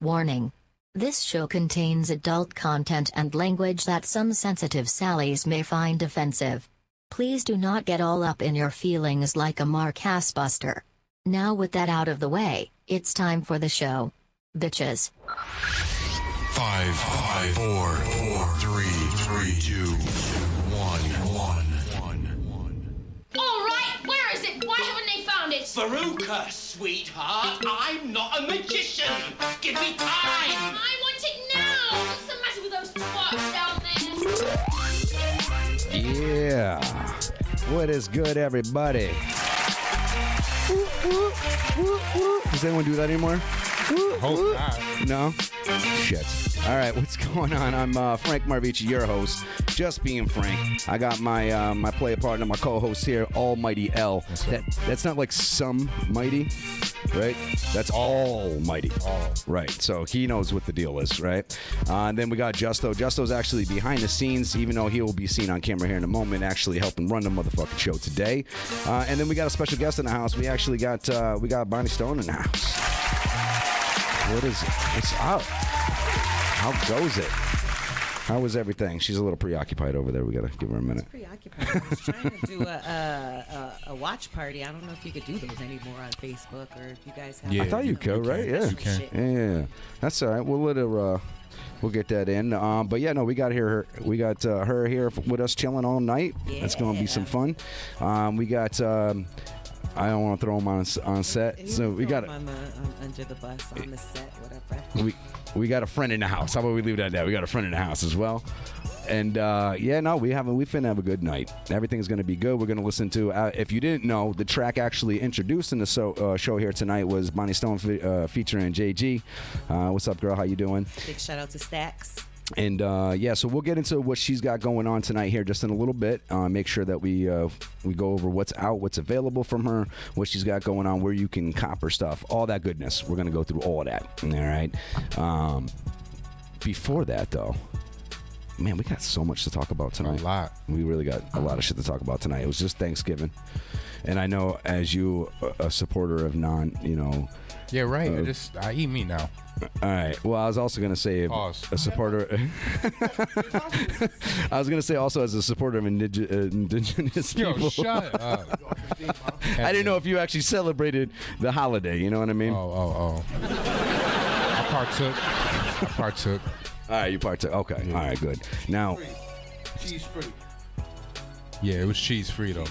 Warning. This show contains adult content and language that some sensitive Sallys may find offensive. Please do not get all up in your feelings like a Mark-ass buster. Now with that out of the way, it's time for the show. Bitches. 5, 4, 3, 2, 1. All right, where is it? Why haven't they found it? Veruca, sweetheart, I'm not a magician. Give me time. I want it now. What's the matter with those twats down there? Yeah. What is good, everybody? Does anyone do that anymore? Hope not. No? Shit. All right, what's going on? I'm Frank Marvici, your host. Just being Frank. I got my my play partner, my co-host here, Almighty L. That's not like some mighty, right? That's almighty. Right, so he knows what the deal is, right? And then we got Justo. Justo's actually behind the scenes, even though he will be seen on camera here in a moment, actually helping run the motherfucking show today. And then we got a special guest in the house. We actually got Bonnie Stone in the house. What is it? What's up? How goes it? How was everything? She's a little preoccupied over there. We gotta give her a minute. Preoccupied. I was trying to do a watch party. I don't know if you could do those anymore on Facebook or if you guys have. I thought you could, right? Yeah. You can. Yeah. That's all right. We'll let her. We'll get that in. But yeah, no, we got her here with us chilling all night. Yeah. It's gonna be some fun. We got. I don't want to throw him on set, so we got under the bus on the set, whatever. We got a friend in the house. How about we leave that there? We got a friend in the house as well. And yeah, no, we finna have a good night. Everything's gonna be good. We're gonna listen to. If you didn't know, the track actually introduced in the show here tonight was Bonnie Stone featuring JG. What's up, girl? How you doing? Big shout out to Stacks. And yeah, so we'll get into what she's got going on tonight here just in a little bit. Make sure that we go over what's out, what's available from her, what she's got going on, where you can cop her stuff, all that goodness. We're gonna go through all of that. All right. Before that, though, man, we got so much to talk about tonight. A lot. We really got a lot of shit to talk about tonight. It was just Thanksgiving, and I know as you, a supporter of Yeah, right. I eat meat now. All right. Well, I was also going to say a supporter. I was going to say also as a supporter of indigenous people. Yo, shut up. I didn't know if you actually celebrated the holiday. You know what I mean? Oh. I partook. All right, you partook. Okay. Yeah. All right, good. Now, Cheese free. Yeah, it was cheese free though.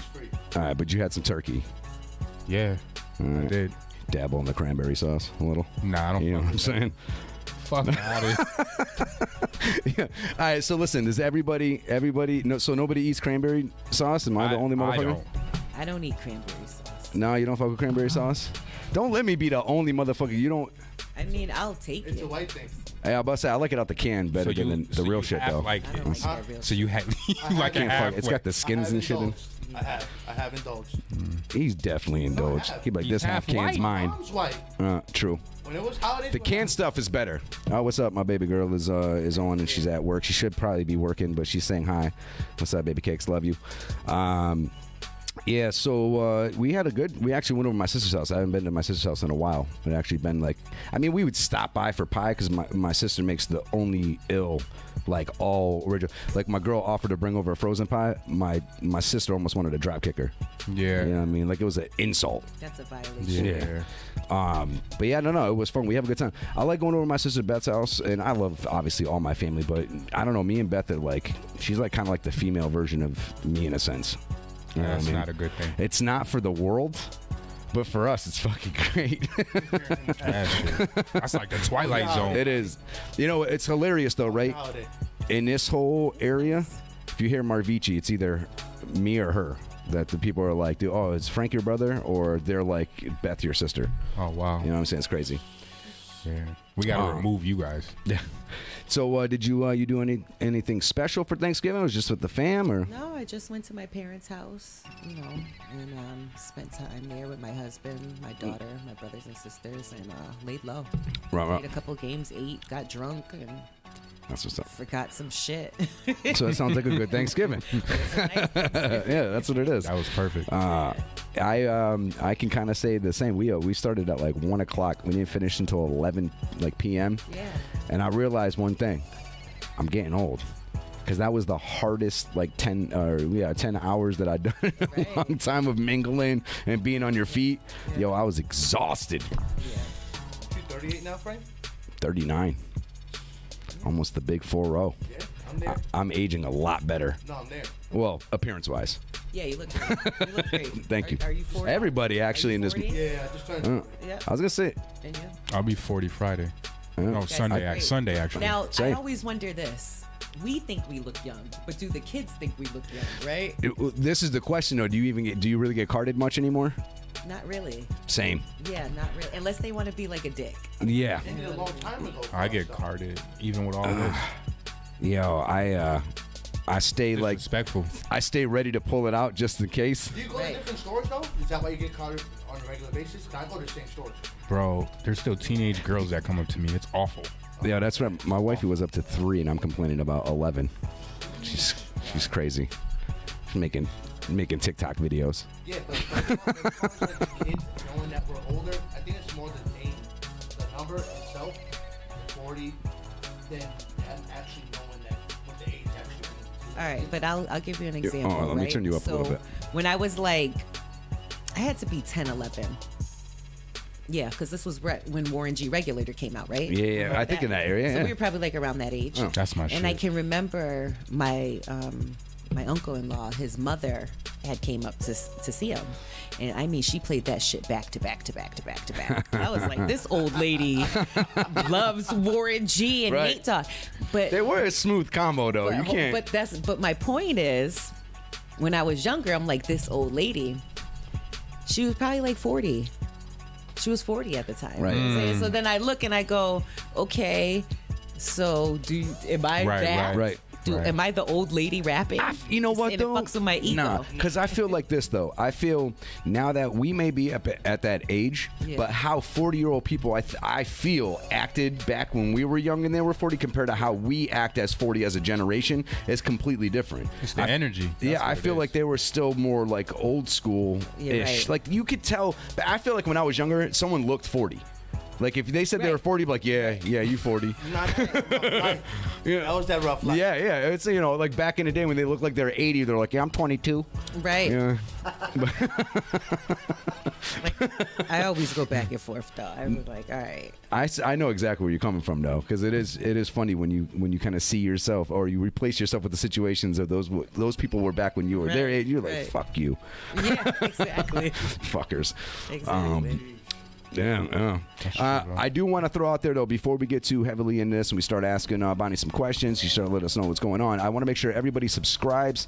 all right, but you had some turkey. Yeah, All right. I did. Dabble in the cranberry sauce a little. Nah, I don't. You know what I'm saying? Fuck out of Yeah. All right. So listen, does everybody? No. So nobody eats cranberry sauce. Am I the only motherfucker? I don't eat cranberry sauce. No, you don't fuck with cranberry sauce. Don't let me be the only motherfucker. You don't. I mean, I'll take It's it. a white thing. Hey, I was about to say I like it out the can better than the real shit though. Like I don't like that real so you had you like Can't a half. fuck. It's got the skins and shit in. I have indulged. He's definitely indulged. have. He'd be like, He's this half half can's white. mine. Mom's white. True. When it was holidays. The canned stuff is better. What's up? My baby girl is on and she's at work. She should probably be working, but she's saying hi. What's up, baby cakes? Love you. Yeah, so we actually went over to my sister's house. I haven't been to my sister's house in a while. It actually been like, we would stop by for pie because my sister makes the only like all original. Like my girl offered to bring over a frozen pie. My sister almost wanted to drop kick her. Yeah. You know what I mean? Like it was an insult. That's a violation. Yeah. But yeah, no, it was fun. We have a good time. I like going over to my sister Beth's house, and I love obviously all my family, but I don't know, me and Beth are like, she's like kind of like the female version of me in a sense. You know what That's I mean? not a good thing. It's not for the world, but for us, it's fucking great. That's like the Twilight Zone. It is. You know, it's hilarious though, right? Holiday. In this whole area, if you hear Marvici, it's either me or her. That the people are like, oh, is Frank your brother? Or they're like, Beth your sister. Oh wow. You know what I'm saying? It's crazy. Yeah. We gotta remove you guys. Yeah. So did you do anything special for Thanksgiving? It was just with the fam, or? No, I just went to my parents' house, and spent time there with my husband, my daughter, my brothers and sisters, and laid low. Right. Played a couple games, ate, got drunk, and That's what's up. Forgot some shit. So it sounds like a good Thanksgiving. Yeah, that's what it is. That was perfect. I can kind of say the same. We started at like 1 o'clock. We didn't finish until 11 p.m. Yeah. And I realized one thing. I'm getting old. Because that was the hardest, like 10 hours that I'd done in a long time of mingling and being on your feet. Yeah. Yo, I was exhausted. Yeah. You 38 now, Frank? 39. Almost the big 4-0. Yeah, I'm there. I'm aging a lot better. No, I'm there. Well, appearance-wise. Yeah, you look great. You look great. Thank you. Are you 40? Everybody actually in this. 40? Yeah, just trying to. Yeah. I was gonna say. And you? I'll be 40 Friday. No, guys Sunday. look great. Sunday, actually. Now, Same. I always wonder this. We think we look young, but do the kids think we look young, right? This is the question, though. Do you really get carded much anymore? Not really. Same. Yeah, not really. Unless they want to be like a dick. Yeah. They did a long time ago. I get carded, even with all this. Yo, I stay like Respectful. I stay ready to pull it out just in case. Do you go to different stores though? Is that why you get carded on a regular basis? Can I go to the same stores? Bro, there's still teenage girls that come up to me. It's awful. Yeah, that's right. My wifey was up to 3, and I'm complaining about 11. She's crazy. She's making TikTok videos. Yeah, but as far as like the kids knowing that we're older, I think it's more the name, the number itself, the 40, than actually knowing that what the age actually means. All right, but I'll give you an example. Let me right? turn you up a little bit. When I was like, I had to be 10, 11. Yeah, because this was when Warren G Regulator came out, right? Yeah, I think in that area. So Yeah. we were probably like around that age. Oh. That's my shit. And I can remember my my uncle-in-law, his mother had came up to see him, and I mean she played that shit back to back to back to back to back. I was like, this old lady loves Warren G and Right. Nate Dogg, but They were a smooth combo, though. You can't. But my point is, when I was younger, I'm like, this old lady, she was probably like 40. She was 40 at the time. Right. You know what I'm saying? So then I look and I go, okay, so am I that? Right. Am I the old lady rapping? You know what, and though? It fucks with my ego. Nah, because I feel like this, though. I feel now that we may be at that age, Yeah. but how 40-year-old people, I feel, acted back when we were young and they were 40 compared to how we act as 40 as a generation is completely different. It's the energy. That's Yeah, what I it feel is. like they were still more like old school-ish. Yeah, right. Like, you could tell. But I feel like when I was younger, someone looked 40. Like, if they said they were Right. 40, like, yeah, you 40. Not that rough life. That was that rough life. Yeah. It's, like back in the day when they looked like they were 80, they're like, yeah, I'm 22. Right. Yeah. I always go back and forth though. I was like, all right. I know exactly where you're coming from, though, because it is funny when you kind of see yourself or you replace yourself with the situations of those people were back when you were their age. You're like, Right. fuck you, Yeah, exactly. fuckers. Exactly. Yeah. I do want to throw out there, though, before we get too heavily in this and we start asking Bonnie some questions, you start to let us know what's going on. I want to make sure everybody subscribes,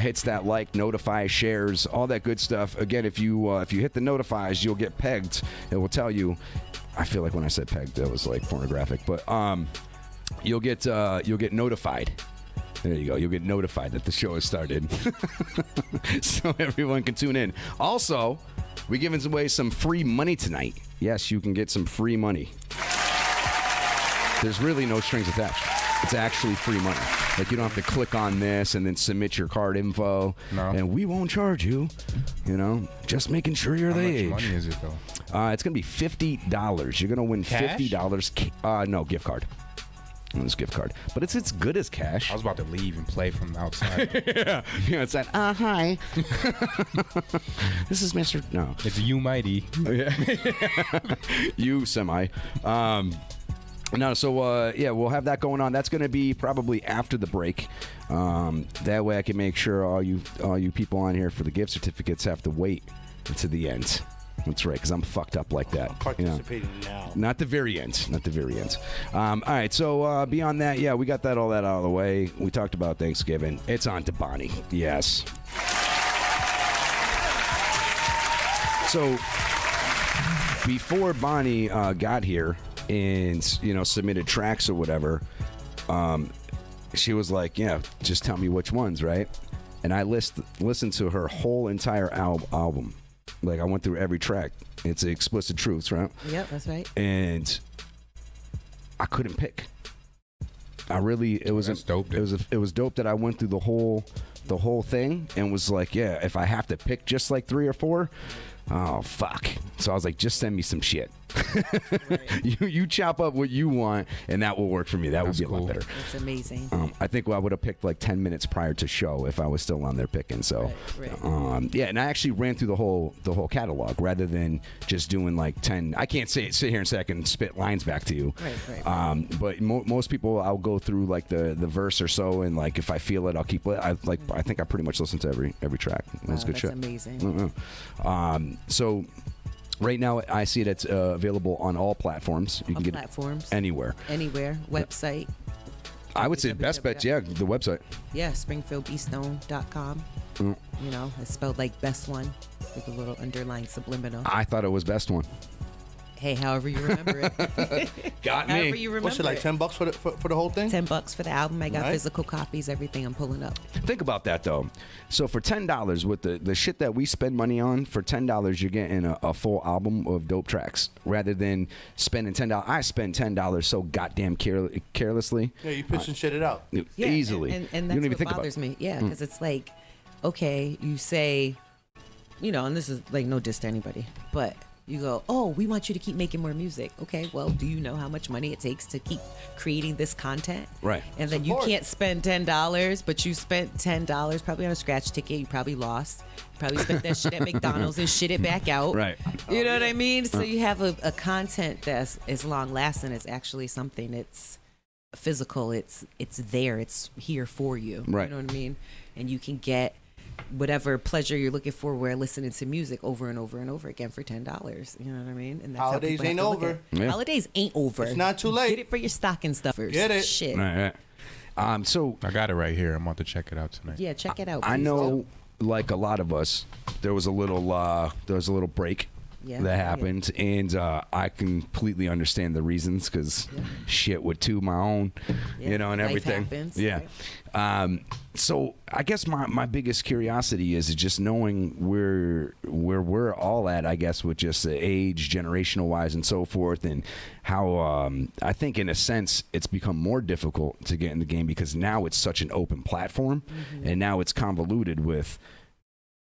hits that like, notifies, shares, all that good stuff. Again, if you hit the notifies, you'll get pegged. It will tell you. I feel like when I said pegged, that was like pornographic, but you'll get notified. There you go. You'll get notified that the show has started, so everyone can tune in. Also, we're giving away some free money tonight. Yes, you can get some free money. There's really no strings attached. It's actually free money. Like, you don't have to click on this and then submit your card info. No. And we won't charge you. Just making sure you're How the much age. money is it, though? It's going to be $50. You're going to win Cash? $50. No, gift card. This gift card, but it's good as cash. I was about to leave and play from outside. Yeah, it's that. Hi. This is Mr. No, It's you, mighty. yeah, you semi. No, so yeah, we'll have that going on. That's going to be probably after the break. That way, I can make sure all you people on here for the gift certificates have to wait until the end. That's right, because I'm fucked up like that. I'm participating now. Not the very end. All right, so beyond that, yeah, we got all that out of the way. We talked about Thanksgiving. It's on to Bonnie. Yes. So before Bonnie got here and submitted tracks or whatever, she was like, "Yeah, just tell me which ones, right?" And I listened to her whole entire album. Like, I went through every track. It's Explicit Truths, right? Yep, that's right. And I couldn't pick. it was dope. It was dope that I went through the whole thing and was like, yeah, if I have to pick just like 3 or 4, oh fuck. So I was like, just send me some shit. You chop up what you want, and that will work for me. That's be a lot better. That's amazing. I think I would have picked like 10 minutes prior to show if I was still on there picking. So, yeah, and I actually ran through the whole catalog rather than just doing like 10. I can't sit here and say I can spit lines back to you. Right. But most people, I'll go through like the verse or so, and like if I feel it, I'll keep it. I think I pretty much listen to every track. It was good shit. That's amazing. So. Right now, I see it's available on all platforms. You can get platforms. It anywhere. Website. I would say best bet, yeah, the website. Yeah, SpringfieldBeatstone.com. You know, it's spelled like best one with a little underline subliminal. I thought it was best one. Hey, however you remember it. Got me. However you remember What's it like? $10 for the whole thing? $10 for the album. I got physical copies. Everything I'm pulling up. Think about that though. So for $10, with the shit that we spend money on, for $10 you're getting a full album of dope tracks rather than spending $10. I spend $10 so goddamn carelessly. Yeah, you piss and shit it out. Easily. And you that's don't even what think bothers about it. me. Yeah, because it's like, okay, you say, you know, and this is like no diss to anybody, but you go, oh, we want you to keep making more music. Okay, well, do you know how much money it takes to keep creating this content? Right. And then you can't spend $10, but you spent $10 probably on a scratch ticket. You probably lost. You probably spent that shit at McDonald's and shit it back out. Right. You know what I mean? So you have a content that's as long lasting. It's actually something that's physical. It's there. It's here for you. Right. You know what I mean? And you can get whatever pleasure you're looking for, we're listening to music over and over and over again for $10. You know what I mean? And that's Holidays ain't over. Yeah. Holidays ain't over. It's not too late. Get it for your stocking stuffers. Get it. Shit. Right. So I got it right here. I'm about to check it out tonight. Yeah, check it out. I please. know, like a lot of us, there was a little break. Yeah. That happened, and I completely understand the reasons because shit with my own, you know, and Life everything. happens, yeah. right? So I guess my biggest curiosity is just knowing where we're all at, I guess, with just the age, generational wise, and so forth, and how I think in a sense it's become more difficult to get in the game because now it's such an open platform, and now it's convoluted with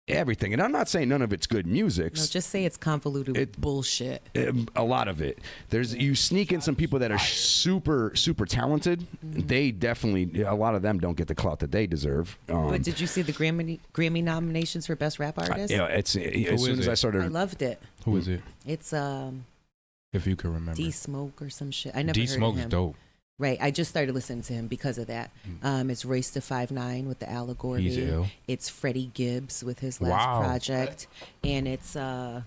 everything. And I'm not saying none of it's good music. No, just say it's convoluted with bullshit. A lot of it. You sneak in some people that are super talented. They definitely, a lot of them don't get the clout that they deserve. But did you see the Grammy nominations for Best Rap Artist? Yeah, as soon as I started. I loved it. Who is it? It's if you can remember. D Smoke or some shit. I never D heard of Smoke's him. dope. Right, I just started listening to him because of that. It's Race to 5'9" with the allegory. He's ill. It's Freddie Gibbs with his last project, and it's oh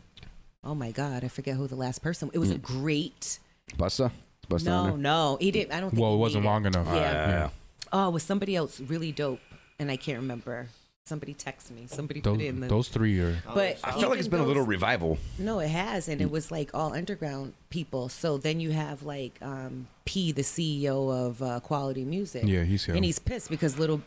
my God, I forget who the last person. It was a great. Busta. No, he didn't. I don't think. Well, he it wasn't made long enough. Yeah. Oh, it was somebody else really dope, and I can't remember. Somebody text me. Somebody put it in the. Those three are. But I feel like it's been a little revival. No, it has, and it was like all underground people. So then you have like P, the CEO of Quality Music. Yeah, he's here. And he's pissed because little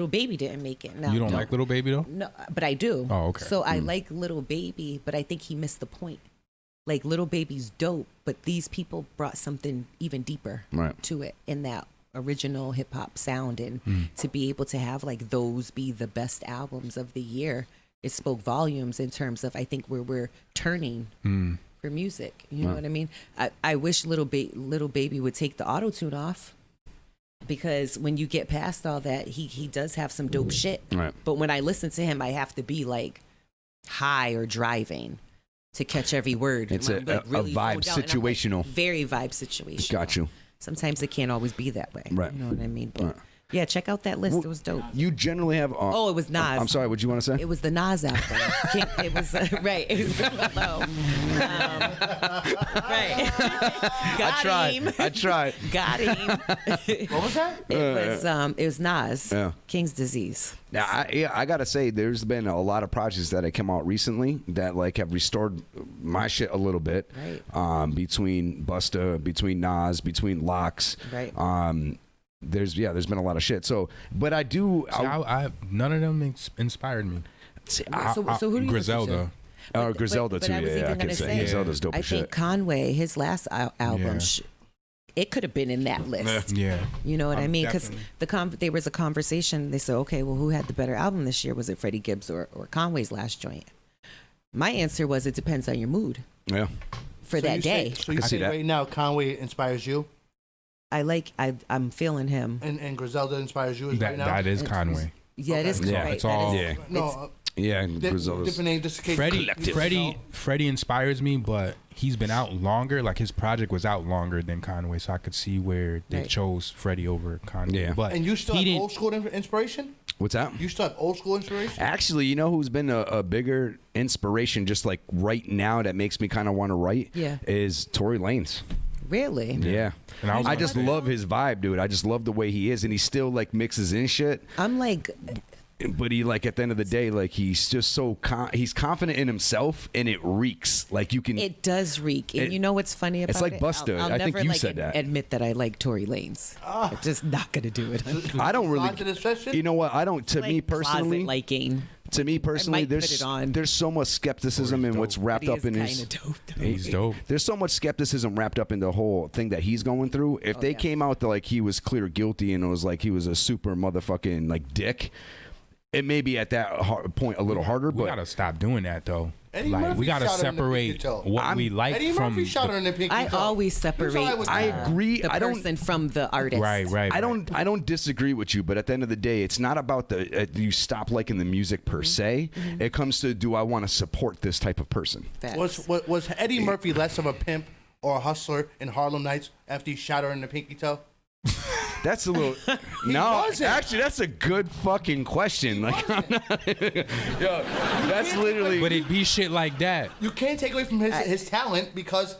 Baby didn't make it. Now, You don't like Little Baby though? No, but I do. Oh, okay. So I like Little Baby, but I think he missed the point. Like Little Baby's dope, but these people brought something even deeper to it in that original hip hop sound, and to be able to have like those be the best albums of the year, it spoke volumes in terms of I think where we're turning for music. You know what I mean? I wish Little Baby would take the auto-tune off, because when you get past all that, he does have some dope shit. Right. But when I listen to him, I have to be like high or driving to catch every word. It's I'm, like, really vibe zoned out, and I'm, like, situational. very vibe situational. Got you. Sometimes it can't always be that way. Right. You know what I mean? But yeah, check out that list. It was dope. You generally have. Oh, it was Nas. I'm sorry. What you want to say? It was the Nas album. It was right. It was low. Right. I tried. Got him. What was that? It was Nas. Yeah. King's Disease. Now, I gotta say, there's been a lot of projects that have come out recently that like have restored my shit a little bit. Right. Between Busta, between Nas, between Locks. Right. There's been a lot of shit. So, but I do. None of them inspired me. So who do you Griselda. listen to? Griselda but too. I was even I can gonna say say, Griselda's dope I as think shit. Conway, his last album, it could have been in that list. Yeah. You know what I mean? Because Definitely. there was a conversation. They said, okay, well, who had the better album this year? Was it Freddie Gibbs or Conway's last joint? My answer was, it depends on your mood Yeah. for that day. So you I see say that. right now Conway inspires you, I'm feeling him. and Griselda inspires you right now. That is Conway. Yeah, it is. Yeah, Conway. it's all- Yeah. No, Yeah, and Griselda's. different name, just in case. Freddie inspires me, but he's been out longer. Like his project was out longer than Conway, so I could see where they Right. chose Freddie over Conway. Yeah. But And you still he have didn't- old school inspiration? What's that? You still have old school inspiration? Actually, you know who's been a bigger inspiration just like right now that makes me kind of want to write? Yeah. Is Tory Lanez. Really? Yeah. And I gonna just say- love his vibe, dude. I just love the way he is, and he still like mixes in shit. I'm like, But he like at the end of the day, like he's just so he's confident in himself, and it reeks. Like you can. it does reek. And It- you know what's funny about it? it's like Busta. I'll I think never you like said that. admit that I like Tory Lanez. I'm just not gonna do it. I don't really. Closet obsession? You know what? I don't. To me Like personally, closet liking. to me personally, might put there's it on. there's so much skepticism in what's wrapped But up he in is his. kind of dope. Though. He's dope. There's so much skepticism wrapped up in the whole thing that he's going through. If they yeah. came out that like he was clear guilty and it was like he was a super motherfucking like dick, it may be at that point a little harder. We But gotta stop doing that though. Eddie Like Murphy we gotta shot her in the pinky separate toe. what we like Eddie from. Murphy shot the- her in the pinky I toe. always separate. I agree. The I don't. person from the artist. Right. I don't disagree with you, but at the end of the day, it's not about the you stop liking the music per se. It comes to, do I want to support this type of person? Facts. Was Eddie Murphy less of a pimp or a hustler in Harlem Nights after he shot her in the pinky toe? That's a little. No, wasn't. actually, that's a good fucking question. Like, I'm not, yo, that's literally. But it be shit like that. You can't take away from his talent because.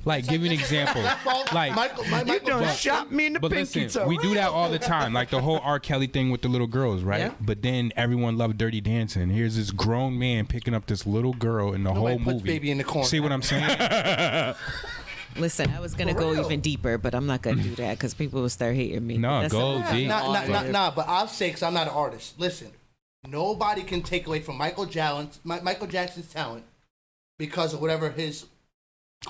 Like, it's give you an that's example. his fault. Like, Michael You done Jackson- shot me in the But pinky listen, toe. we do that all the time, like the whole R. Kelly thing with the little girls, right? Yeah. But then everyone loved Dirty Dancing. Here's this grown man picking up this little girl in the Nobody whole puts movie. baby in the corner. See what I'm saying? Listen, I was gonna For go real. even deeper, but I'm not gonna do that because people will start hating me. No, That's go not- deep. Nah, but I'll say, because I'm not an artist. Listen, nobody can take away from Michael Jackson's talent because of whatever his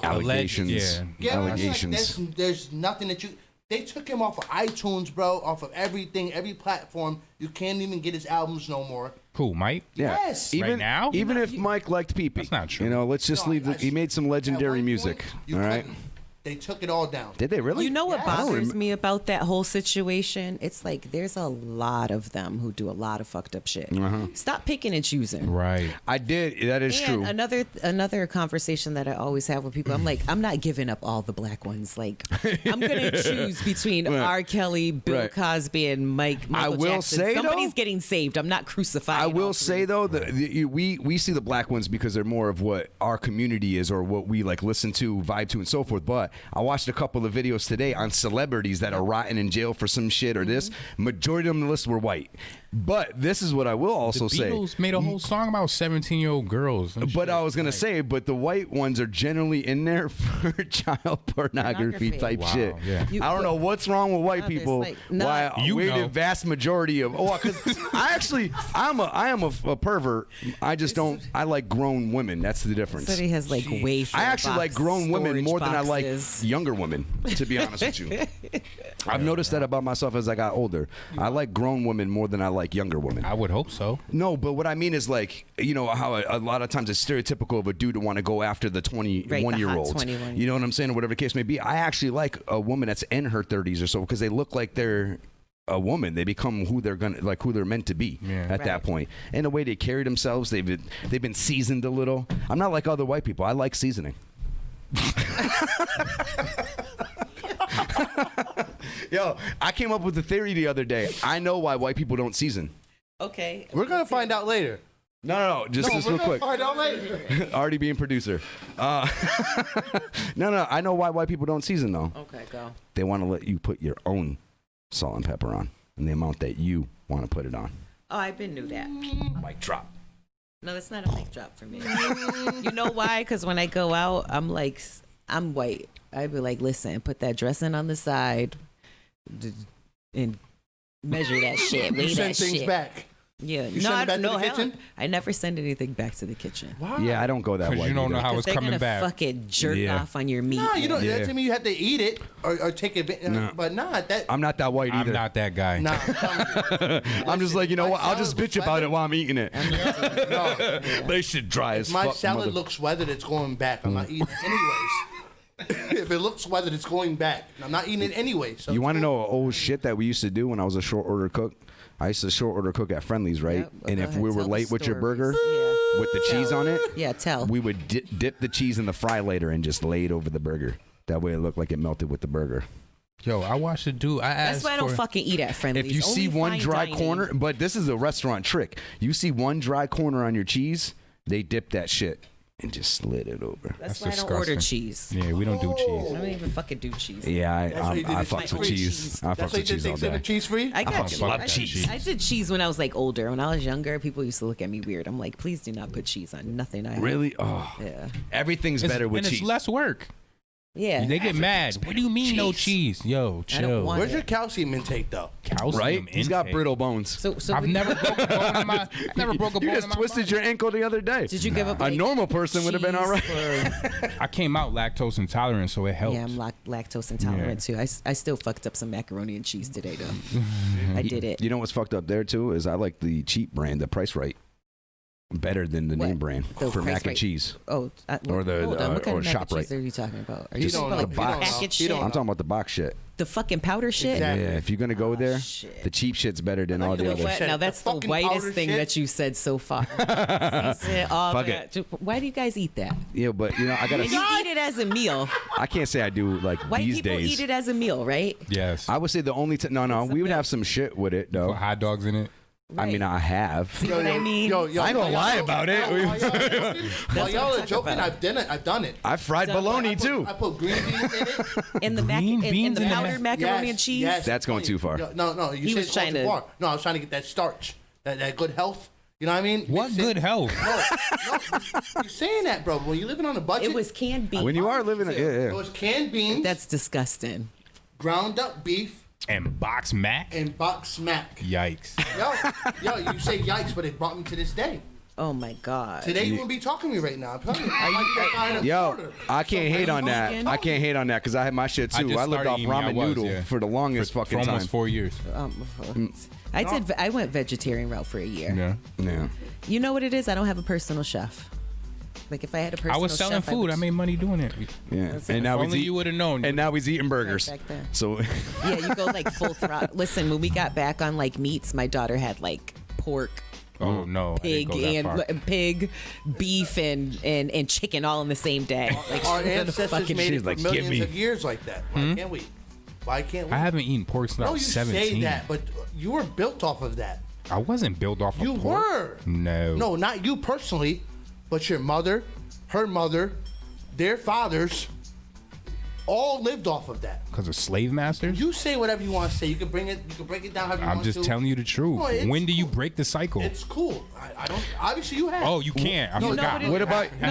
Allegations. Yeah. Allegations. There's nothing that you. They took him off of iTunes, bro, off of everything, every platform. You can't even get his albums no more. Cool, Mike. Yeah. Yes. Even Right now? even if Mike liked Pee-Pee, That's not true. You know, let's just No, leave. He made some At legendary one music. point, you All right. couldn't. They took it all down. Did they really? You know what Yes. I don't bothers me about that whole situation? It's like there's a lot of them who do a lot of fucked up shit. Stop picking and choosing. Right. I did. That is And true. another conversation that I always have with people, I'm like, I'm not giving up all the black ones. Like, I'm gonna choose between Right. R. Kelly, Bill Right. Cosby, and Michael I will Jackson. say, Somebody's though- getting saved. I'm not crucified. I will say though that we see the black ones because they're more of what our community is or what we like listen to, vibe to, and so forth. But I watched a couple of videos today on celebrities that are rotting in jail for some shit or this. Majority of them on the list were white. But this is what I will also The say. Beatles made a whole song about 17-year-old girls. and But shit. I was gonna Like, say, but the white ones are generally in there for child pornography type Wow, shit. yeah. You- I don't know what's wrong with white No, there's people. like not- Why You we're the know. vast majority of? Oh, because I am a pervert. I just don't. I like grown women. That's the difference. Said he has like way. I actually like grown women more than I like younger women. To be honest with you, I've noticed that about myself as I got older. I like grown women more than I like younger women. I would hope so. No, but what I mean is like, you know, how a lot of times it's stereotypical of a dude to want to go after the 21-year-olds. 21. You know what I'm saying? Or whatever the case may be. I actually like a woman that's in her 30s or so because they look like they're a woman. They become who they're meant to be at that point. And the way they carry themselves, they've been seasoned a little. I'm not like other white people. I like seasoning. Yo, I came up with a theory the other day. I know why white people don't season. Okay. We're gonna find out later. No, just We're real gonna quick. find out later. Already being producer. No, I know why white people don't season though. Okay, go. They want to let you put your own salt and pepper on, and the amount that you want to put it on. Oh, I've been knew that. Mic drop. No, that's not a mic drop for me. You know why? Because when I go out, I'm like, I'm white. I'd be like, listen, put that dressing on the side and measure that shit. Weigh You send that things shit. back. Yeah, You send it back to the kitchen? I never send anything back to the kitchen. Why? Yeah, I don't go that way. Because you don't know how Because it's they're coming gonna back. fucking jerk Yeah. off on your meat. No, you don't. Yeah. That doesn't mean you have to eat it or take it. No. But that. I'm not that white either. I'm not that guy. Nah, I'm telling you. I'm just like, you know what? I'll just bitch about it while I'm eating it. No. They should dry as If my fuck. salad looks weathered, it's going back. I'm not eating it anyways. If it looks weathered, it's going back. I'm not eating it anyway. So You want to know old shit that we used to do when I was a short order cook? I used to short order cook at Friendly's, right? Yep, and go if ahead, we were tell the late with your stories. burger Yeah. with the cheese on it, Yeah, tell. we would dip the cheese in the fry later and just lay it over the burger. That way it looked like it melted with the burger. Yo, I watched a dude. I asked That's why I don't for- fucking eat at Friendly's. If you see Only one fine dry dining. corner, but this is a restaurant trick. You see one dry corner on your cheese, they dip that shit and just slid it over. That's That's why I don't order disgusting. cheese. Yeah, we don't do I cheese. don't even fucking do cheese. Yeah, That's what you did I with fucks with cheese. cheese. I That's fucks why you with did cheese all Thanksgiving day. cheese free. I got fucking love I cheese. did, I did cheese when I was like older. When I was younger, people used to look at me weird. I'm like, please do not put cheese on nothing I have. Really? Oh, Yeah. everything's It's- better with and cheese. it's less work. Yeah. They get mad. What do you mean no cheese? Yo, I don't chill. want Where's it. your calcium intake though? Calcium Right? He's got intake. brittle bones. So I've when- never broke a bone in my. Never broke a bone You just in my twisted body. your ankle the other day. Did you give up A like, normal person would have been all right. cheese for- I came out lactose intolerant, so it helped. Yeah, I'm lactose intolerant too. I still fucked up some macaroni and cheese today though. I did it. You know what's fucked up there too is I like the cheap brand, the Price Right, better than the What? name brand The for Price mac and Right. cheese. Oh, Or the- hold on. What kind or of mac and ShopRite. cheese are you talking about? Are you Just talking the about like box. packaged You shit? don't I'm talking about the box shit. The fucking powder shit? Exactly. Yeah, if you're gonna go there, shit. the cheap shit's better than all like the the other. way- What? shit. Now The that's the fucking whitest powder thing shit. that you said so far. Season, all Fuck that. Why do you guys eat that? Yeah, but you know, I gotta. And you eat it as a meal. I can't say I do like White these people days. eat it as a meal, right? Yes. I would say the only no, we would have some shit with it Put though. hot dogs in it. I mean, I have. See what I mean? Yo, I ain't gonna lie about it. While y'all what are I'm joking, talking I've done it. I fried bologna too. I put green beans in it. In the Green in beans the in the powdered macaroni and cheese. Yes. That's going too far. No. You He said was it's going trying too to- far. No, I was trying to get that starch, that good health. You know what I mean? What Mix it. good health? No, you're saying that, bro. When you're living on a budget, It was canned beans. When you are living, it yeah. was canned beans, That's disgusting. ground up beef, And box mac? and box smack. Yikes. Yo, you say yikes, but it brought me to this day. Oh my god. Today you wouldn't be talking to me right now. I'm telling you. I might be that guy in Yo, Florida. I can't hate on that. vegan? I can't hate on that because I had my shit I too. just I lived started off eating meat. I ramen was, noodle yeah. for the longest For fucking almost time. 4 years. I went vegetarian route for a year. Yeah. Yeah. You know what it is? I don't have a personal chef. Like if I had a personal I was selling chef, food. I would- made money doing it. Yeah. That's And it. now If he's only you would have known. And now he's eating burgers. back then. So Yeah, you go like full throttle. Listen, when we got back on like meats, my daughter had like pork, Oh no, pig, I didn't go that far. and pig, beef, and chicken all in the same day. Like Our she was ancestors fucking made it She's for like, "Give millions me." of years like that. Why can't we? Why can't we? I haven't eaten pork since I No, you was 17. say that, but you were built off of that. I wasn't built off You of pork. were. No. No, not you personally, but your mother, her mother, their fathers, all lived off of that. Because of slave masters? You say whatever you want to say. You can bring it. You can break it down however you I'm want just to. telling you the truth. No, it's When do you cool. break the cycle? It's cool. I don't. Obviously, you have. Oh, you can't. I No, forgot. no,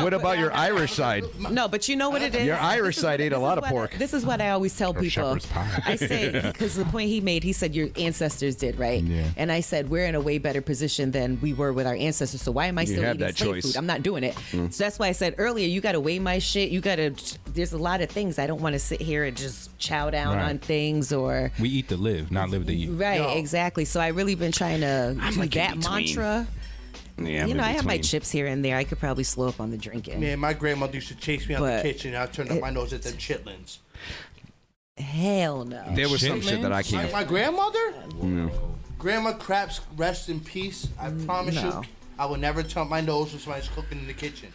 what about your Irish side? No, but you know what it is? Your Irish This is- side ate a this lot is of what pork. this is what I always tell people. shepherd's pie. I say, because the point he made, he said your ancestors did, right? Yeah. And I said, we're in a way better position than we were with our ancestors. So why am I still have eating that slave choice. food? I'm not doing it. So that's why I said earlier, you got to weigh my shit. You got to, there's a lot of things. I don't want to sit here and just chow down Right. on things or. We eat to live, not live to eat. Right, exactly. So I really been trying to do like in that between. mantra. Yeah, You know, I have my between. chips here and there. I could probably slow up on the drinking. Man, my grandmother used to chase me out the But kitchen, and I turned up my nose at them chitlins. Hell no. There was some shit that I My, can't. my grandmother, No. Grandma Craps, rest in peace. I promise no. you, I will never turn my nose when somebody's cooking in the kitchen.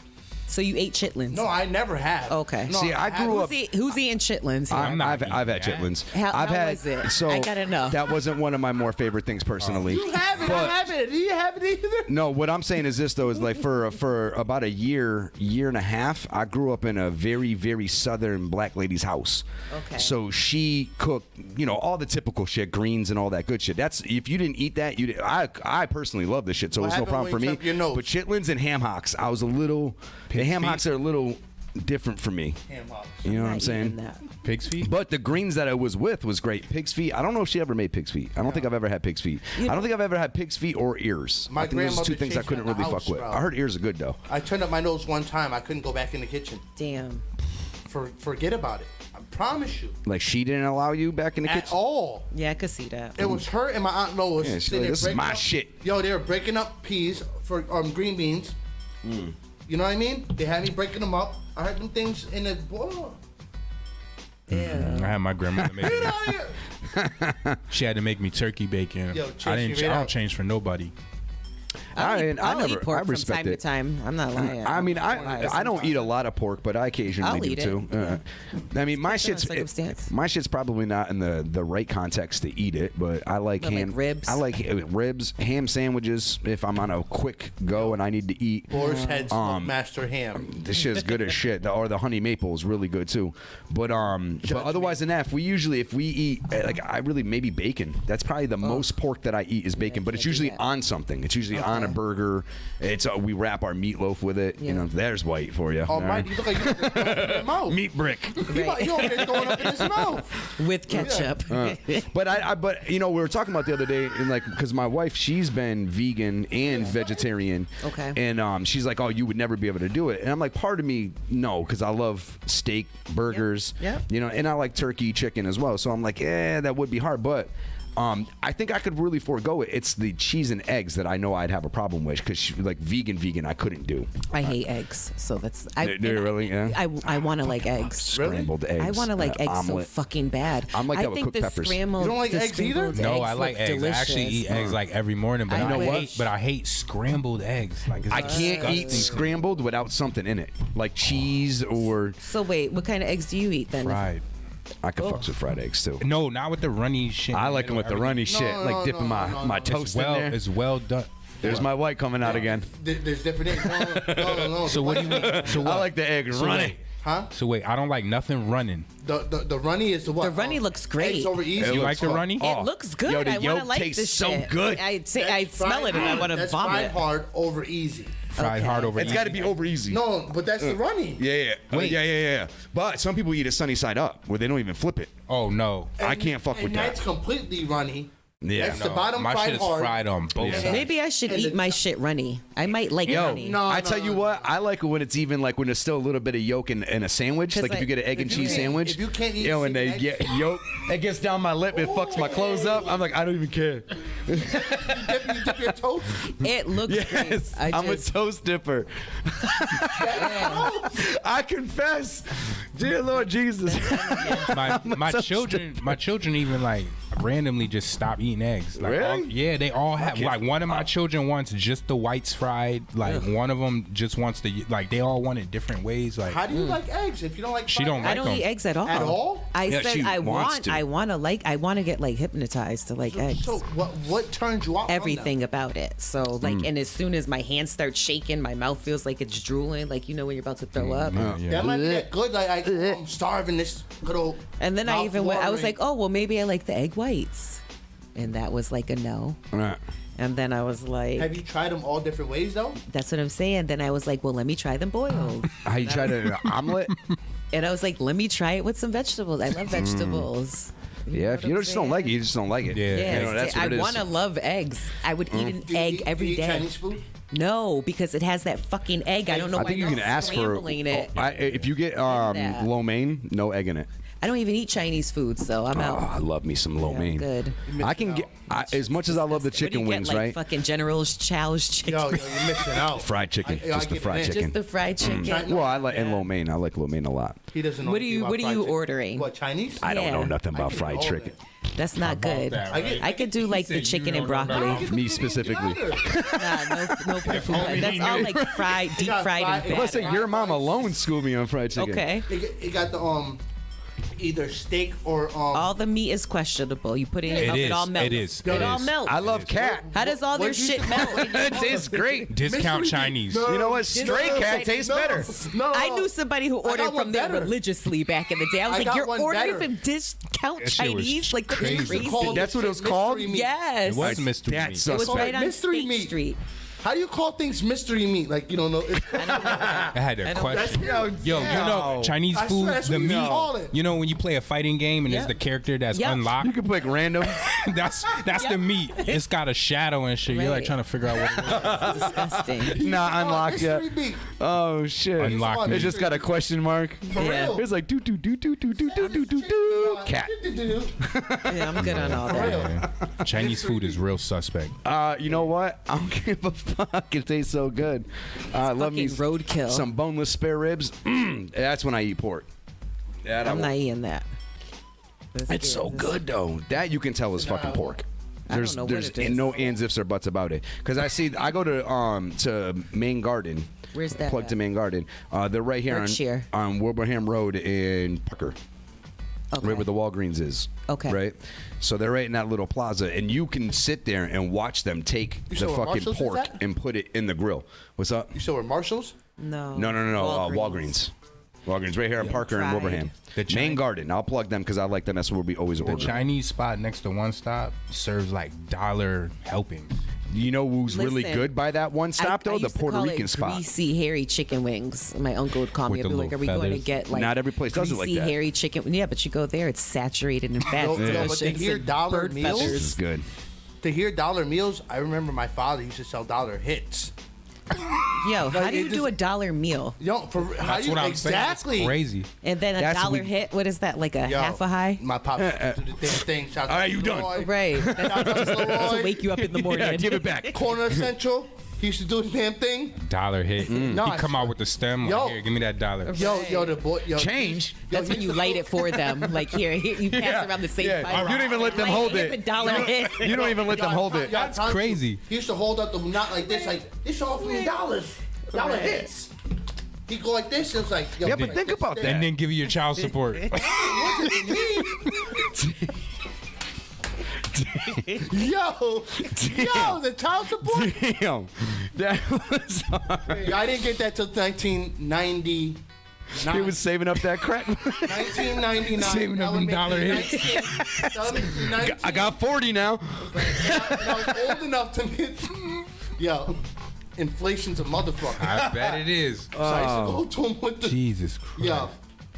So you ate chitlins? No, I never have. Okay. No, See, I grew up. Who's eating chitlins? I'm not I've eating had that. chitlins. How- I've how had was it? so I gotta know. that wasn't one of my more favorite things personally. You have it. But- I have it. Do you have it either? No, what I'm saying is this though is like for about a year and a half, I grew up in a very very southern black lady's house. Okay. So she cooked, all the typical shit, greens and all that good shit. That's if you didn't eat that, I personally love this shit, so What it's no happened problem for when me. you stuck your nose? But chitlins and ham hocks, I was a little. The ham hocks are a little. different for me. Ham hocks. You know what I'm Not saying? even that. Pig's feet. But the greens that I was with was great. Pig's feet. I don't know if she ever made pig's feet. I don't think I've ever had pig's feet. I don't think I've ever had pig's feet or ears. My I think those are two grandmother things I chased couldn't me in really the fuck house, with. bro. I heard ears are good though. I turned up my nose one time. I couldn't go back in the kitchen. Damn. Forget about it. I promise you. Like she didn't allow you back in the At kitchen. all. Yeah, I could see that. It was her and my aunt Lois. Yeah, she's sitting like, there "This is breaking my up- shit." Yo, they were breaking up peas for green beans. You know what I mean? They had me breaking them up. I had them things in the boil. Yeah. I had my grandmother make Get me. out of here. She had to make me turkey bacon. Yo, I chase me didn't. right I don't out. change for nobody. I'll eat never. pork I from respect time it. to time. I'm not lying. I mean, I don't eat a lot of pork, but I occasionally I'll do eat it. too. I mean, my Depends on shit's circumstance. my shit's probably not in the right context to eat it, but I like But like ham ribs? I like ribs, ham sandwiches. If I'm on a quick go and I need to eat, Boar's Head Master Ham. this shit's good as shit. Or the honey maple is really good too. But otherwise than that, if we eat like I really maybe bacon. That's probably the most pork that I eat is bacon. But it's can't do usually that. on something. It's usually on a burger. It's we wrap our meatloaf with it. You Yeah. know, there's white for you. Oh, Mike, you look like you throwing it up in your mouth. Meat brick. You over there throwing up in his mouth. with ketchup. But we were talking about the other day, and like, because my wife, she's been vegan and vegetarian. Okay. And she's like, oh, you would never be able to do it. And I'm like, part of me, no, because I love steak, burgers. Yep. You know, and I like turkey, chicken as well. So I'm like, that would be hard, but. I think I could really forego it. It's the cheese and eggs that I know I'd have a problem with because like vegan I couldn't do. I hate eggs, so that's. Do you really? Yeah. I want to like eggs. Scrambled eggs. I want to like eggs omelet. so fucking bad. I'm like I that with think cooked the peppers. Scrambled, You don't like the eggs either? scrambled No, eggs I like look eggs. delicious. I actually eat eggs like every morning, but I know I what? hate. But I hate scrambled eggs. Like it's I can't eat disgusting. scrambled without something in it, like cheese or So wait, what kind of eggs do you eat then? fried. I can fuck with fried eggs too. No, not with the runny shit. I like them with the runny shit, No, like no, dipping no, my no, my no. toast in there. It's well done. There's my white coming out again. There's different eggs. No. So what do you mean? So what? I like the egg So runny. wait. Huh? So wait, I don't like nothing running. The runny is the what? The runny looks great. Eggs over easy. You like the runny? It looks good. Yo, the I want yolk to like tastes this so shit. good. I smell it and I want to That's vomit. fried hard over easy. Fried hard over. It's got to easy. be over easy. No, but that's the runny. Yeah. Wait. Yeah. But some people eat it sunny side up, where they don't even flip it. Oh no. I can't fuck with And that's that. completely runny. Yeah. That's the bottom My fried shit is hard. fried on both sides. Maybe I should And eat the- my shit runny. I might like Yo, runny. No, I tell you what, I like it when it's even like when there's still a little bit of yolk in a sandwich. 'Cause Like if you get an egg and if you cheese can't- sandwich. if you can't eat and they chicken get yolk, it gets down my lip, it fucks my clothes up. I'm like, I don't even care. You dip your toast. It looks Yes, great. I'm a toast dipper. I confess, dear Lord Jesus. my toast children even like randomly just stop eating eggs. Like, Really? they all have. Like one of my children wants just the whites fried. Like one of them just wants the like. They all want it different ways. Like How do you like eggs if you don't like She fried don't eggs? I don't them. eat eggs at all. At all? I Yeah, said she I wants want to. I want to get like hypnotized to like eggs. So what turns you off? from them? Everything about it. So like, and as soon as my hand starts shaking, my mouth feels like it's drooling. Like when you're about to throw up. That might be that good. Like I'm starving this good old. And then I even went. I was mouth-watering. like, oh well, maybe I like the egg whites, and that was like a no. Right. And then I was like, Have you tried them all different ways though? that's what I'm saying. Then I was like, well, let me try them boiled. How you try to omelet? And I was like, let me try it with some vegetables. I love vegetables. Yeah, if you just don't like it, you just don't like it. Yeah. Yeah, You know, that's what I it is. want to love eggs. I would eat an Do you egg eat- every do you eat day. Chinese food? No, because it has that fucking egg. I don't know I why think you they're can ask for. scrambling it. If you get that. lo mein, no egg in it. I don't even eat Chinese food, so I'm Oh, out. I love me some lo Yeah, mein. good. I can get as much as I love the What do you chicken get, wings, like right? Fucking General Chow's chicken. Yo, you're missing out. Fried chicken, I just the get fried it in. chicken. Just the fried chicken. Well, I like and lo mein. I like lo mein a lot. He doesn't know. What are anything you- about what are fried you chicken. ordering? What Chinese? I don't know Yeah. nothing about get fried all chicken. That's not good. that, right? I could do like the said you chicken and don't know broccoli. nothing Me specifically. Nah, no poo-poo. That's all like fried, deep got fried and fried- Let's say batter. your mom alone schooled me on fried chicken. Okay. It got the either steak or All the meat is questionable. You put it in your It mouth, it is. all melts. It is. It It all is. melts. I love cat. How does all their What'd you shit say? melt? It tastes great. Discount Mystery- Chinese. No. You know what? Stray cat tastes better. No, I knew somebody who got ordered one from there better. religiously back in the day. I was I like, got you're one ordering better. from discount That shit was Chinese? Like, that's crazy. crazy. Called That's what it was called? mystery meat. Yes. It was mystery That's meat. so It was Suspect. right on Mystery State meat. Street. How do you call things mystery meat? Like, you don't know. I had that question. Yo, Yo, you know Chinese I food, swear that's the what you meat. call it. You know when you play a fighting game and there's the character that's unlocked. You can pick random. that's the meat. It's got a shadow and shit. You're like Right. trying to figure out what it is. Disgusting. Not unlocked yet. mystery meat. Oh shit! Unlocked It meat. just got a question mark. For Yeah. real. It's like do do do do do do do do do do. Cat. Yeah, I'm good on all that. Yeah. Chinese food is real suspect. You know what? I don't give a fuck. It tastes so good. Love me Fucking roadkill. some boneless spare ribs. That's when I eat pork. That I I'm will- not eating that. It's so good though. That you can tell is fucking pork. I don't There's know what there's it is. no ands, ifs, or buts about it. Because I go to Main Garden. Where's that Plug at? to Main Garden. They're right here Berkshire. on Wilbraham Road in Parker. Okay. Right where the Walgreens is. Okay. Right? So they're right in that little plaza, and you can sit there and watch them take You the know where fucking Marshall's is pork at? and put it in the grill. What's up? You saw where Marshall's? No. No. Walgreens. Walgreens right here in Yeah, Parker and tried. Wilbraham. The Main Garden. I'll plug them because I like them. That's where we always The order. Chinese spot next to One Stop serves like dollar helpings. You know who's really Listen, good by that one stop though? I The used to Puerto call Rican it spot. Greasy, hairy chicken wings. My uncle would call me. With I'd be the like, "Are we little going to feathers. get like Not every place does it like greasy, that. hairy chicken?" Yeah, but you go there, it's saturated in fat. No, It's no, but delicious. to hear and dollar bird meals- This feathers. is good. To hear dollar meals, I remember my father used to sell dollar hits. Yo, how Like, do you it do just- a dollar meal? Yo, for how That's you what I'm exactly? saying. It's crazy. And then a That's dollar we- hit. What is that? Like a Yo, half a high? My pops used to do the damn thing. Shout out All right, to you done. Leroy. Right. That's Shout out to to Leroy. wake you up in the morning. Yeah, give it back. Corner Central. He used to do the damn thing. Dollar hit. No, he I come swear. out with the stem. Yo. Like, here, give me that dollar. Yo, the boy. Yo, Change. That's when you light it for them. Like here you pass around the same. Yeah. pipe. You don't even let them Like, hold here's it. a dollar hit. You don't even let them hold it. That's crazy. He used to hold up the not like this, like this all for me dollars. Dollar hits. He go like this. It was like, yo, Yeah, but like think this, about this. that. And then give you your child support. Yo, the child support. Damn. That was hard. Yo, I didn't get that till 1990. He was saving up that crack. 1999. Saving up them dollar hits. I got 40 now. And I was old enough to get. Yo, inflation's a motherfucker. I bet it is. So I used to go to him with the. Jesus Christ. Yo,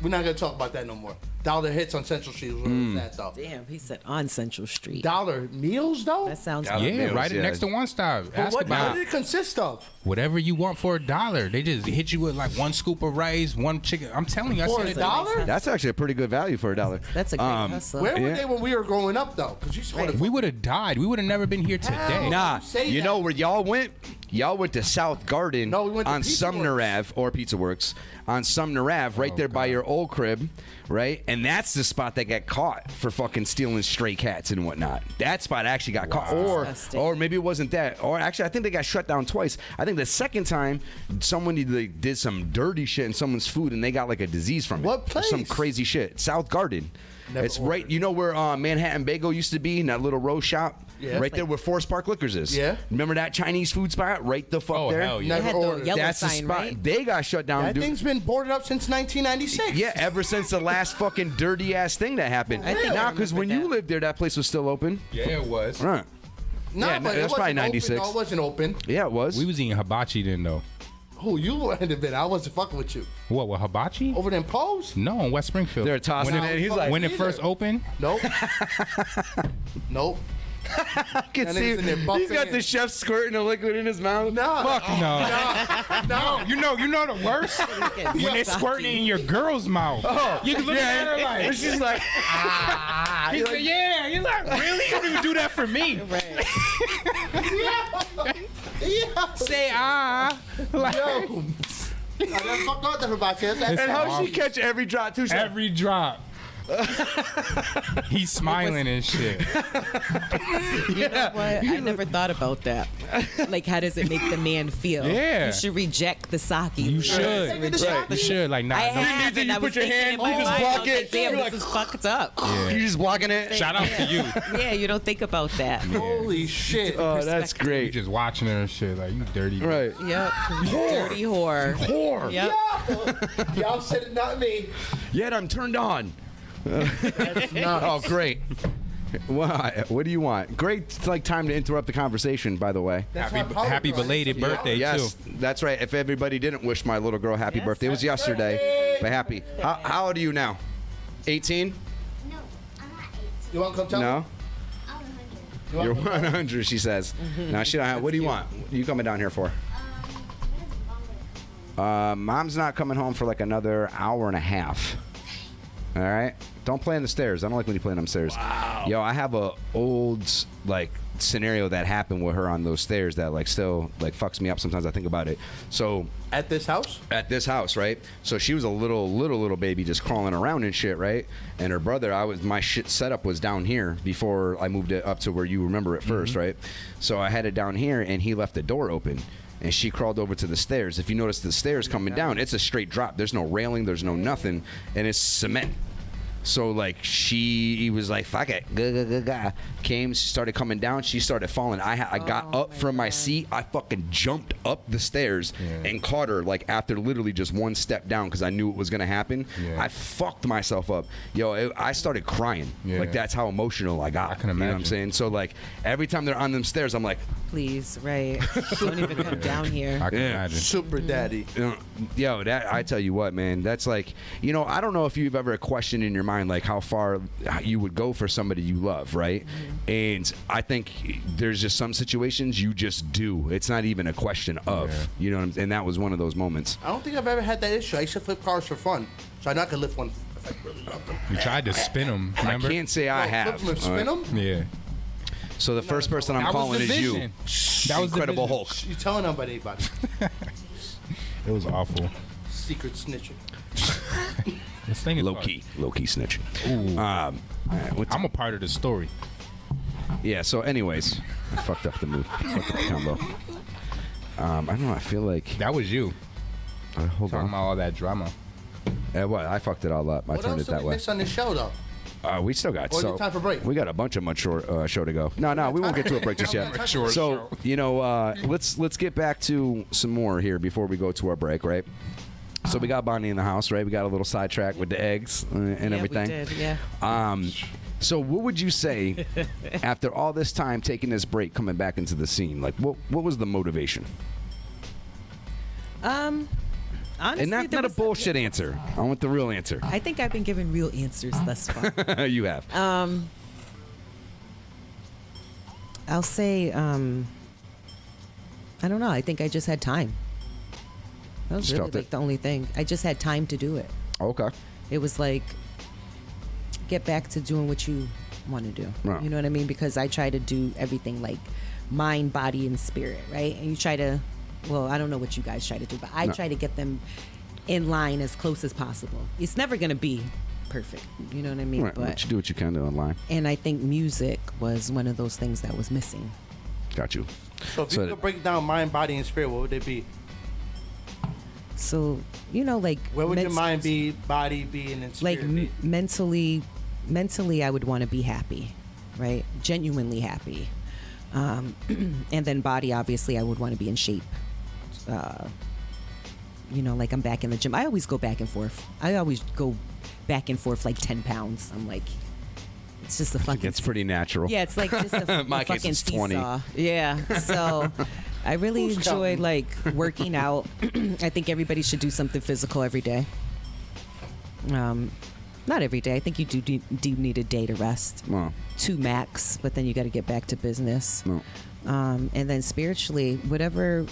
we're not gonna talk about that no more. Dollar hits on Central Street was where it was at though. Damn, he said on Central Street. Dollar meals though. That sounds Dollar Yeah, meals, right yeah. next to One Stop. Ask What about did it consist of? whatever you want for $1. They just hit you with like one scoop of rice, one chicken. I'm telling you, I For seen a it. dollar? That's actually a pretty good value for $1. That's a great hustle. Where were Yeah. they when we were growing up though? Because you saw We would have died. We would have never been here today. Nah, Say you that. know where y'all went? Y'all went to South Garden No, we went to on Pizza Sumner Works. Ave, or Pizza Works, on Sumner Ave, right there by your old crib, right? And that's the spot that got caught for fucking stealing stray cats and whatnot. That spot actually got caught. Disgusting. Or maybe it wasn't that. Or actually, I think they got shut down twice. I think the second time, someone did some dirty shit in someone's food and they got like a disease from it. What place? Some crazy shit. South Garden. Never It's right, ordered. you know where Manhattan Bagel used to be, in that little row shop? Yeah. Right there where Forest Park Liquors is. Yeah. Remember that Chinese food spot right the fuck Oh, there? hell yeah. They Never had the ordered. yellow That's the sign, spot. right? They got shut down. That dude. thing's been boarded up since 1996. Yeah, ever since the last fucking dirty ass thing that happened. I think I Nah, because when remember you that. lived there, that place was still open. Yeah, it was. Right. Nah, Yeah, but it it was wasn't probably open. 96. No, it wasn't open. Yeah, it was. We was eating hibachi then, though. Who you would have been? I wasn't fucking with you. What, with hibachi? Over them poles? No, in West Springfield. They're tossing when it. He's like, when it either. first opened, Nope. Nope. I can That see nigga's in there he's buffing got it. the chef squirting the liquid in his mouth. Nah. Fuck no. No. You know the worst? when they squirting it in your girl's mouth. Oh, You can look at her like, it's just like, he's like, yeah. You're like, really? You don't even do that for me. Right. Yeah. Say like Yo. I done fucked up the hibachi. That's and how awful. she catch every drop too? She's like, every drop. He's smiling and shit. You know what? I never thought about that. Like, how does it make the man feel? Yeah. You should reject the sake. You should. Reject You should. Like, nah. I no. have, and you I put was your thinking hand, in my you just mind, block I was like, it. damn, You're this is fucked up. you just blocking it. Shout out to you. Yeah, you don't think about that. Holy shit. Oh, that's You great. just watching her and shit. Like, you dirty. Right. Yep. Dirty whore. Whore. Yep. Y'all said it, not me. Yet I'm turned on. That's nuts. Oh, great. What do you want? Great, like, time to interrupt the conversation, by the way. Happy belated birthday, yes, too. That's right. If everybody didn't wish my little girl happy birthday, it was yesterday. But happy. How old are you now? 18? No, I'm not 18. You want to come tell me? No? I'm 100. You're 100, she says. Now, she don't have. What do you want? What are you coming down here for? Mom's not coming home for like another hour and a half. All right? Don't play on the stairs. I don't like when you play on them stairs. Wow. Yo, I have a old, like, scenario that happened with her on those stairs that, like, still, like, fucks me up sometimes I think about it. So... At this house? At this house, right? So she was a little baby just crawling around and shit, right? And her brother, my shit setup was down here before I moved it up to where you remember it first, right? So I had it down here, and he left the door open. And she crawled over to the stairs. If you notice the stairs coming down, it's a straight drop. There's no railing. There's no nothing. And it's cement. So, like, he was like, fuck it. Came, she started coming down. She started falling. I got up from my seat. I fucking jumped up the stairs and caught her, like, after literally just one step down because I knew it was going to happen. I fucked myself up. Yo, I started crying. Like, that's how emotional I got. I can imagine. You know what I'm saying? So, like, every time they're on them stairs, I'm like... Please, right. Don't even come down here. I can imagine. Super daddy. Yo, that I tell you what, man, that's like, you know, I don't know if you've ever questioned in your mind like how far you would go for somebody you love, right? And I think there's just some situations you just do. It's not even a question of, you know what I'm saying? And that was one of those moments. I don't think I've ever had that issue. I used to flip cars for fun, so I know I could lift one if I really loved them. You tried to spin them, remember? I can't say I have. Flip them and spin them? Yeah. So the first person I'm calling is you. That was Incredible Hulk. You telling nobody about it. It was awful. Secret snitching. This thing is Low key snitching. I'm a part of the story. Yeah, so anyways, I fucked up the move. Fucked up the combo. I don't know, I feel like... That was you. Hold Talking on. about all that drama. What? I fucked it all up. I What turned else it did that we way. miss on this show, though? We still got Or is it time for break? We got a bunch short show to go. No, we won't get to a break just yet. Short So show. you know, let's get back to some more here before we go to our break, right? So we got Bonnie in the house, right? We got a little sidetrack with the eggs and everything. We did, yeah. So what would you say after all this time taking this break, coming back into the scene? Like, what was the motivation? Honestly, And not a bullshit answer. I want the real answer. I think I've been given real answers thus far. You have. I'll say, I don't know. I think I just had time. That was Just really felt like it. the only thing. I just had time to do it. Okay. It was like, get back to doing what you want to do. Right. You know what I mean? Because I try to do everything like mind, body, and spirit, right? And you try to, well, I don't know what you guys try to do, but I try to get them in line as close as possible. It's never going to be perfect. You know what I mean? Right. But you do what you can do online. And I think music was one of those things that was missing. Got you. So if you could break down mind, body, and spirit, what would they be? So, you know, like... Where would your mind be, body be, and then spirit like be? mentally I would want to be happy, right? Genuinely happy. And then body, obviously I would want to be in shape. You know, like I'm back in the gym. I always go back and forth. I always go back and forth like 10 pounds. I'm like, it's just a fucking... It's pretty natural. Yeah, it's like just a, My a case, fucking it's 20. seesaw. Yeah, so I really Who's enjoy counting? like working out. I think everybody should do something physical every day. Not every day. I think you do need a day to rest. Well, 2 max, but then you got to get back to business. no. And then spiritually, whatever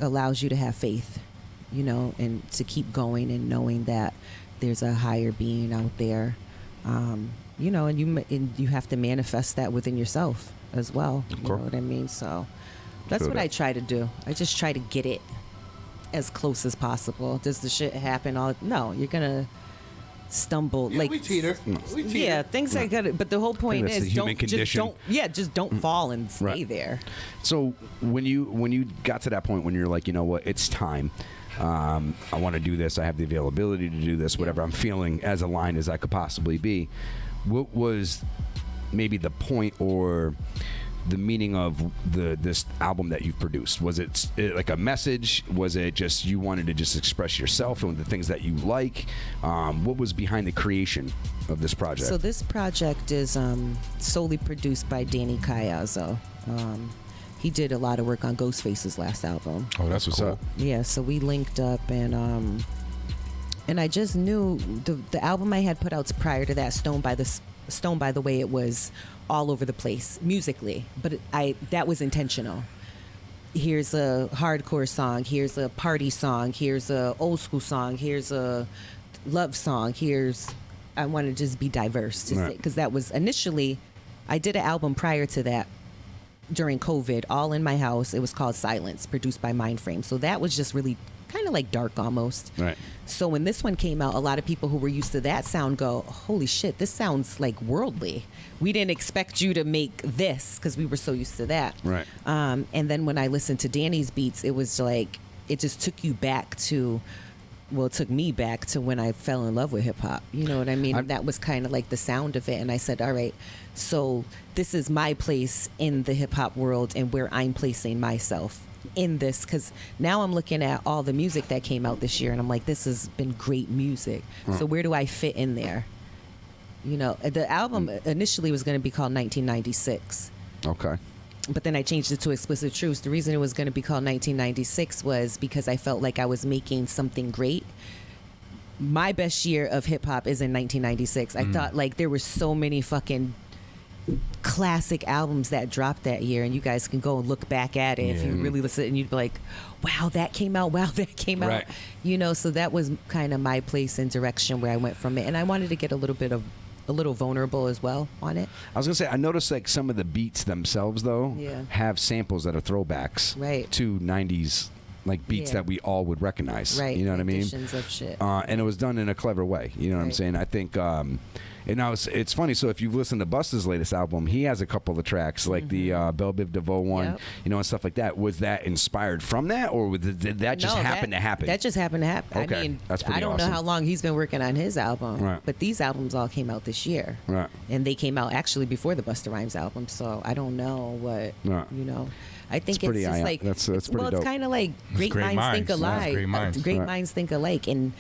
allows you to have faith, you know, and to keep going and knowing that there's a higher being out there, you know, and you have to manifest that within yourself as well. You know what I mean? So that's what I try to do. I just try to get it as close as possible. Does the shit happen all? No, you're gonna stumble. Yeah, like we teeter. We teeter. yeah, things like that. But the whole point that's is, the human condition. just don't fall and stay Right. there. So when you got to that point when you're like, you know what, it's time. I want to do this. I have the availability to do this. Whatever I'm feeling as aligned as I could possibly be. What was maybe the point or the meaning of this album that you've produced? Was it like a message? Was it just you wanted to just express yourself and the things that you like? What was behind the creation of this project? So this project is solely produced by Danny Cayazzo. He did a lot of work on Ghostface's last album. Oh, that's what's up. Yeah, so we linked up, and I just knew the album I had put out prior to that, Stone by the Way, it was all over the place musically, but that was intentional. Here's a hardcore song, here's a party song, here's a old school song, here's a love song, I wanted to just be diverse, because that was initially, I did an album prior to that during COVID, all in my house. It was called Silence, produced by Mindframe. So that was just really kind of like dark almost. Right. So when this one came out, a lot of people who were used to that sound go, holy shit, this sounds like worldly. We didn't expect you to make this, because we were so used to that. Right. And then when I listened to Danny's beats, it was like, it just took you back to, well, it took me back to when I fell in love with hip hop. You know what I mean? That was kind of like the sound of it. And I said, all right, so this is my place in the hip hop world and where I'm placing myself in this, because now I'm looking at all the music that came out this year and I'm like, this has been great music. So where do I fit in there? You know, the album initially was going to be called 1996. Okay. But then I changed it to Explicit Truths. The reason it was going to be called 1996 was because I felt like I was making something great. My best year of hip hop is in 1996. I thought like there were so many fucking classic albums that dropped that year, and you guys can go and look back at it if you really listen, and you'd be like, wow, that came out, Right. You know, so that was kind of my place and direction where I went from it, and I wanted to get a little vulnerable as well on it. I was gonna say, I noticed like some of the beats themselves though Yeah. have samples that are throwbacks Right. to 90s like beats Yeah. that we all would recognize. Right. You know what I mean? Additions of shit. And it was done in a clever way. You know what I'm Right. saying? I think, and now it's funny. So if you've listened to Busta's latest album, he has a couple of tracks like the Belle Biv DeVoe one, Yep. you know, and stuff like that. Was that inspired from that, or did that just happen to happen? That just happened to happen. Okay. I mean, That's pretty I don't awesome. know how long he's been working on his album, Right. but these albums all came out this year. Right. And they came out actually before the Busta Rhymes album, so I don't know what, Right. you know. I think It's pretty it's just like, that's pretty well, dope. it's kind of like great great minds think minds. Yeah, alike. it's great minds. Great Right. minds think alike. And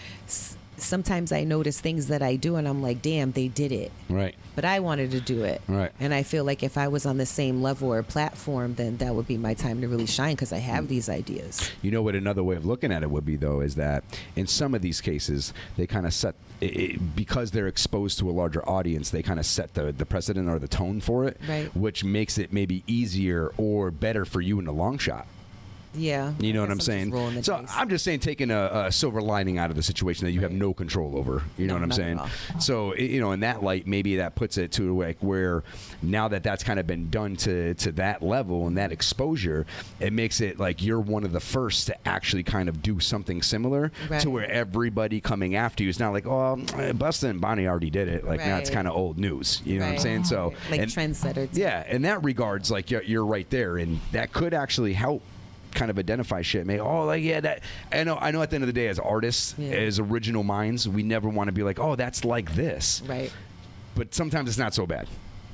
sometimes I notice things that I do and I'm like, damn, they did it. Right. But I wanted to do it. Right. And I feel like if I was on the same level or platform, then that would be my time to really shine, because I have these ideas. You know what another way of looking at it would be, though, is that in some of these cases, they kind of set, because they're exposed to a larger audience, they kind of set the precedent or the tone for it, Right. which makes it maybe easier or better for you in the long shot. Yeah. You know I what I'm guess saying? just rolling the So dice. I'm just saying, taking a silver lining out of the situation that you have no control over. You know No, what I'm not at saying? all. So you know, in that light, maybe that puts it to like where now that that's kind of been done to that level and that exposure, it makes it like you're one of the first to actually kind of do something similar Right. to where everybody coming after you is not like, oh, Busta and Bonnie already did it. Like now it's Right. kind of old news. You know what I'm Right. saying? So Like and- trendsetter. yeah, in that regards, like you're right there, and that could actually help kind of identify shit. Maybe, oh, like yeah, that I know. At the end of the day, as artists, Yeah. as original minds, we never want to be like, oh, that's like this. Right. But sometimes it's not so bad.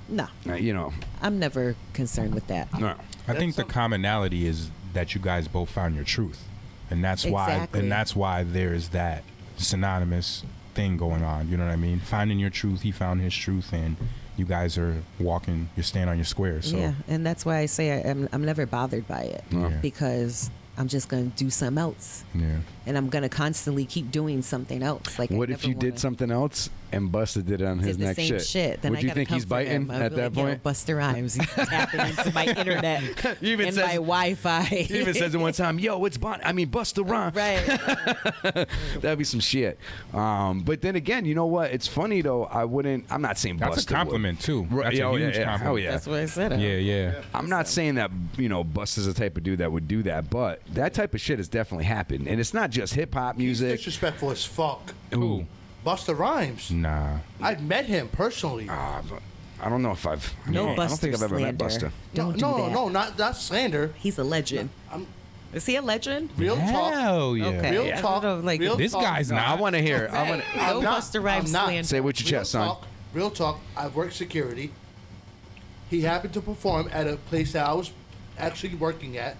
No, You know. I'm never concerned with that. No. I think the commonality is that you guys both found your truth, and that's Exactly. why there's that synonymous thing going on. You know what I mean? Finding your truth, he found his truth, and you guys are walking. You're staying on your square. So Yeah, and that's why I say I'm never bothered by it, Yeah. because I'm just gonna do something else, yeah. and I'm gonna constantly keep doing something else. Like, What I if never you did wanna- something else and Busta did it on his did the next same shit? Then Would I you gotta think come he's for biting him. I'd at be that like, point? Yo, Busta Rhymes, he's tapping into my internet He even and says- my Wi-Fi. He even says it one time, yo, it's Busta Rhymes. Right. That'd be some shit. But then again, you know what? It's funny though. I'm not saying That's Busta a compliment too. Right, That's yeah, a oh, huge yeah. compliment. Oh, yeah. That's what I said. Yeah, yeah. I'm not saying that, you know, Busta's the type of dude that would do that, but that type of shit has definitely happened. And it's not just hip hop music. Disrespectful as fuck. Who? Busta Rhymes. Nah. I've met him personally. I don't know if I've. No I don't Buster think I've ever met slander. Busta. Don't do that. No, not slander. He's a legend. Is he a legend? Real talk. Hell yeah. Okay. Real I don't talk. know, like- real This talk. guy's No, I not. want to hear. I want. No Busta Rhymes I'm not. slander. Say it with your Real chest, son. talk. Real talk. I've worked security. he happened to perform at a place that I was actually working at.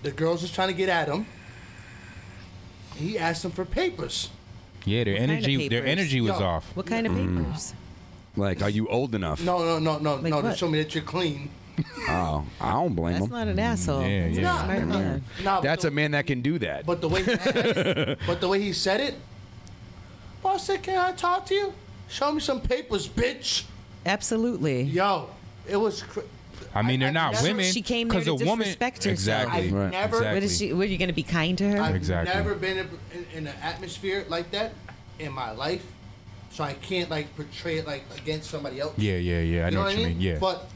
The girls was trying to get at him. He asked them for papers. Yeah, their What kind of their papers? energy was Yo. off. What kind of papers? Like, are you old enough? No. To what? show me that you're clean. Oh, I don't blame That's him. not an asshole. Yeah, That's yeah. a smart man. Nah, That's a man that can do that. But the way he said it, boss said, "Can I talk to you? Show me some papers, bitch." Absolutely. Yo, it was. I mean, they're not never- women. She came there because to a woman. disrespect herself. Exactly. I've Right. never. Exactly. What is she? What, are you going to be kind to her? I've Exactly. never been in an atmosphere like that in my life, so I can't like portray it like against somebody else. Yeah. I know what you mean. Yeah. But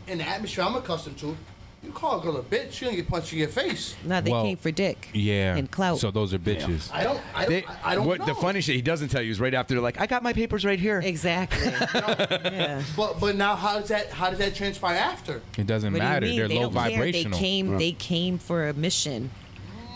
in the atmosphere I'm accustomed to, you call a girl a bitch, she gonna get punched in your face. No, they Well, came for dick. Yeah. And clout. So those are bitches. I don't What know. the funny shit he doesn't tell you is right after they're like, I got my papers right here. Exactly. Yeah. But now how does that transpire after? It doesn't What do you matter. mean? They're They low don't care. vibrational. They came for a mission,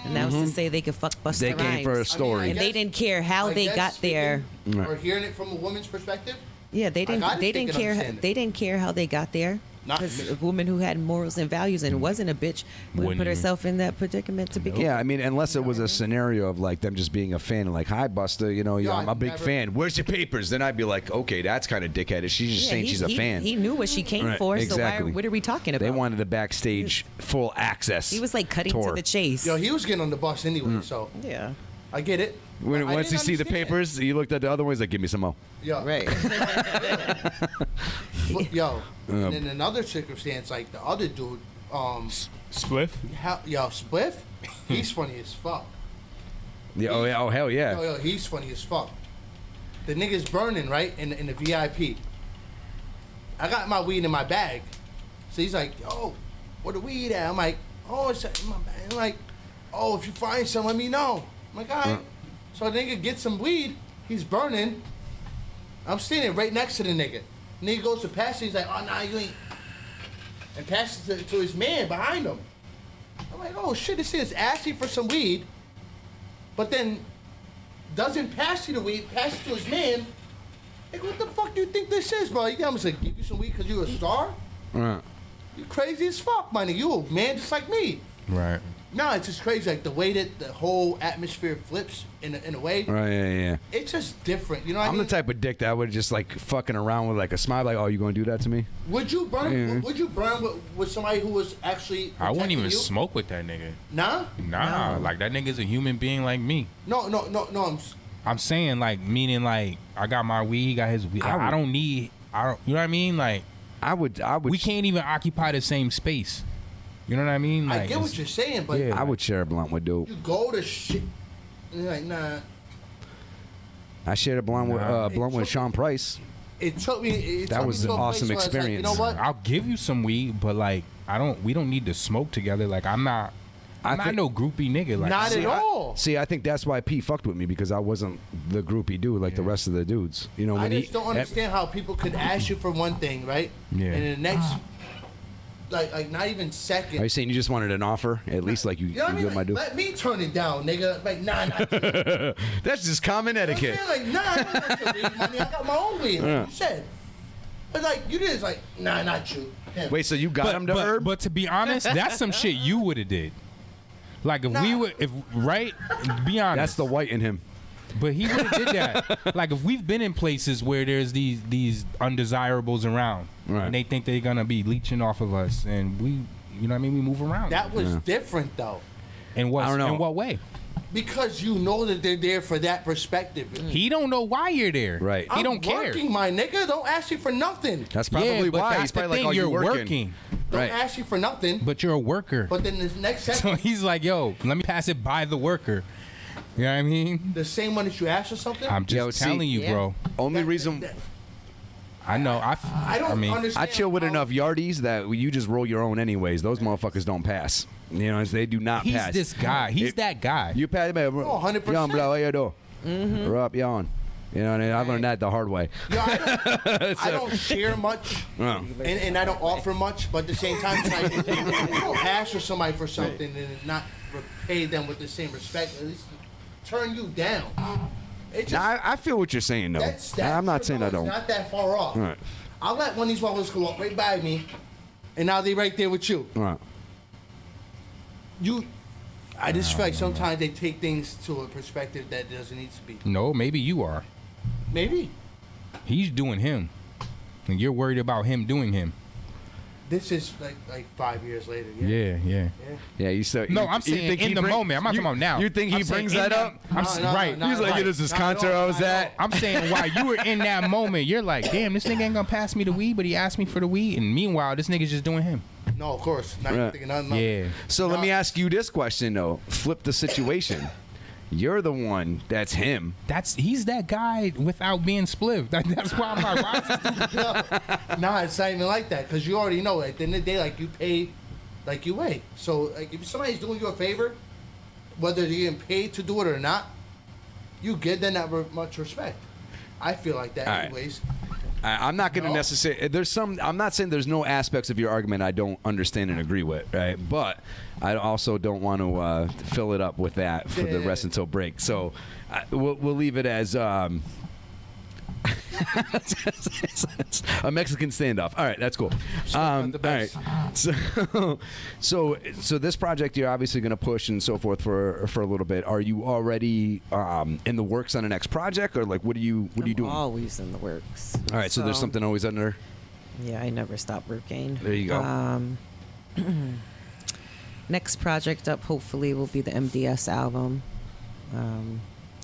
and that was to say they could fuck Busta They came for a Rhymes. story. And they didn't care how I they guess got there. speaking Or hearing it from a woman's perspective. Yeah, they gotta didn't. They think didn't and care. understand it. They didn't care how they got there. Not Because me. a woman who had morals and values and wasn't a bitch would Wouldn't put even- herself in that predicament to begin. Yeah, I mean, unless it was a scenario of like them just being a fan and like, hi, Busta, you know, Yo, I'm a I've big never- fan. Where's your papers? Then I'd be like, okay, that's kind of dickheadish. She's just saying she's a fan. He knew what she came Right, for. exactly. So what are we talking about? They wanted the backstage full access. He was like cutting tour. to the chase. Yo, he was getting on the bus anyway, so Yeah. I get it. When, I once you didn't see the understand. papers, you looked at the other ones like, give me some more. Yo, Right. but, yo, and in another circumstance, like the other dude, Spliff. Spliff, he's funny as fuck. Yeah, oh, yeah, oh, hell yeah. Yo, he's funny as fuck. The nigga's burning, right, in the VIP. I got my weed in my bag. So he's like, yo, where the weed at? I'm like, oh, it's in my bag. I'm like, oh, if you find some, let me know. I'm like, all right. So the nigga gets some weed. He's burning. I'm standing right next to the nigga. Nigga goes to pass it. He's like, oh, nah, you ain't. And passes it to his man behind him. I'm like, oh, shit, this is asking for some weed. But then doesn't pass you the weed, pass it to his man. Like, what the fuck do you think this is, bro? You think I'm just like, give you some weed because you're a star? Right. You crazy as fuck, man. You a man just like me. Right. No, it's just crazy. Like, the way that the whole atmosphere flips in a way, Right, yeah. it's just different. You know what I I'm mean? the type of dick that would just like fucking around with like a smile, like, oh, you gonna do that to me? Would you burn? Yeah. Would you burn with somebody who was actually? I wouldn't even protecting you? smoke with that nigga. Nah. Nah, like that nigga's a human being like me. No. I'm saying like meaning like I got my weed, he got his weed. I don't you know what I mean? Like I would. we can't even occupy the same space. You know what I mean? Like I get what you're saying, but Yeah. I would share a blunt with dude. you go to shit. And you're like, nah. I shared a blunt with Nah. Sean Price. It took me. That was an awesome experience. You know what? I'll give you some weed, but like we don't need to smoke together. Like I'm not no groupie nigga. Like Not at all. See, I think that's why P fucked with me because I wasn't the groupie dude like the rest of the dudes. You know, I when just don't understand how people could ask you for one thing, right? Yeah. And in the next, like not even second. Are you saying you just wanted an offer? At least like you, You know what I you mean? my Like, dude. let me turn it down, nigga. Like, nah, not you. That's just common etiquette. Like, nah, I don't want your weed money. I got my own weed, like you said. But like, you did, like, nah, not you. Him. Wait, so you got him to herb? But to be honest, that's some shit you would have did. Like if we would, right? Be honest. That's the white in him. But he would have did that. Like if we've been in places where there's these undesirables around, Right. and they think they're gonna be leeching off of us, and we, you know what I mean? We move around. That was different though, in what? I don't know. In what way? because you know that they're there for that perspective. He don't know why you're there. Right. He I'm don't care. working, my nigga. Don't ask you for nothing. That's probably Yeah, but why. that's He's the probably thing. like, oh, You're you're working. Don't Right. ask you for nothing. But you're a worker. But then the next So second, he's like, yo, let me pass it by the worker. You know what I mean? the same one that you asked for something. I'm just Yo, see- telling you, bro. Only reason I know. I don't mean, understand. I chill with how- enough yardies that you just roll your own anyways. Those motherfuckers don't pass. You know, they do not he's pass. this guy. He's If- that guy. You pass me, 100%. Young blow, how you do? Rub, yawn. You know, and I learned that the hard way. Yo, I don't share much, Oh. and I don't offer much. But at the same time, it's like, if you don't ask for somebody for something and not repay them with the same respect, at least turn you down. It just, Now, I feel what you're saying, though. that's I'm not saying I it's don't. not that far off. Right. I'll let one of these motherfuckers go up right by me, and now they right there with you. Right. I just feel like sometimes they take things to a perspective that doesn't need to be. No, maybe you are. Maybe. He's doing him. And you're worried about him doing him. This is like 5 years later. Yeah. You said. No, I'm saying in the moment. I'm not talking about now. You think he brings that up? Right. He's like, this is contra. I was at. I'm saying while you were in that moment, you're like, damn, this nigga ain't gonna pass me the weed, but he asked me for the weed, and meanwhile, this nigga's just doing him. No, of course. Not Right. thinking nothing. Yeah. So let me ask you this question though. Flip the situation. You're the one that's him. He's that guy without being spliffed. That's why I'm like, why is this Nah, it's not even like that because you already know. At the end of the day, like you pay, like you weigh. So like if somebody's doing you a favor, whether you're getting paid to do it or not, you give them that much respect. I feel like that, anyways. I'm not going to necessarily. I'm not saying there's no aspects of your argument I don't understand and agree with, right? But I also don't want to fill it up with that for the rest until break. So we'll leave it as a Mexican standoff. All right, that's cool. All right. So this project you're obviously going to push and so forth for a little bit. Are you already in the works on the next project, or like what are you doing? Always in the works. All right, so there's something always under. Yeah, I never stop working. There you go. Next project up hopefully will be the MDS album.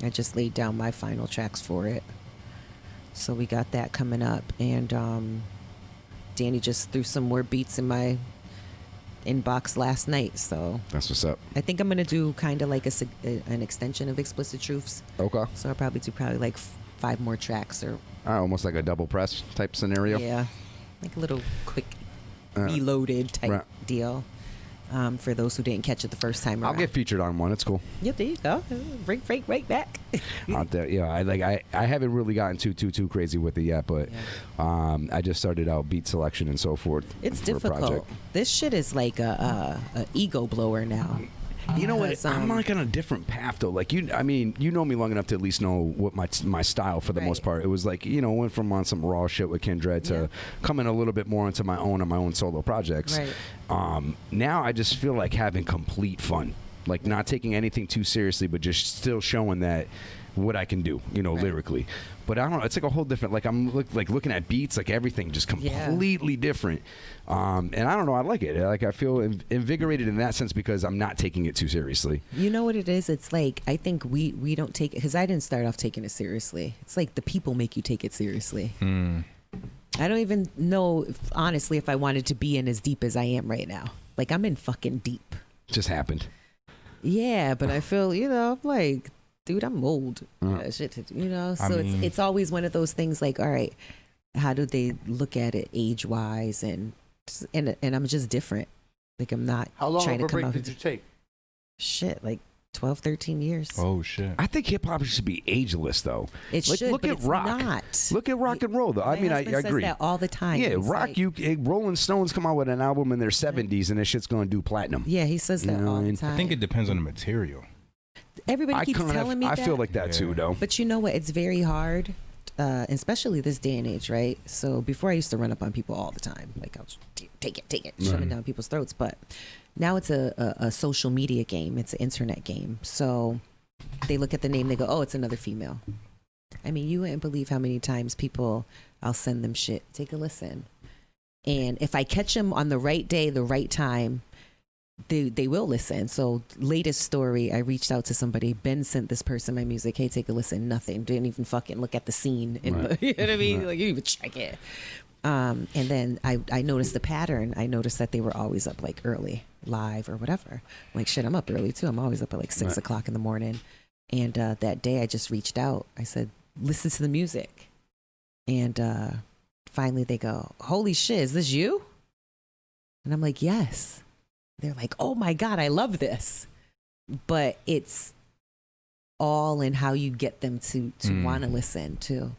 I just laid down my final tracks for it. So we got that coming up, and Danny just threw some more beats in my inbox last night. So that's what's up. I think I'm gonna do kind of like an extension of Explicit Truths. Okay. So I'll probably do like 5 more tracks or almost like a double press type scenario. Yeah, like a little quick reloaded type deal. For those who didn't catch it the first time around. I'll get featured on one. It's cool. Yeah, there you go. Right back. Out there, yeah. I haven't really gotten too crazy with it yet, but I just started out beat selection and so forth. It's for difficult. A project. This shit is like a ego blower now. You know what? I'm like on a different path though. Like you know me long enough to at least know what my style for the most part. It was like went from on some raw shit with Kindred to coming a little bit more into my own solo projects. Right. Now I just feel like having complete fun, like not taking anything too seriously, but just still showing that what I can do, lyrically. But I don't know. It's like a whole different. Like I'm looking at beats, like everything just completely different. And I don't know. I like it. Like I feel invigorated in that sense because I'm not taking it too seriously. You know what it is? It's like I think we don't take it because I didn't start off taking it seriously. It's like the people make you take it seriously. I don't even know, honestly, if I wanted to be in as deep as I am right now. Like I'm in fucking deep. Just happened. Yeah, but I feel like. Dude, I'm old. Shit, so it's always one of those things like, all right, how do they look at it age-wise? And I'm just different. Like, I'm not How long trying of a to come break out. did you take? Shit, like 12, 13 years. Oh, shit. I think hip-hop should be ageless, though. It should, look but at it's rock. not. Look at rock and roll, though. I agree. Says that all the time. Yeah, He's rock. like, Rolling Stones come out with an album in their 70s, and this shit's going to do platinum. Yeah, he says that all the time. I think it depends on the material. Everybody keeps telling me that. I feel like that too, though. But you know what? It's very hard, especially this day and age, right? So before I used to run up on people all the time. Like I was, take it, shoving down people's throats. But now it's a social media game. It's an internet game. So they look at the name, they go, oh, it's another female. I mean, you wouldn't believe how many times I'll send them shit. Take a listen. And if I catch them on the right day, the right time, they will listen. So latest story, I reached out to somebody. Ben sent this person my music. Hey, take a listen. Nothing. Didn't even fucking look at the scene. You know what I mean? Like, you didn't even check it. And then I noticed the pattern. I noticed that they were always up like early, live or whatever. I'm like, shit, I'm up early too. I'm always up at like 6 o'clock in the morning. And that day I just reached out. I said, listen to the music. And finally they go, holy shit, is this you? And I'm like, yes. They're like, oh my God, I love this. But it's all in how you get them to want to listen too.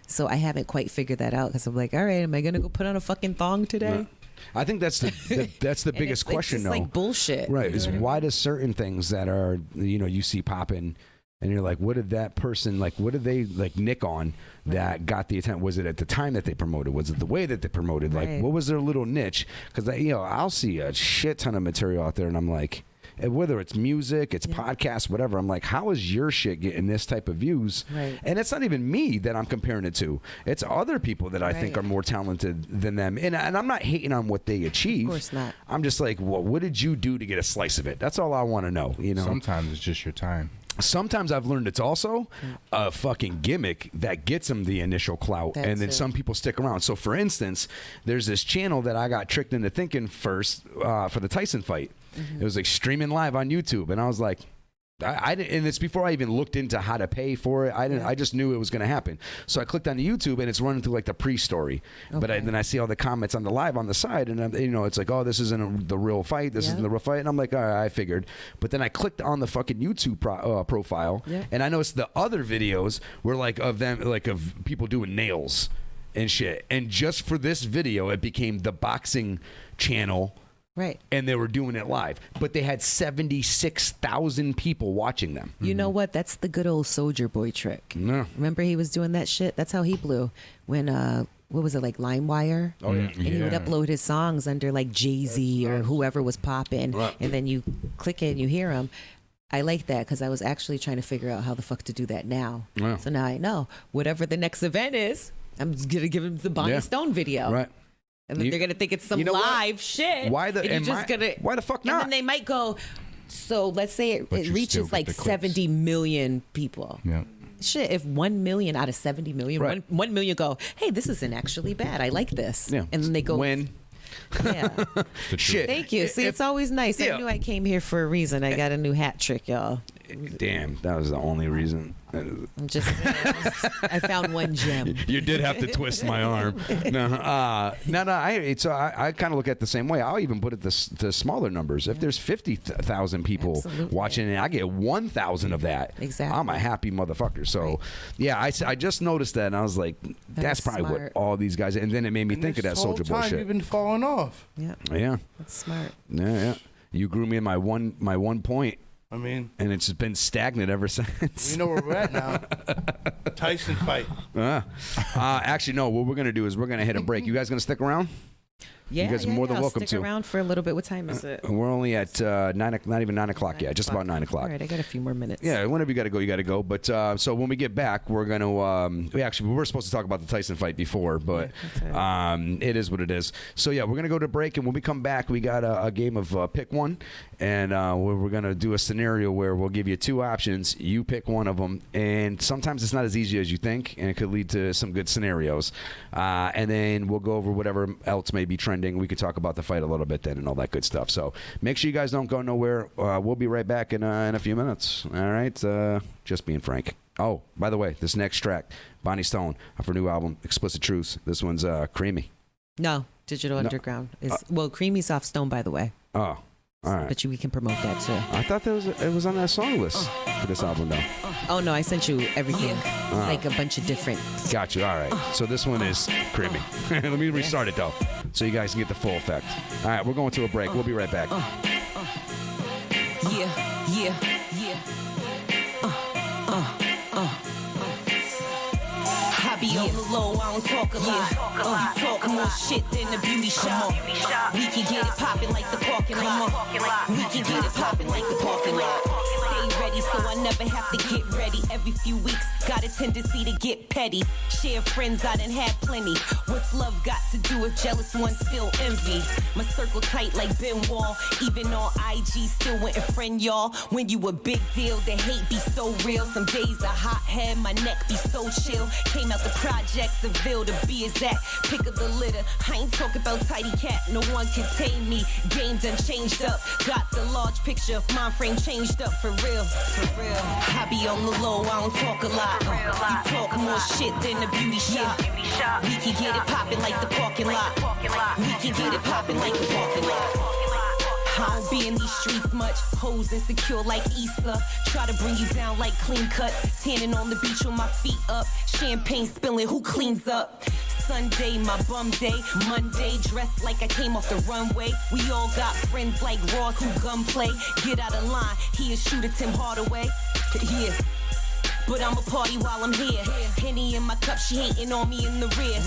So I haven't quite figured that out because I'm like, all right, am I going to go put on a fucking thong today? No. I think that's the biggest question, it's though. Like bullshit. Right. Is why does certain things that are, you see popping and you're like, what did that person like? What did they like nick on that got the attention? Was it at the time that they promoted? Was it the way that they promoted? Like, what was their little niche? Because I'll see a shit ton of material out there, and I'm like, whether it's music, it's podcasts, whatever, I'm like, how is your shit getting this type of views? Right. And it's not even me that I'm comparing it to. It's other people that I think are more talented than them. And I'm not hating on what they achieve. Of course not. I'm just like, well, what did you do to get a slice of it? That's all I want to know. Sometimes it's just your time. Sometimes I've learned it's also a fucking gimmick that gets them the initial clout, and then some people stick around. So, for instance, there's this channel that I got tricked into thinking first for the Tyson fight. It was like streaming live on YouTube, and I was like, I didn't, and it's before I even looked into how to pay for it. I just knew it was going to happen. So I clicked on the YouTube, and it's running through like the pre-story. But then I see all the comments on the live on the side, and it's like, oh, this isn't the real fight. This isn't the real fight. And I'm like, all right, I figured. But then I clicked on the fucking YouTube profile, and I noticed the other videos were like of them, like of people doing nails and shit. And just for this video, it became the boxing channel. Right. And they were doing it live. But they had 76,000 people watching them. You know what? That's the good old Soulja Boy trick. No. Remember he was doing that shit? That's how he blew. When, what was it, like LimeWire? Oh, yeah. And he would upload his songs under like Jay-Z or whoever was popping. Right. And then you click it and you hear him. I like that because I was actually trying to figure out how the fuck to do that now. Yeah. So now I know. Whatever the next event is, I'm going to give him the Bonnie Stone video. Right. And then they're going to think it's some live shit. Why the fuck not? And then they might go, so let's say it reaches like 70 million people. Yeah. Shit, if 1 million out of 70 million, 1 million go, hey, this isn't actually bad. I like this. Yeah. And then they go. Yeah. Shit. Thank you. See, it's always nice. I knew I came here for a reason. I got a new hat trick, y'all. Damn, that was the only reason. I'm just I found one gem. You did have to twist my arm. No. I kind of look at it the same way. I'll even put it to smaller numbers. If there's 50,000 people watching it, I get 1,000 of that. Exactly. I'm a happy motherfucker. So, I just noticed that, and I was like, that's probably what all these guys. And then it made me think of that Soulja Boy shit. You've been falling off. Yeah. Yeah. That's smart. Yeah. You grew me in my one point. I mean, and it's been stagnant ever since. You know where we're at now. Tyson fight. Actually, no. What we're gonna do is we're gonna hit a break. You guys gonna stick around? Yeah, you guys are more than welcome stick to. around for a little bit. What time is it? We're only at not even 9 o'clock yet. Just about 9 o'clock. All right, I got a few more minutes. Yeah, whenever you got to go. But so when we get back, we're gonna. We were supposed to talk about the Tyson fight before, but it is what it is. So yeah, we're gonna go to break, and when we come back, we got a game of pick one, and we're gonna do a scenario where we'll give you two options. You pick one of them, and sometimes it's not as easy as you think, and it could lead to some good scenarios. And then we'll go over whatever else may be trending. We could talk about the fight a little bit then and all that good stuff. So make sure you guys don't go nowhere. We'll be right back in a few minutes. All right. Just being frank. Oh, by the way, this next track, Bonnie Stone, off her new album, Explicit Truths. This one's Creamy. No, Digital Underground. Creamy's off Stone, by the way. Oh, all right. But we can promote that too. I thought it was on that song list for this album, though. Oh, no, I sent you everything. Like a bunch of different. Got you. All right. So this one is Creamy. Let me restart it, though, so you guys can get the full effect. All right, we're going to a break. We'll be right back. I be on the low, I don't talk a lot. You talk more shit than the beauty shop. We can get it poppin' like the parking lot. We can get it poppin' like the parking lot. Stay ready so I never have to get ready. Every few weeks, got a tendency to get petty. Share friends, I done had plenty. What's love got to do if jealous ones feel envy? My circle tight like Ben Wall. Even on IG, still went and friend y'all. When you a big deal, the hate be so real. Some days a hot head, my neck be so chill. Came out the projects, the Ville to be exact. Pick up the litter. I ain't talking about tidy cat. No one can tame me. Game done changed up. Got the large picture. Mind frame changed up for real. For real. I be on the low. I don't talk a lot. You talk more shit than the beauty shop. We can get it poppin' like the parking lot. We can get it poppin' like the parking lot. I don't be in these streets much. Hoes insecure like Issa. Try to bring you down like clean cuts. Tanning on the beach with my feet up. Champagne spilling, who cleans up? Sunday, my bum day. Monday, dressed like I came off the runway. We all got friends like Ross who gunplay. Get out of line, he a shooter Tim Hardaway. Yeah. but I'ma party while I'm here. Henny in my cup, she hating on me in the rear.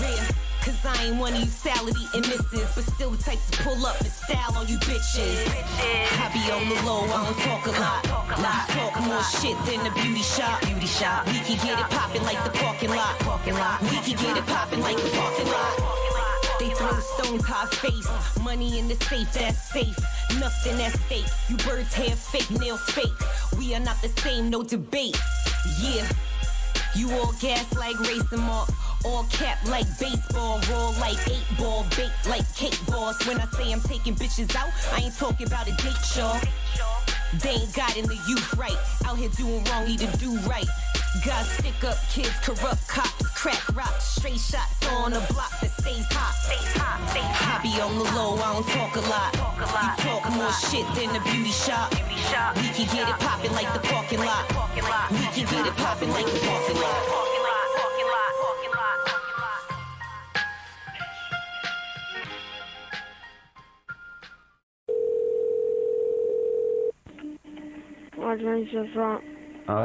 Cause I ain't one of you salad eating misses, but still the type to pull up and style on you bitches. I be on the low, I don't talk a lot. I talk more shit than the beauty shop. We can get it poppin' like the parking lot. We can get it poppin' like the parking lot. They throw stones, high face. Money in the safe, that's safe. Nothing at stake. You birds hair fake, nails fake. We are not the same, no debate. Yeah. You all gas like racing mark. All cap like baseball, roll like 8-ball, baked like cake boss. When I say I'm taking bitches out, I ain't talking about a date, y'all. They ain't got in the youth right. Out here doing wrong, need to do right. God stick up kids, corrupt cops, crack rocks, straight shots on a block that stays hot. I be on the low, I don't talk a lot. You talk more shit than the beauty shop. We can get it poppin' like the parking lot. We can get it poppin' like the parking lot.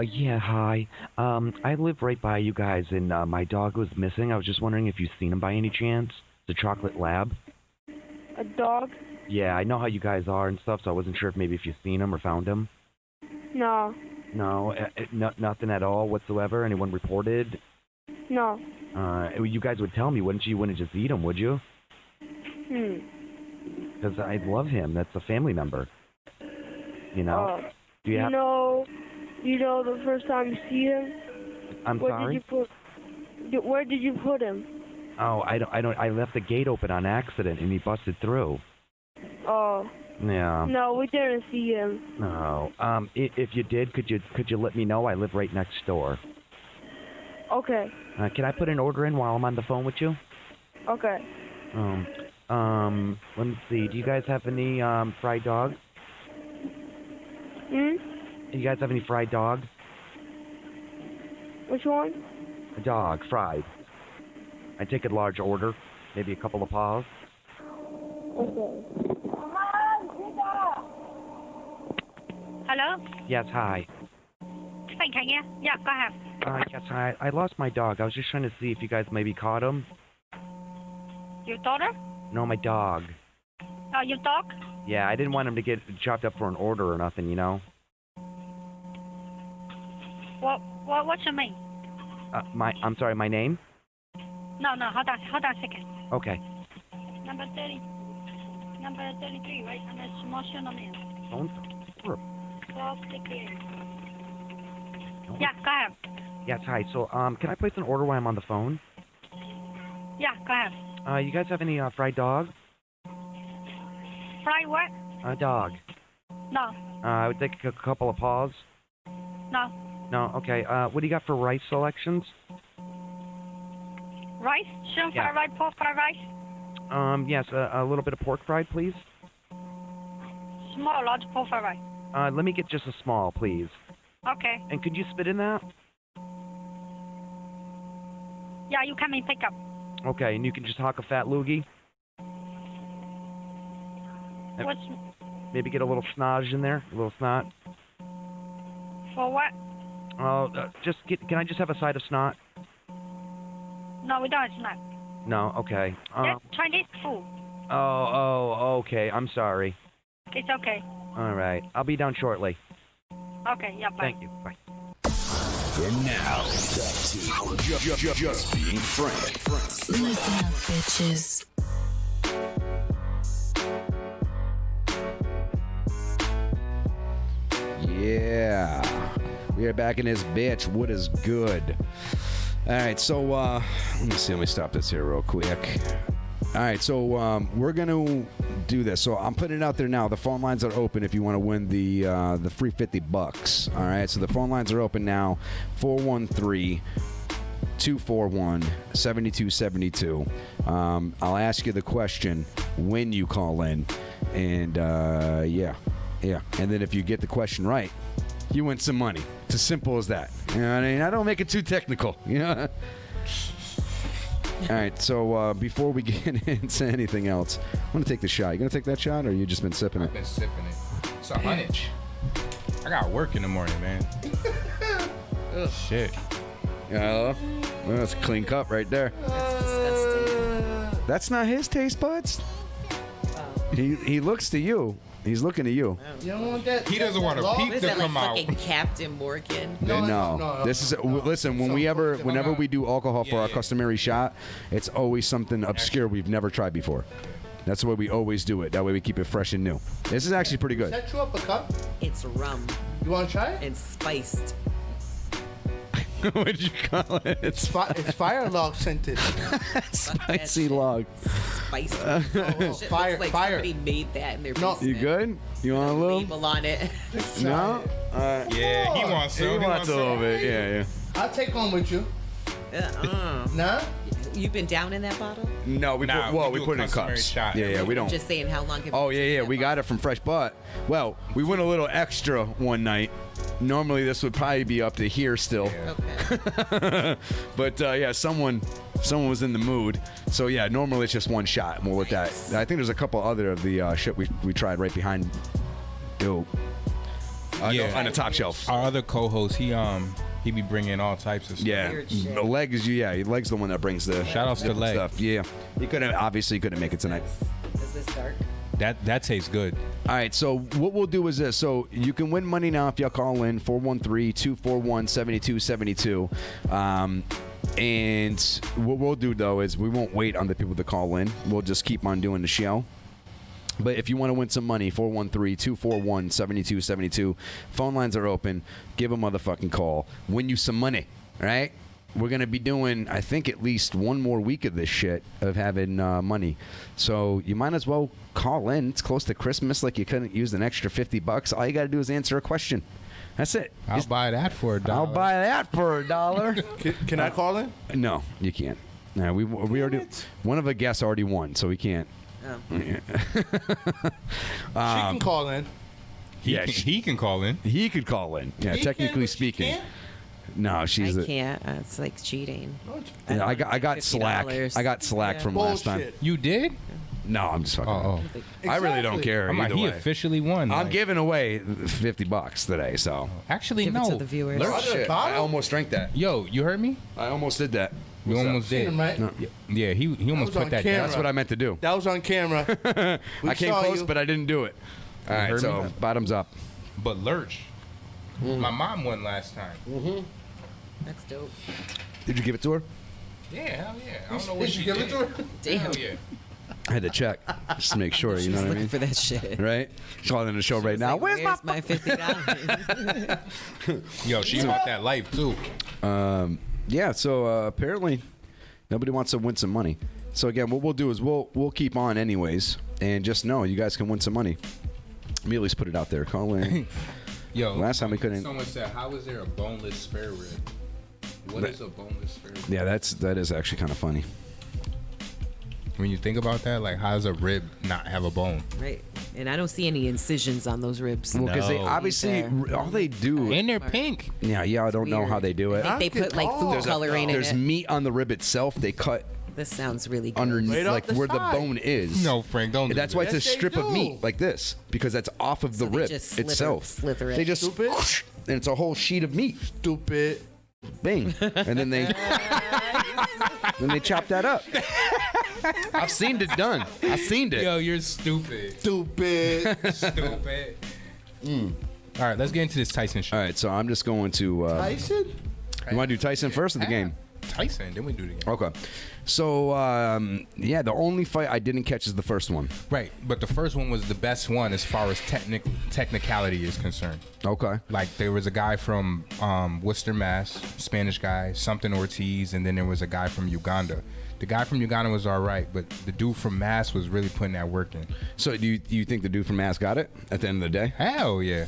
Yeah, hi. I live right by you guys, and my dog was missing. I was just wondering if you've seen him by any chance. The chocolate lab. A dog? Yeah, I know how you guys are and stuff, so I wasn't sure if maybe if you've seen him or found him. No. No, nothing at all whatsoever. Anyone reported? No. You guys would tell me, wouldn't you? You wouldn't just eat him, would you? Because I love him. That's a family member. You know. Do you have... You know the first time you see him? I'm sorry? Where did you put him? Oh, I don't. I left the gate open on accident, and he busted through. Oh. Yeah. No, we didn't see him. No. If you did, could you let me know? I live right next door. Okay. Can I put an order in while I'm on the phone with you? Okay. Let me see. Do you guys have any fried dog? Do you guys have any fried dog? Which one? A dog, fried. I take a large order, maybe a couple of paws. Okay. Hello? Yes, hi. Frank here. Yeah, go ahead. Yes, hi. I lost my dog. I was just trying to see if you guys maybe caught him. Your daughter? No, my dog. Your dog? Yeah, I didn't want him to get chopped up for an order or nothing, you know? What's your name? I'm sorry, my name? No, hold on a second. Okay. Number 33, right? And that's emotional man. Don't. Yeah, go ahead. Yes, hi. So, can I place an order while I'm on the phone? Yeah, go ahead. You guys have any fried dog? Fried what? Dog. No. I would take a couple of paws. No. No, okay. What do you got for rice selections? Rice? Shrimp fried rice, pork fried rice? Yes, a little bit of pork fried, please. Small, large pork fried rice. Let me get just a small, please. Okay. And could you spit in that? Yeah, you come and pick up. Okay, and you can just hock a fat loogie? What's... Maybe get a little snodge in there, a little snot. For what? Can I just have a side of snot? No, we don't. It's not. No, okay. That's Chinese food. Oh, okay. I'm sorry. It's okay. All right. I'll be down shortly. Okay, yeah, bye. Thank you. Bye. And now, back to just being frank. Listen up, bitches. Yeah. We are back in this bitch. What is good? All right, so let me see. Let me stop this here real quick. All right, so we're going to do this. So I'm putting it out there now. The phone lines are open if you want to win the free $50. All right, so the phone lines are open now. 413-241-7272. I'll ask you the question when you call in. And, yeah. And then if you get the question right, you win some money. It's as simple as that. You know what I mean? I don't make it too technical. You know? All right, so before we get into anything else, I want to take the shot. You going to take that shot, or you just been sipping it? I've been sipping it. It's a hunch. I got work in the morning, man. Shit. Yeah, that's a clean cup right there. That's disgusting. That's not his taste buds. He looks to you. He's looking to you. You don't want that. He doesn't want a that peep What is to that, like come out. fucking Captain Morgan? No. This is listen. Whenever we do alcohol for our customary shot, it's always something obscure we've never tried before. That's the way we always do it. That way we keep it fresh and new. This is actually pretty good. Set you up a cup. It's rum You want to try it? and spiced. What'd you call it? It's fire log scented. Spicy log. Spiced. Shit fire, looks like fire. somebody made that in their No. basement. You good? You want a little? Label on it. No. Yeah, he wants some. He wants a little bit. Yeah. I'll take one with you. Nah? You've been down in that bottle? No, we put it in cups. Shot. Yeah, we don't. Just saying, how long have Oh you yeah, we got it from Fresh Butt. Well, we went a little extra one night. Normally this would probably be up to here still. Okay. But yeah, someone was in the mood. So yeah, normally it's just one shot, and we'll let that. I think there's a couple other of the shit we tried right behind. Dope. Yeah. On the top shelf. Our other co-host, he be bringing all types of stuff. Yeah, Leg is Leg's the one that brings the Shout outs to different Leg. stuff. Yeah, he couldn't make it tonight. Is this dark? That tastes good. All right, so what we'll do is this. So you can win money now if y'all call in 413-241-7272. And what we'll do, though, is we won't wait on the people to call in. We'll just keep on doing the show. But if you want to win some money, 413-241-7272. Phone lines are open. Give a motherfucking call. Win you some money, all right? We're going to be doing, I think, at least one more week of this shit, of having money. So you might as well call in. It's close to Christmas, like you couldn't use an extra $50. All you got to do is answer a question. That's it. I'll buy that for $1. I'll buy that for $1. Can I call in? No, you can't. No, we already. One of the guests already won, so we can't. Oh. She can call in. He can call in. He could call in. Yeah, He technically can, but she speaking. can't? No, she's. I can't. It's like cheating. Yeah, I got $50. slack. I got slack from last time. Bullshit. You did? No, I'm just fucking. Oh. I really don't Exactly. care. I'm like, either he way. officially won. I'm like- giving away $50 today, so. Actually, Give it no. to the viewers. Oh, Other shit. bottle? I almost drank that. Yo, you heard me? I almost did that. You almost Seen did. him, right? No. Yeah, he almost was on put that camera. down. That's what I meant to do. That was on camera. We I came saw close, you. but I didn't do it. All right, heard so me? bottoms up. But Lurch, my mom won last time. That's dope. Did you give it to her? Yeah, hell yeah. I don't know what Did she you give it did. to her? Damn. Hell yeah. I had to check just to make sure. You know what I Looking mean? for that shit. Right? She's calling in the show right now. Like, Where's my my $50? Yo, she about that life too. Yeah, so apparently nobody wants to win some money. So again, what we'll do is we'll keep on anyways, and just know you guys can win some money. Let me at least put it out there. Call in. Yo, Last time we couldn't. Someone said, "How is there a boneless spare rib?" What is a boneless spare rib? Yeah, that is actually kind of funny. When you think about that, like, how does a rib not have a bone? Right. And I don't see any incisions on those ribs. Well, because they No. obviously all they do. And they're pink. Yeah, I don't know how they do it. I think they put like food There's coloring in There's it. meat on the rib itself. They cut This sounds really good. underneath, Right off like the where the side. bone is. No, Frank, don't. And that's do why that. it's a Yes, they strip of do. meat like this, because that's off of the So they rib just slither- itself. slither it. They just Stupid. and it's a whole sheet of meat. Stupid. Bing, and then they chop that up. I've seen it done. I've seen it. Yo, you're stupid. Stupid. Stupid. All right, let's get into this Tyson shit. All right, so I'm just going to. Tyson? You want to do Tyson first or the game? Tyson, then we do the game. Okay. So yeah, the only fight I didn't catch is the first one. Right, but the first one was the best one as far as technicality is concerned. Okay. Like, there was a guy from Worcester, Mass, Spanish guy, something Ortiz, and then there was a guy from Uganda. The guy from Uganda was all right, but the dude from Mass was really putting that work in. So do you think the dude from Mass got it at the end of the day? Hell yeah.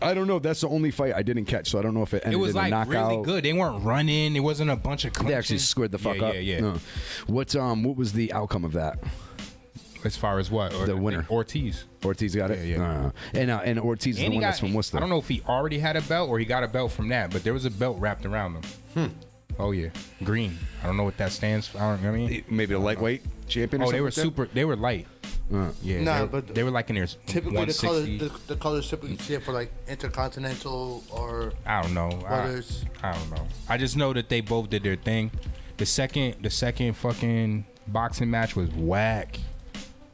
I don't know. That's the only fight I didn't catch, so I don't know if it ended It was in a like knockout. really good. They weren't running. It wasn't a bunch of clinching. They actually squared the fuck yeah, up. Yeah, yeah. No. What was the outcome of that? As far as what? The winner. Ortiz. Ortiz got it? Yeah. And Ortiz is the And he one that's got, from Worcester. I don't know if he already had a belt or he got a belt from that, but there was a belt wrapped around him. Oh yeah, green. I don't know what that stands for. I mean, maybe a lightweight champion. Or oh, something they were like that? super. They were light. Yeah, No, but but they were like in their typically 160. the colors typically see it for like Intercontinental or I don't know. Brothers. I don't know. I just know that they both did their thing. The second fucking boxing match was whack,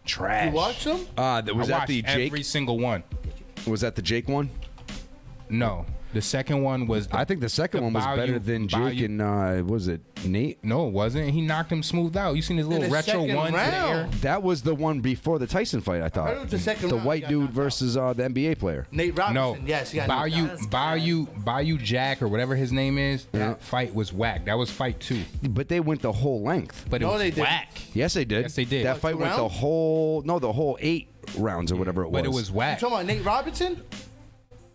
trash. You watched them? Was that the Jake? Every single one. Was that the Jake one? No. The second one was. I think the second one was better than Jake and was it Nate? No, it wasn't. He knocked him smooth out. You seen his little retro ones there? That was the one before the Tyson fight. I thought. heard it was the second the round white dude versus the NBA player. Nate Robinson. No. Yes, he got knocked out. Bayou Jack or whatever his name is. That fight was whack. That was fight 2. But they went the whole length. But it was whack. Yes, they did. Yes, they did. That fight went the whole 8 rounds or whatever it was. But it was whack. You talking about Nate Robinson?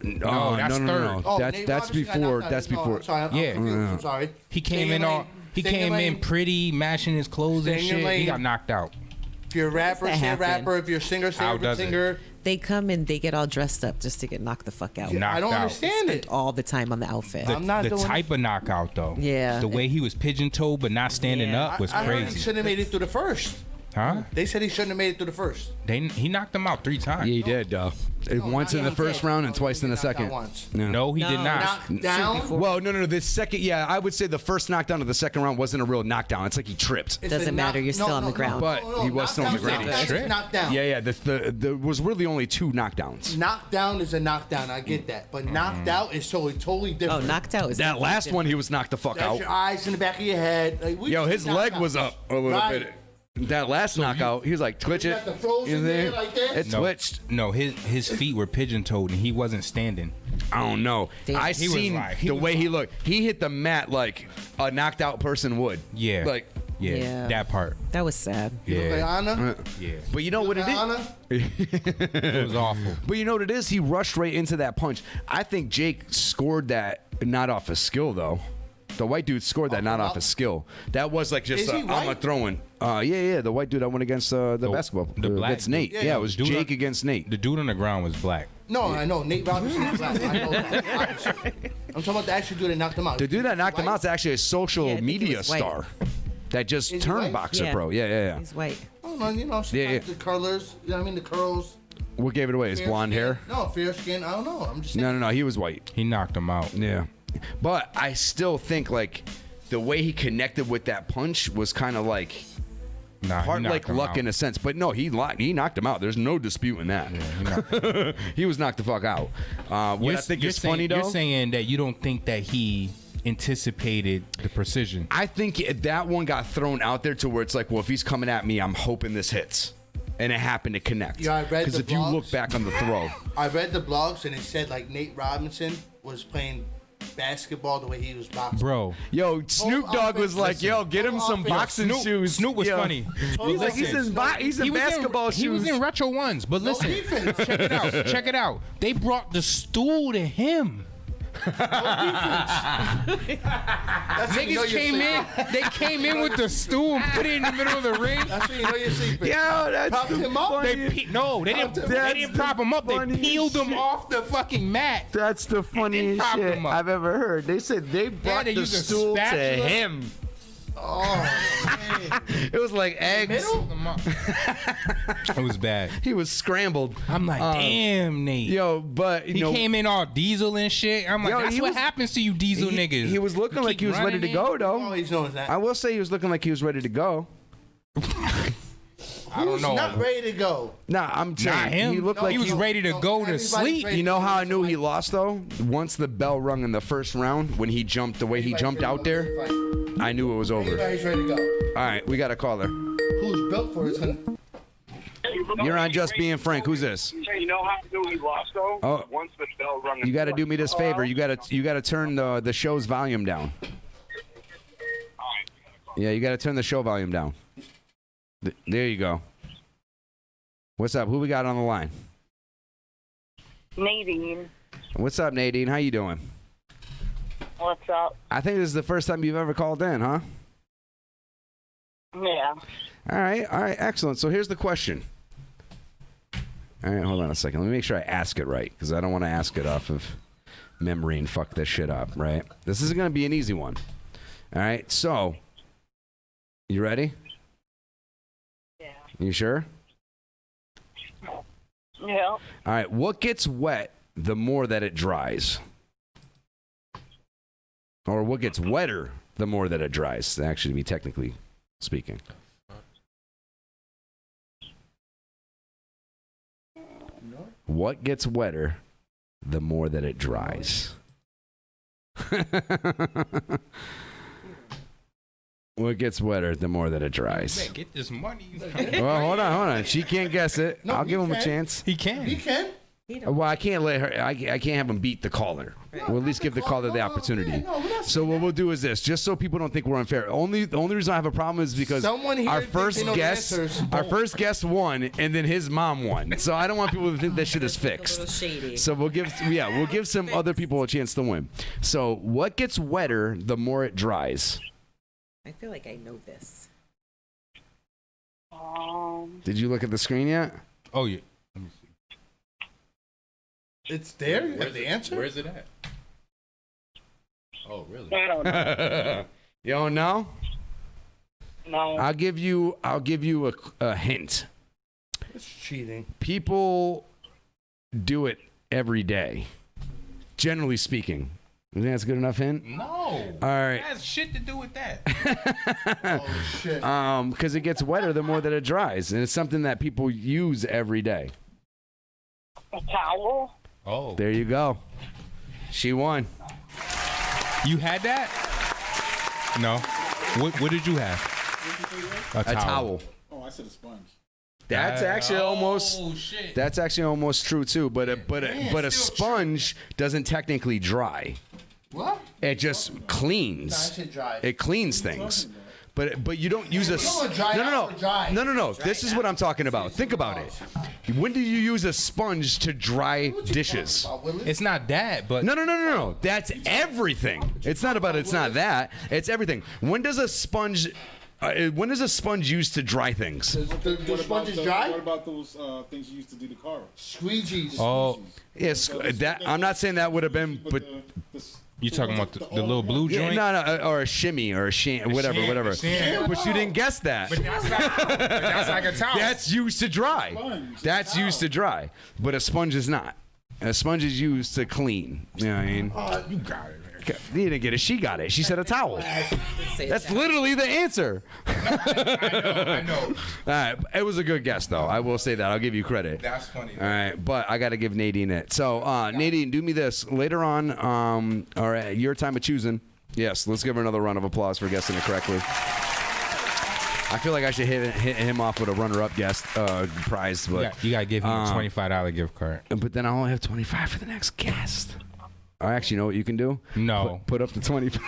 No, that's no. third. Oh, That's Nate that's Robinson got before. knocked out. That's No, before. I'm sorry, I'm confused. I'm sorry. He came Stay in your all. lane. He Stay your came in lane. pretty, mashing his clothes and Stay in your shit. He lane. got knocked out. If you're a rapper, that say a happen? rapper. If you're a singer, say How a does it? singer. They come and they get all dressed up just to get knocked the fuck out. Knocked I don't out. understand Spend it. all the time on the outfit. The type of knockout though. Yeah. The way he was pigeon-toed but not standing up was I heard he crazy. shouldn't have made it through the first. Huh? They said he shouldn't have made it through the first. He knocked him out 3 times. Yeah, he did. Once in the first round and twice in the second. No, he did not. Knocked down. Well, no. The second, I would say the first knockdown of the second round wasn't a real knockdown. It's like he tripped. Doesn't matter. You're still on the ground. But he was still on the ground. Knocked down. Yeah. There was really only 2 knockdowns. Knockdown is a knockdown. I get that. But knocked out is totally different. Oh, knocked out is That last one, he was knocked the fuck That's out. your eyes in the back of your head. Like, Yo, his leg was up a little Right. bit. That last knockout, he was like, twitch it. got the frozen You there see? like that? It twitched. No, his feet were pigeon-toed and he wasn't standing. I don't know. I He was seen like- the way he looked. He hit the mat like a knocked out person would. Yeah. Like, Yeah. That part. That was sad. Yeah. Yeah. But you know what it is? It was awful. But you know what it is? He rushed right into that punch. I think Jake scored that not off his skill, though. The white dude scored that not off his skill. That was like just Is he I'm a white? throwing. Yeah. The white dude I went against the baskable. The black That's Nate. dude. Yeah, it was Dude Jake on- against Nate. The dude on the ground was black. No, I know. Nate Robinson is black. I know that. I'm talking about the actual dude that knocked him out. The dude that knocked him out is actually a social Yeah, I think he media was white. star that just Is he turned white? boxer Yeah. pro. Yeah. He's white. I don't know. You know, sometimes the curlers. You know what I mean? The curls. What gave it away? His fair blonde skin. hair? No, fair skin. I don't know. I'm just saying. No. He was white. He knocked him out. Yeah. But I still think like the way he connected with that punch was kind of like Nah, part he knocked like him luck out. in a sense. But no, he knocked him out. There's no disputing that. Yeah, He was knocked the fuck out. What I think is funny though. You're saying that you don't think that he anticipated the precision. I think that one got thrown out there to where it's like, well, if he's coming at me, I'm hoping this hits. And it happened to connect. Yeah, I read Because the if you look blogs. back on the throw, I read the blogs and it said like Nate Robinson was playing basketball the way he was boxing. Bro. yo, Snoop Dogg was like, yo, get him some boxing shoes. Snoop was Yo. funny. He's like, he's in basketball shoes. He was in retro ones, but listen, defense. check it out. Check it out. They brought the stool to him. Niggas came in. They came in with the stool and put it in the middle of the ring. That's when you know you're sleeping. Yo, that's Propped the him up? funniest- They didn't prop him up. They funniest peeled him shit. off the fucking mat. That's the funniest propped shit him up. I've ever heard. They said they brought they the used a stool to spatula. him. Oh, man. It was like eggs. It was bad. He was scrambled. I'm like, damn, Nate. Yo, but He came in all diesel and shit. I'm like, Yo, that's he what was- happens to you diesel niggas. He was looking You like keep he was ready running to in. go, though. Always knows that. I will say he was looking like he was ready to go. I don't Who's know. not ready to go? Nah, I'm saying Not him. he looked No, like he was ready to go to everybody's sleep. ready. You know how I knew he lost though? Once the bell rung in the first round, when he jumped the way he jumped out there, I knew it was over. Everybody's ready to go. All right, we got a caller. Who's built for it? You're on Just Being Frank. Who's this? You know how I knew he lost though? Oh. Once the bell rung. You got to do me this favor. You got to turn the show's volume down. Yeah, you got to turn the show volume down. There you go. What's up? Who we got on the line? Nadine, What's up, Nadine? How you doing? what's up? I think this is the first time you've ever called in, huh? Yeah. All right, excellent. So here's the question. All right, hold on a second. Let me make sure I ask it right, because I don't want to ask it off of memory and fuck this shit up, right? This isn't going to be an easy one. All right, so, you ready? Yeah. You sure? Yeah. All right. What gets wet the more that it dries? Or what gets wetter the more that it dries, actually, to be technically speaking. What gets wetter the more that it dries? What gets wetter the more that it dries? Man, get this money. Well, hold on. She can't guess it. I'll give him a chance. He can. He can. Well, I can't let her. I can't have him beat the caller. We'll at least give the caller the opportunity. So what we'll do is this, just so people don't think we're unfair. The only reason I have a problem is because our first guest won, and then his mom won. So I don't want people to think that shit is fixed. So we'll give some other people a chance to win. So what gets wetter the more it dries? I feel like I know this. Did you look at the screen yet? Oh yeah. Let me see. It's there. You have the answer. Where is it at? Oh really? I don't know. You don't know? No. I'll give you a hint. It's cheating. People do it every day. Generally speaking. You think that's a good enough hint? No. All right. It has shit to do with that. Oh shit. Because it gets wetter the more that it dries, and it's something that people use every day. A towel? Oh. There you go. She won. You had that? No. What did you have? A towel. Oh, I said a sponge. That's actually almost. Shit. That's actually almost true too. But a sponge doesn't technically dry. What? It just cleans. No, I said dry. It cleans things. But you don't use a no. This is what I'm talking about. Think about it. When do you use a sponge to dry dishes? It's not that, but no. That's everything. It's not about it's not that. It's everything. When does a sponge used to dry things? The sponges dry? What about those things you used to do the car? Squeegees. Oh, yes. I'm not saying that would have been, but. You talking about the little blue joint? No, or a shimmy or a whatever. But you didn't guess that. But that's like a towel. That's used to dry. That's used to dry. But a sponge is not. A sponge is used to clean. You know what I mean? You got it. You didn't get it. She got it. She said a towel. That's literally the answer. I know. All right. It was a good guess, though. I will say that. I'll give you credit. That's funny. All right. But I got to give Nadine it. So, Nadine, do me this. Later on, or at your time of choosing, yes, let's give her another round of applause for guessing it correctly. I feel like I should hit him off with a runner-up guest prize. But you got to give him a $25 gift card. But then I only have $25 for the next guest. I actually know what you can do. No. Put up the 25.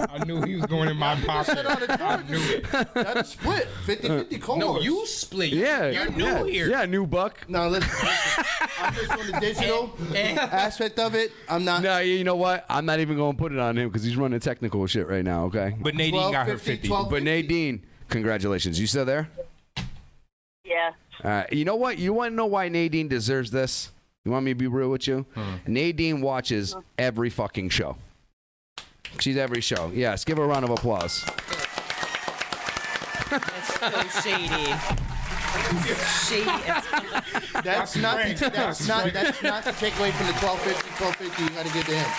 I knew he was going in my pocket. I knew it. That's split. 50-50 course. No, you split. Yeah. You're new here. Yeah, new buck. No, listen. I'm just on the digital aspect of it. I'm not. No, you know what? I'm not even going to put it on him because he's running technical shit right now, okay? But Nadine got her 50. But Nadine, congratulations. You still there? Yeah. All right. You know what? You want to know why Nadine deserves this? You want me to be real with you? Nadine watches every fucking show. She's every show. Yes, give her a round of applause. That's so shady. That's not to take away from the 1250 you got to give to him.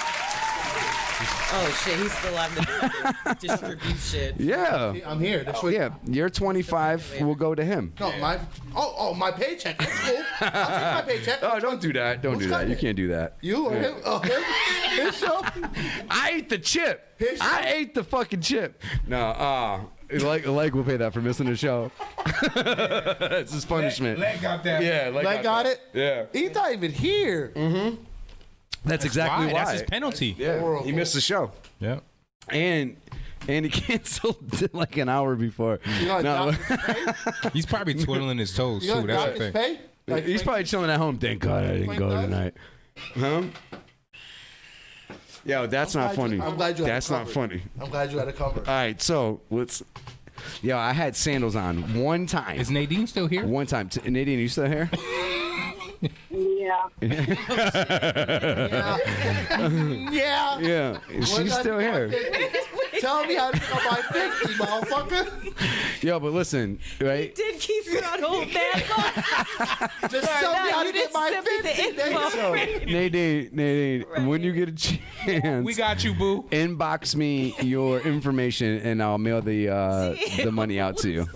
Oh shit, he's still on the distribution. Yeah. I'm here. That's what. Yeah, your 25 will go to him. No, my paycheck. That's cool. I'll take my paycheck. Oh, don't do that. Don't do that. You can't do that. You or him? Oh, him? His show? I ate the chip. I ate the fucking chip. No, like we'll pay that for missing the show. It's his punishment. Leg got that. Yeah, Leg got it? Yeah. He's not even here. Mm-hmm. That's exactly why. That's his penalty. Yeah, he missed the show. Yeah. And he canceled like an hour before. No. He's probably twiddling his toes too. That's the thing. He's probably chilling at home. Thank God I didn't go tonight. Huh? Yo, that's not funny. I'm glad you had That's not funny. I'm glad you had a cover. All right, so let's. Yo, I had sandals on one time. Is Nadine still here? One time. Nadine, are you still here? Yeah. Yeah. Yeah. She's still here. Tell me how to get my 50, motherfucker. Yo, but listen, right? Did keep you on hold that long? Just tell me how to get my 50. Nadine, when you get a chance, we got you, boo. Inbox me your information, and I'll mail the money out to you.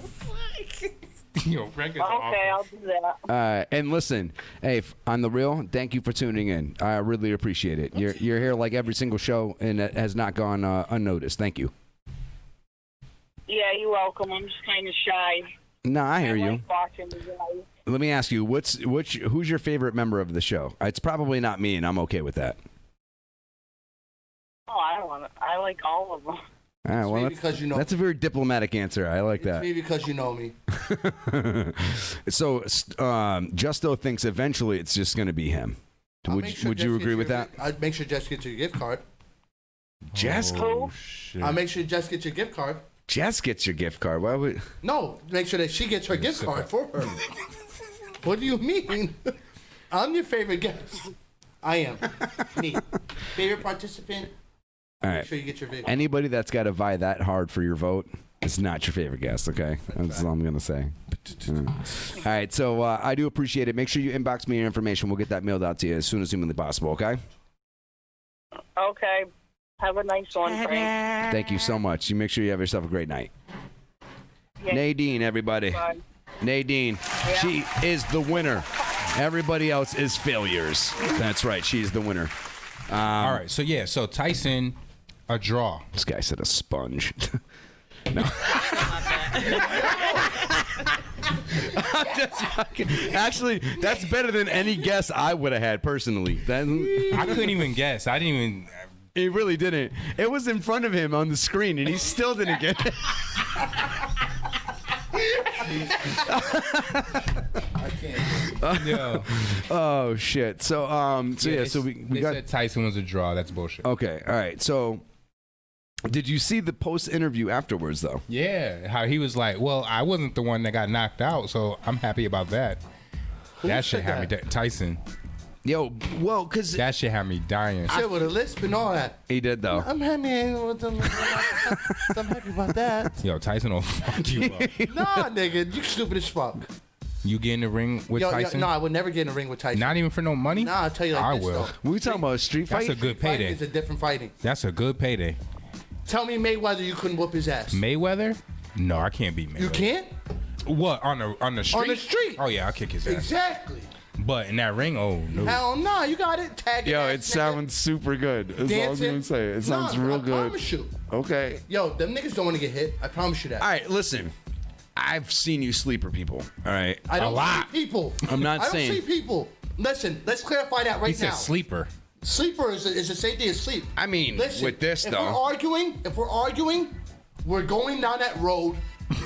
Yo, Frank is Okay, I'll do that. And listen, hey, on the real, thank you for tuning in. I really appreciate it. You're here like every single show, and it has not gone unnoticed. Thank you. Yeah, you're welcome. I'm just kind of shy. No, I hear you. Like watching the guys. Let me ask you, who's your favorite member of the show? It's probably not me, and I'm okay with that. Oh, I don't want to. I like all of them. All right, well, because you know that's a very diplomatic answer. I like that. Maybe because you know me. So, Justo thinks eventually it's just going to be him. Would you agree with that? I'd make sure Jess gets your gift card. Jess? Oh, shit. I'll make sure Jess gets your gift card. Jess gets your gift card. Why would? No, make sure that she gets her gift card for her. What do you mean? I'm your favorite guest. I am. Me. Favorite participant. All Make right. sure you get your video. Anybody that's got to vie that hard for your vote is not your favorite guest, okay? That's all I'm going to say. All right, so I do appreciate it. Make sure you inbox me your information. We'll get that mailed out to you as soon as humanly possible, okay? Okay. Have a nice one, Frank. Thank you so much. You make sure you have yourself a great night. Yeah. Nadine, everybody. Bye. Nadine, she is the winner. Everybody else is failures. That's right. She's the winner. All right, so Tyson, a draw. This guy said a sponge. No. I'm just fucking, actually, that's better than any guess I would have had personally. I couldn't even guess. I didn't even. He really didn't. It was in front of him on the screen, and he still didn't get it. I can't. Yo. Oh shit. So we got said Tyson was a draw. That's bullshit. Okay. All right. So did you see the post interview afterwards though? Yeah, how he was like, "Well, I wasn't the one that got knocked out, so I'm happy about that." That shit had me Tyson. Yo, well, cause that shit had me dying. Shit with a lisp and all that. He did though. I'm happy with them. I'm happy about that. Yo, Tyson will fuck you up. Nah, nigga, you stupid as fuck. You get in the ring with Tyson? No, I would never get in the ring with Tyson. Not even for no money? Nah, I'll tell you like I this, will. though. We talking about a street fight? That's a good payday. It's a different fighting. That's a good payday. Tell me Mayweather you couldn't whoop his ass. Mayweather? No, I can't beat Mayweather. You can't? What, on the street? On the street. Oh, yeah, I'll kick his ass. Exactly. But in that ring, oh, no. Hell no, you got it. Tag Yo, ass it nigga. sounds super good. That's all I was Dancing. gonna say. It sounds Nah, real I good. promise you. Okay. Yo, them niggas don't want to get hit. I promise you that. All right, listen. I've seen you sleeper people. All right. I don't see people. I'm not I saying. don't see people. Listen, let's clarify that right He said now. sleeper. Sleeper is the same thing as sleep. I mean, Listen, with this if though. If we're arguing, we're going down that road.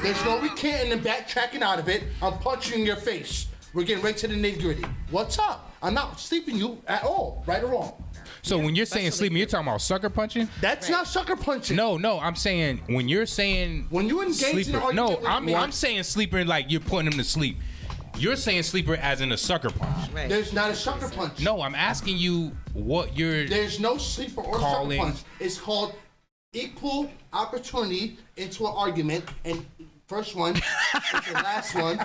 There's no recanting and backtracking out of it. I'm punching your face. We're getting right to the nitty gritty. What's up? I'm not sleeping you at all, right or wrong. So when you're saying sleeping, you're talking about sucker punching? That's not sucker punching. No, I'm saying when you're saying when you engage in sleeper. an argument No, with I'm saying sleeper like you're putting him to sleep. You're saying sleeper as in a sucker punch. Right. There's not a sucker punch. No, I'm asking you what you're. There's no sleeper or calling. sucker punch. It's called equal opportunity into an argument, and first one is the last one,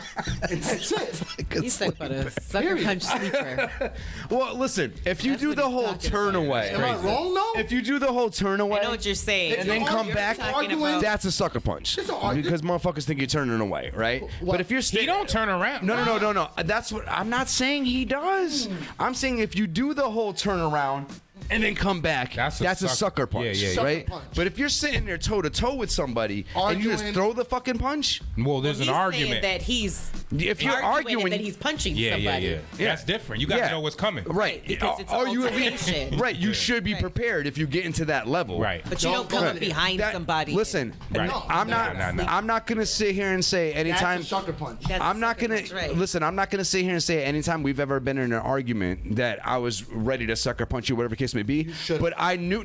and that's it. He's talking about a sucker punch sleeper. Well, listen. If you do the whole turn away, Am I wrong though? if you do the whole turn away, I know what you're saying. and then come back, that's a sucker punch. It's an argument. Because motherfuckers think you're turning away, right? What? But if you're He don't turn around. No. That's what I'm not saying he does. I'm saying if you do the whole turnaround and then come back, that's a sucker punch, Yeah. right? Sucker punch. But if you're sitting there toe to toe with somebody and you just Arguing. throw the fucking punch, Well, there's He's an saying argument. that he's if you're arguing, and that he's punching Yeah. somebody. That's different. You got to know what's coming. right? Because it's Are an you altercation. right? You should be prepared if you get into that level, Right. But you don't come up behind somebody. Listen, Right. No, I'm no, not. no. I'm not gonna sit here and say anytime. That's a sucker punch. That's I'm a not sucker gonna punch, right. listen. I'm not gonna sit here and say anytime we've ever been in an argument that I was ready to sucker punch you, whatever the case may may be. But I knew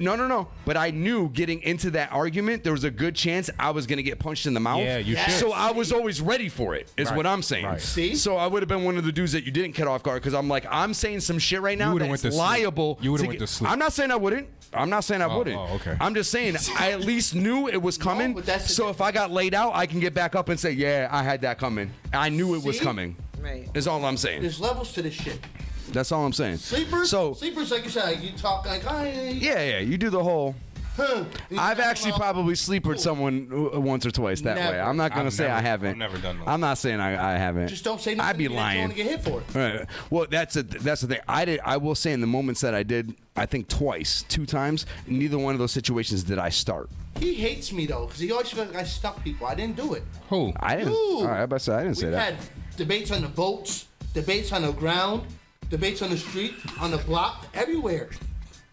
But I knew getting into that argument, there was a good chance I was going to get punched in the mouth. Yeah, you should. So I was always ready for it. Is what I'm saying. Right. See? So I would have been one of the dudes that you didn't get off guard because I'm like, I'm saying some shit right now that's liable. You would have went to sleep. I'm not saying I wouldn't. Oh, okay. I'm just saying I at least knew it was coming. So if I got laid out, I can get back up and say, yeah, I had that coming. I knew it was coming. Right. Is all I'm saying. There's levels to this shit. That's all I'm saying. Sleepers, So like you said, you talk like, yeah, you do the whole. I've actually probably sleepered someone once or twice that way. I'm not gonna say I haven't. I've never done that. I'm not saying I haven't. Just don't say nothing. I'd be lying. You don't get hit for it. Right. Well, that's the thing. I will say in the moments that I did, I think two times. Neither one of those situations did I start. He hates me though, because he always feels like I stuck people. I didn't do it. Who? I didn't. You. All right, I didn't say We've that. had debates on the boats, debates on the ground, debates on the street, on the block, everywhere.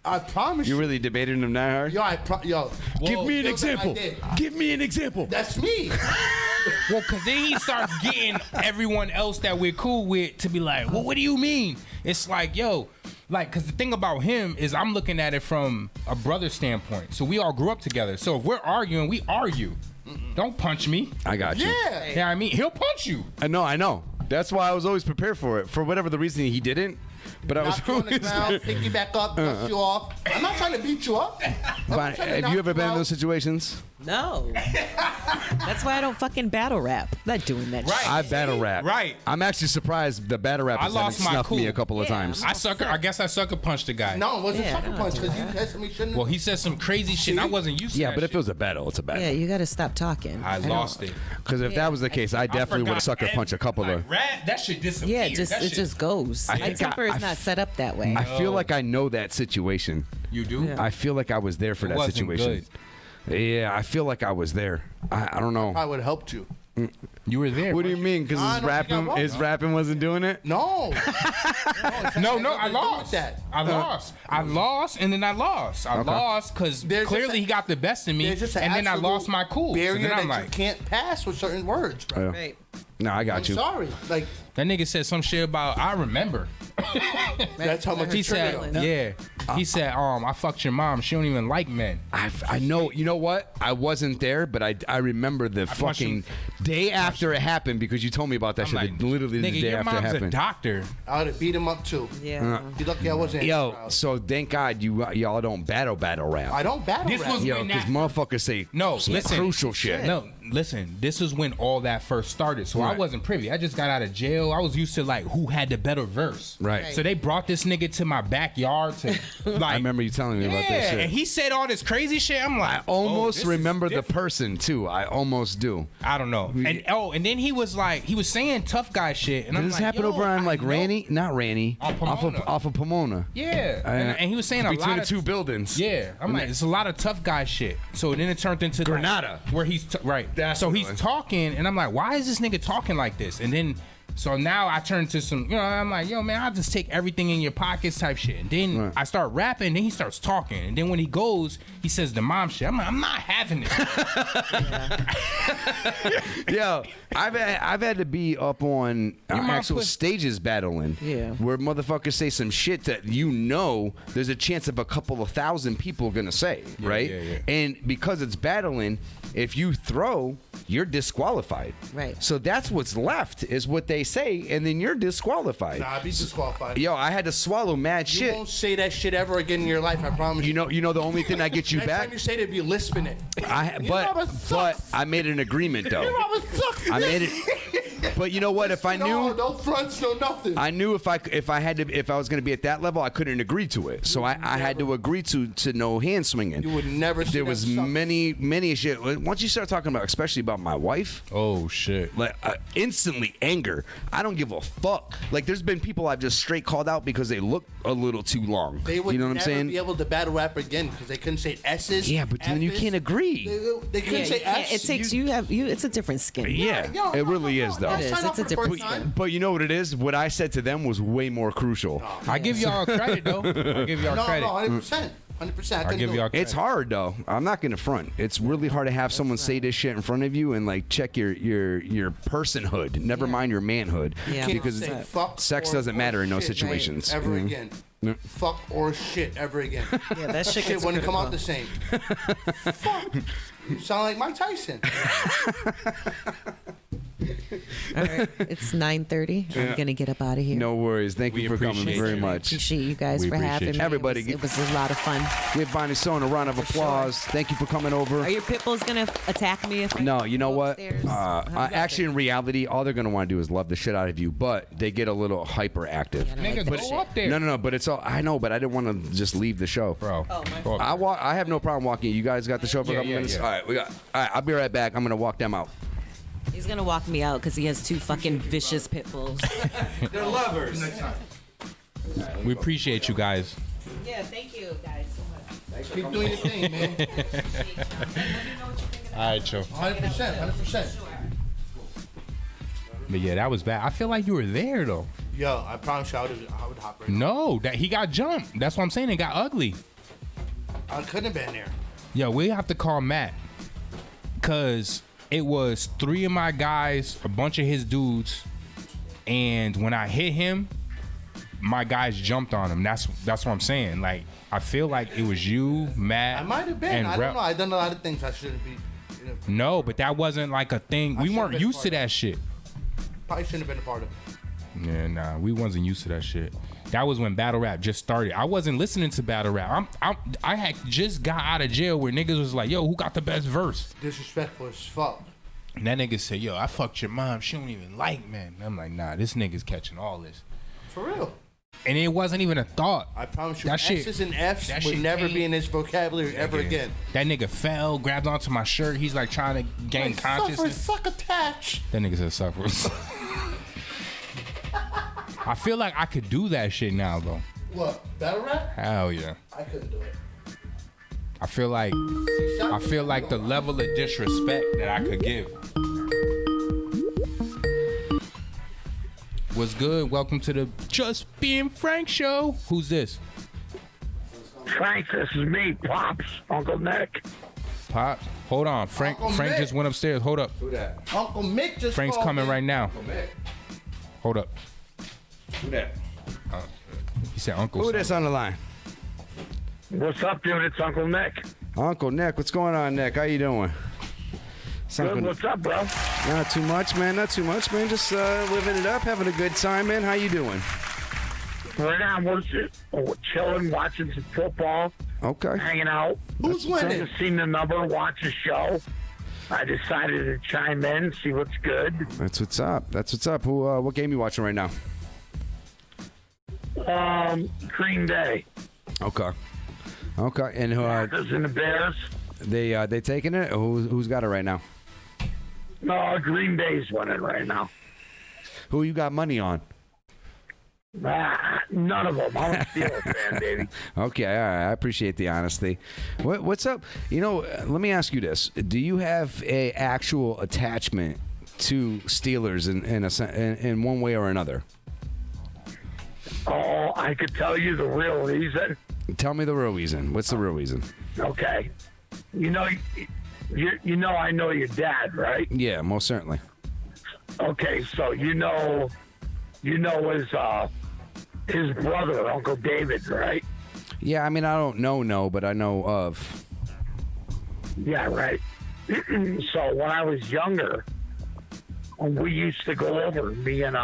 I promise you. You really debated him that hard? Yo, Give me an example. Give me an example. That's me. Well, because then he starts getting everyone else that we're cool with to be like, well, what do you mean? It's like, yo, like, because the thing about him is I'm looking at it from a brother standpoint. So we all grew up together. So if we're arguing, we argue. Don't punch me. I got you. Yeah. Yeah, I mean, he'll punch you. I know. That's why I was always prepared for it. For whatever the reason he didn't. But I was Knock you on the ground, pick you back up, dust you off. I'm not trying to beat you up. But have you ever been in those situations? No. That's why I don't fucking battle rap. I'm not doing that shit. I battle rap. Right. I'm actually surprised the battle rappers haven't lost my snuffed me cool. a couple of times. I guess I sucker punched the guy. No, it wasn't sucker punch because you said something shouldn't. Well, he said some crazy shit and I wasn't used to Yeah, that but if shit. it was a battle, it's a battle. Yeah, you got to stop talking. I lost it. Because if that was the case, I definitely would have sucker punched a couple of. Rap, that shit disappeared. Yeah, That it shit- just goes. I My think temper is not set up that way. I feel like I know that situation. You do? Yeah. I feel like I was there for It that wasn't situation. Yeah, I feel like I was there. I don't know. I would have helped you. You were there. What do you mean? Because his rapping wasn't doing it? No. No, I lost. That. I lost, and then I lost. I lost because clearly he got the best of me, and then I lost my cool. So Barrier then I'm that like, you can't pass with certain words, bro. Right. No, I got I'm you. sorry. Like that nigga said some shit about I remember. that's how much He it triggered said, him. yeah. He said, I fucked your mom. She don't even like men. I know. You know what? I wasn't there, but I remember the fucking day after it happened because you told me about that shit. like, Literally the Nigga, day your after it mom's a happened. doctor. I would have beat him up too. Yeah. You lucky I wasn't. Yo, so thank God y'all don't battle rap. I don't battle This rap. was Yo, when because that- motherfuckers say No, some listen. crucial shit. No, listen. This was when all that first started, so I Right. wasn't privy. I just got out of jail. I was used to like who had the better verse. Right. So they brought this nigga to my backyard to like. I remember you telling me about that Yeah, shit. and he said all this crazy shit. I'm like, Almost this is remember the different. person too. I almost do. I don't know. And then he was like, he was saying tough guy shit, and Did I'm this like, happen yo, over on I like know. Ranny? Not Ranny. On Pomona. Off of Pomona. Yeah, and he was saying a between lot the of two buildings. Yeah, I'm like, it's a lot of tough guy shit. So then it turned into Granada. like, where he's right. That's so the he's one. talking, and I'm like, why is this nigga talking like this? And then, so now I turn to some, I'm like, yo, man, I'll just take everything in your pockets type shit. And then Right. I start rapping, and then he starts talking, and then when he goes, he says the mom shit. I'm like, I'm not having it. Yo, I've had to be up on Your mom actual put- stages battling. Yeah. Where motherfuckers say some shit that there's a chance of a couple of thousand people gonna say, right? yeah. And because it's battling, if you throw, you're disqualified. Right. So that's what's left is what they say, and then you're disqualified. Nah, I'd be disqualified. Yo, I had to swallow mad You shit. won't say that shit ever again in your life. I promise you. You know the only thing that gets you Next back. time you say it, be lisping it. But I made an agreement though. I made it. But you know what? If I knew, no fronts, no nothing. I knew if I was going to be at that level, I couldn't agree to it. So I had to agree to no hand swinging. You would never. There was many shit. Once you start talking about, especially about my wife, Oh shit. like instantly anger. I don't give a fuck. Like there's been people I've just straight called out because they look a little too long. They would you know what I'm never saying? be able to battle rap again because they couldn't say S's. Yeah, but then you F's. can't agree. They couldn't say S. It takes you. It's a different skin. Yeah, yo, it really is though. It is. It's a different skin. But you know what it is? What I said to them was way more crucial. I give y'all credit though. I give y'all No, credit. 100%. 100%. I give y'all credit. It's hard though. I'm not gonna front. It's really hard to have someone say this shit in front of you and like check your personhood. Never mind your manhood. Yeah. Can't Because say fuck sex or doesn't matter in those shit, situations. ever Mhm. again. fuck or shit ever again. Yeah, that shit gets wouldn't come critical. out the same. Fuck. You sound like Mike Tyson. All right, it's 9:30. I'm gonna get up out of here. No worries. Thank you for coming very much. Appreciate you guys for having me. Everybody, It was a lot of fun. give Bonnie Stone a round of applause. Thank you for coming over. Are your pit bulls gonna attack me? If No, you know what? upstairs? Actually, in reality, all they're gonna want to do is love the shit out of you, but they get a little hyperactive. Nigga, go up there. No, but it's all. I know, but I didn't want to just leave the show, bro. I have no problem walking. You guys got the show for a couple minutes. yeah. All right, all right. I'll be right back. I'm gonna walk them out. He's gonna walk me out because he has 2 fucking vicious pit bulls. They're lovers. We appreciate you guys. Yeah, thank you guys so much. Keep doing your thing, man. All right, Joe. 100%. But yeah, that was bad. I feel like you were there though. Yo, I promise you I would hop right No, that he got jumped. That's what I'm saying. It got ugly. I couldn't have been there. Yo, we have to call Matt, cause it was 3 of my guys, a bunch of his dudes, and when I hit him, my guys jumped on him. That's what I'm saying. Like, I feel like it was you, Matt. I might have been. and I Rep- don't know. I've done a lot of things I shouldn't be. No, but that wasn't like a thing. We weren't used to that shit. Probably shouldn't have been a part of it. Yeah, nah, we wasn't used to that shit. That was when battle rap just started. I wasn't listening to battle rap. I had just got out of jail where niggas was like, yo, who got the best verse? Disrespectful as fuck. And that nigga said, yo, I fucked your mom. She don't even like men. I'm like, nah, this nigga's catching all this. For real. And it wasn't even a thought. I promise you, That shit- X's and F's that would shit never came- be in his vocabulary ever again. That nigga fell, grabbed onto my shirt. He's like trying to gain Like, consciousness. Suck attach. That nigga said suffer. I feel like I could do that shit now, though. What? Battle rap? Hell yeah. I couldn't do it. I feel like the level of disrespect that I could give. What's good? Welcome to the Just Being Frank show. Who's this? Frank, this is me, Pops, Uncle Nick. Pops? Hold on. Frank Uncle Mick. just went upstairs. Hold up. Who that? Uncle Mick just Frank's called coming me. right now. Hold up. Who that? He said Uncle. Who this on the line? What's up, dude? It's Uncle Nick. Uncle Nick. What's going on, Nick? How you doing? Good, what's up, bro? Not too much, man. Not too much, man. Just living it up, having a good time, man. How you doing? Right now, we're chilling, watching some football. Okay. Hanging out. Who's winning? Just seen the number, watch the show. I decided to chime in, see what's good. That's what's up. That's what's up. Who? What game you watching right now? Green Day. Okay. Okay. And who? Packers and the Bears. They taking it? Who's got it right now? No, Green Day's winning right now. Who you got money on? None of them. I'm a Steelers fan, baby. Okay, all right. I appreciate the honesty. What's up? You know, let me ask you this: do you have a actual attachment to Steelers in one way or another? Oh, I could tell you the real reason. Tell me the real reason. What's the real reason? Okay. You know, I know your dad, right? Yeah, most certainly. Okay, so you know his brother, Uncle David, right? Yeah, I mean, I don't know, but I know of. Yeah, right. So when I was younger, we used to go over, me and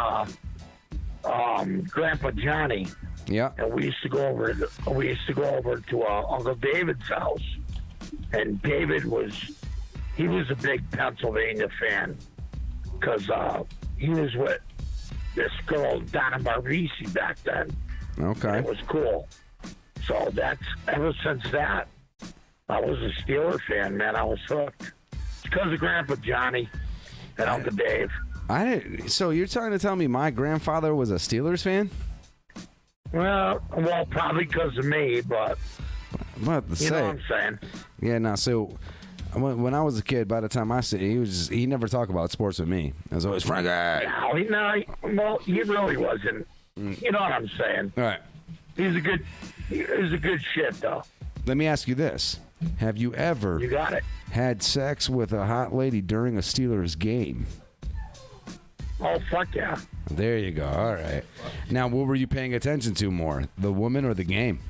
Grandpa Johnny. Yeah. And we used to go over to Uncle David's house, and David was a big Pennsylvania fan because he was with this girl Donna Marvisi back then. Okay. It was cool. So that's ever since that, I was a Steeler fan, man. I was hooked. It's because of Grandpa Johnny and Uncle Dave. So you're trying to tell me my grandfather was a Steelers fan? Well, probably because of me, but I'm about to you say. know what I'm saying. Yeah, no. So when I was a kid, by the time I said he never talked about sports with me. I was always Frank. No, he really wasn't. You know what I'm saying? All right. He's a good shit though. Let me ask you this: have you ever You got it. had sex with a hot lady during a Steelers game? Oh, fuck yeah. There you go. All right. Now, what were you paying attention to more, the woman or the game?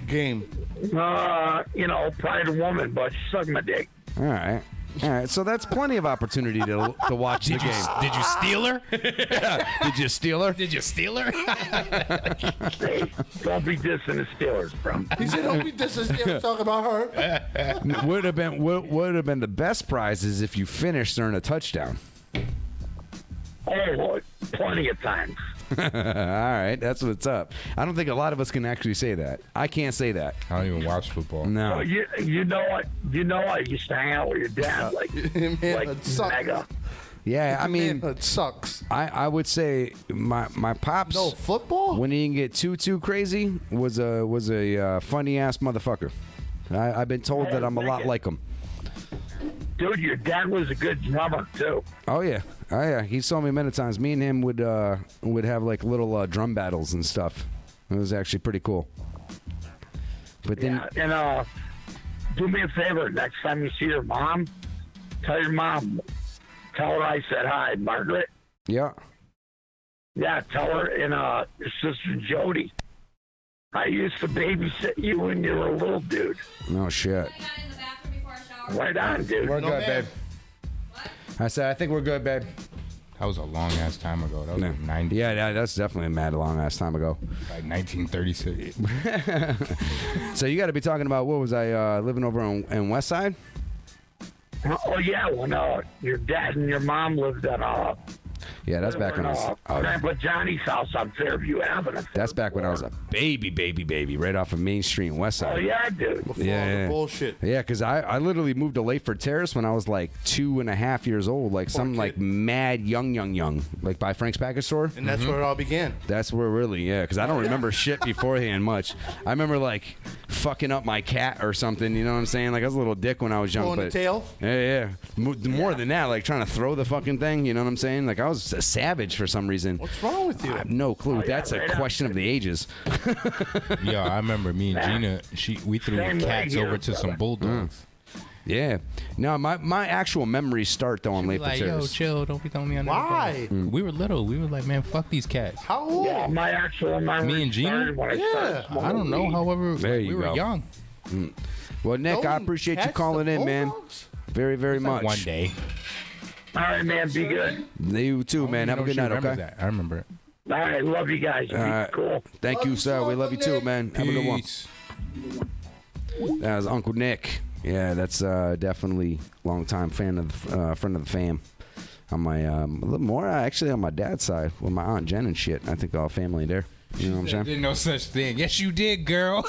Game. Probably the woman, but she sucked my dick. All right. All right, so that's plenty of opportunity to watch the game. Did you steal her? Did you steal her? Did you steal her? Hey, don't be dissing the Steelers, bro. He said, don't be dissing the Steelers, talking about her. Would have been the best prize is if you finished during a touchdown. Oh, plenty of times. All right, that's what's up. I don't think a lot of us can actually say that. I can't say that. I don't even watch football. No. Oh, you know what? I used to hang out with your dad, like mega. Yeah, I mean, it sucks. I would say my pops. No football. When he didn't get too crazy, was a funny ass motherfucker. I've been told that I'm a lot like him. Dude, your dad was a good drummer too. Oh yeah. He saw me many times. Me and him would have like little drum battles and stuff. It was actually pretty cool. But then, and do me a favor. Next time you see your mom, tell your mom. Tell her I said hi, Margaret. Yeah. Yeah, tell her and your sister Jody. I used to babysit you when you were a little dude. No shit. Right on, dude. We're good, babe. I said, I think we're good, babe. That was a long ass time ago. That was like 90. Yeah, that's definitely a mad long ass time ago. Like 1936. So you got to be talking about, what was I living over in West Side? Oh yeah, well your dad and your mom lived at Yeah, that's back when I was Grandpa Johnny's house on Fairview Avenue. That's back when I was a baby, right off of Main Street in West Side. Oh yeah, dude. Yeah, bullshit. Yeah, because I literally moved to Layford Terrace when I was like 2.5 years old, like some like mad young, like by Frank's Package Store. And that's where it all began. That's where because I don't remember shit beforehand much. I remember like fucking up my cat or something, you know what I'm saying? Like I was a little dick when I was young. Pulling the tail? Yeah. More than that, like trying to throw the fucking thing, you know what I'm saying? Like I was a savage for some reason. What's wrong with you? I have no clue. That's a question of the ages. Yeah, I remember me and Gina, we threw cats over to some bulldogs. Yeah. No, my actual memories start though on Layford like, Terrace. yo, chill, don't be throwing me on Why? We were little. We were like, man, fuck these cats. How old? Yeah, my actual memory. Me and Gina? I don't know. However, we were young. Well, Nick, I appreciate you calling in, man. Very, very much. One day. All right, man. Be good. You too, man. Have a good night, okay? That. I remember it. All right. Love you guys. Cool. Thank you, sir. We love you too, man. Have a good one. That was Uncle Nick. Yeah, that's definitely longtime friend of the fam. On my a little more actually on my dad's side with my Aunt Jen and shit. I think all family there. You know what I'm saying? Did no such thing. Yes, you did, girl.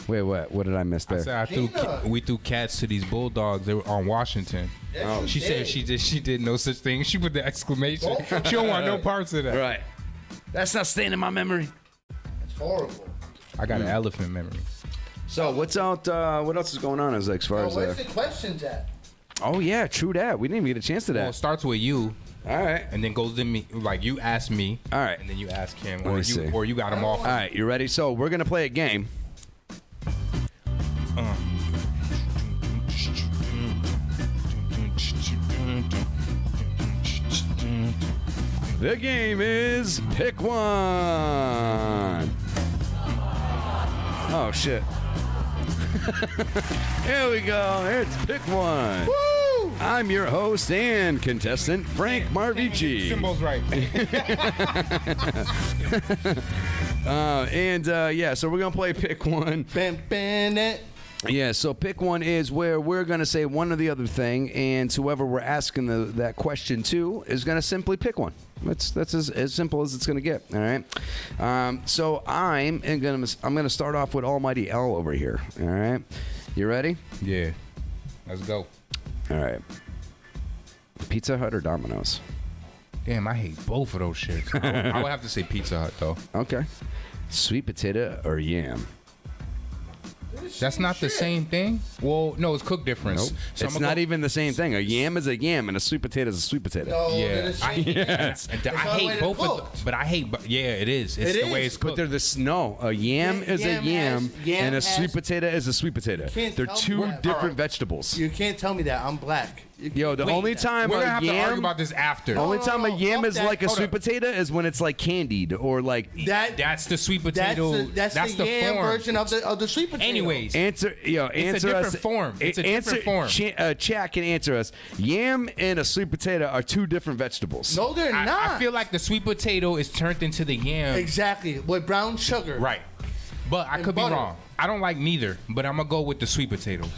Wait, what? What did I miss there? I said we threw cats to these bulldogs. They were on Washington. Yes, she said she did no such thing. She put the exclamation. She don't want no parts of that. Right. That's not staying in my memory. It's horrible. I got an elephant memory. So what's out? What else is going on as far as? Where's the questions at? Oh yeah, true that. We didn't even get a chance to that. Well, it starts with you. All right. And then goes to me. Like you ask me. All right. And then you ask him. Let me see. Or you got them off. All right, you ready? So we're gonna play a game. The game is Pick One. Oh shit. Here we go. It's Pick One. Woo! I'm your host and contestant, Frank Marvici. Symbol's right. So we're gonna play Pick One. Yeah, so Pick One is where we're going to say one or the other thing, and whoever we're asking that question to is going to simply pick one. That's as simple as it's going to get, all right? So I'm going to start off with Almighty L over here, all right? You ready? Yeah. Let's go. All right. Pizza Hut or Domino's? Damn, I hate both of those shits. I would have to say Pizza Hut, though. Okay. Sweet potato or yam? That's not the same thing? Well, no, it's cooked different. Nope. So it's not even the same thing. A yam is a yam, and a sweet potato is a sweet potato. No, yeah. I hate both of them. But I hate, yeah, it is. It's the way it's cooked. But they're a yam is a yam, and a sweet potato is a sweet potato. They're two different vegetables. You can't tell me that. I'm black. Yo, the only time we're a gonna have to argue yam, about this after. only time a yam fuck is that. like a Hold sweet up. potato is when it's like candied or like. That's the sweet potato. That's the yam form. version of the sweet potato. Anyways, Answer it's a different us. form. It's a different form. Chat can answer us. Yam and a sweet potato are two different vegetables. No, they're not. I feel like the sweet potato is turned into the yam. Exactly, with brown sugar. Right. But I And could butter. be wrong. I don't like neither, but I'm gonna go with the sweet potatoes.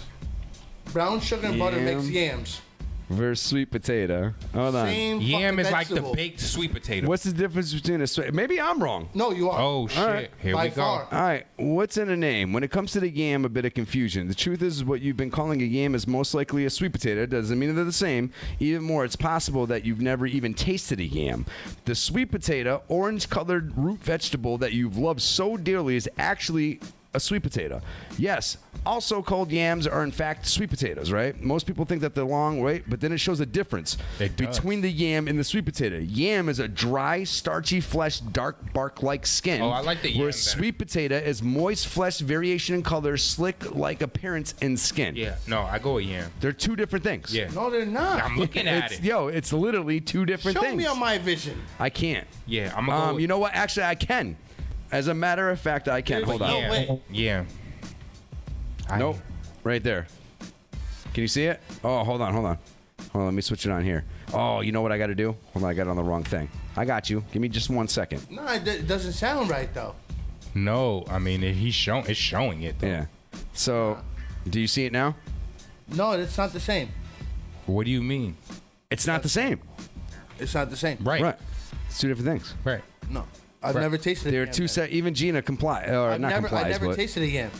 Brown sugar and butter makes Yam. yams. Versus sweet potato. Hold on. Same Yam fucking is like the vegetable. baked sweet potato. What's the difference between a sweet? Maybe I'm wrong. No, you are. Oh shit! right. Here By we go. far. All right, what's in a name? When it comes to the yam, a bit of confusion. The truth is, what you've been calling a yam is most likely a sweet potato. Doesn't mean they're the same. Even more, it's possible that you've never even tasted a yam. The sweet potato, orange-colored root vegetable that you've loved so dearly, is actually a sweet potato. Yes, also called yams are in fact sweet potatoes, right? Most people think that they're long, right? But then it shows a difference It does. between the yam and the sweet potato. Yam is a dry, starchy flesh, dark bark-like skin. Oh, I like the yam Whereas better. sweet potato is moist flesh, variation in color, slick-like appearance, and skin. Yeah. No, I go with yam. They're two different things. Yeah. No, they're not. I'm looking at It's, it. yo, it's literally two different Show things. me on my vision. I can't. Yeah, I'm gonna go. You know what? Actually, I can. As a matter of fact, I can. Hold on. no way. Yeah. Nope. Right there. Can you see it? Oh, hold on. Hold on, let me switch it on here. Oh, you know what I got to do? Hold on, I got it on the wrong thing. I got you. Give me just 1 second. No, it doesn't sound right though. No, I mean it's showing it though. Yeah. So, do you see it now? No, it's not the same. What do you mean? It's not the same. It's not the same. Right. Right. It's two different things. Right. No, I've Right. never tasted. They're a yam, two man. set. Even Gina comply or I've not never, complies, I never but tasted a yam.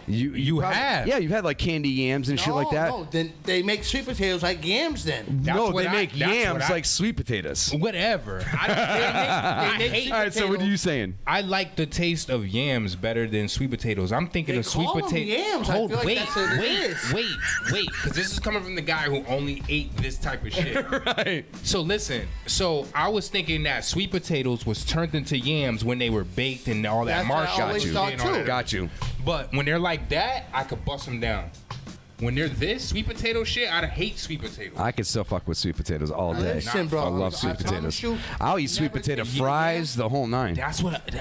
you probably- have. Yeah, you've had like candy yams and shit like that. No, then they make sweet potatoes like yams. Then That's No, what they make that's what yams like sweet potatoes. Whatever. they I make hate. sweet All right, so what are potato- you saying? I like the taste of yams better than sweet potatoes. I'm thinking They of sweet call 'em potato. yams. I feel like wait, that's what it is. wait, because this is coming from the guy who only ate this type of shit. Right. So listen, so I was thinking that sweet potatoes was turned into yams when they were baked and all that That's what I marshmallow. always shit thought, and all too. that. Got you. But when they're like that, I could bust them down. When they're this sweet potato shit, I hate sweet potatoes. I could still fuck with sweet potatoes all day. Listen, bro, I love I sweet promise potatoes. you, I'll eat sweet never potato tasted fries, the whole nine. That's what. Oh,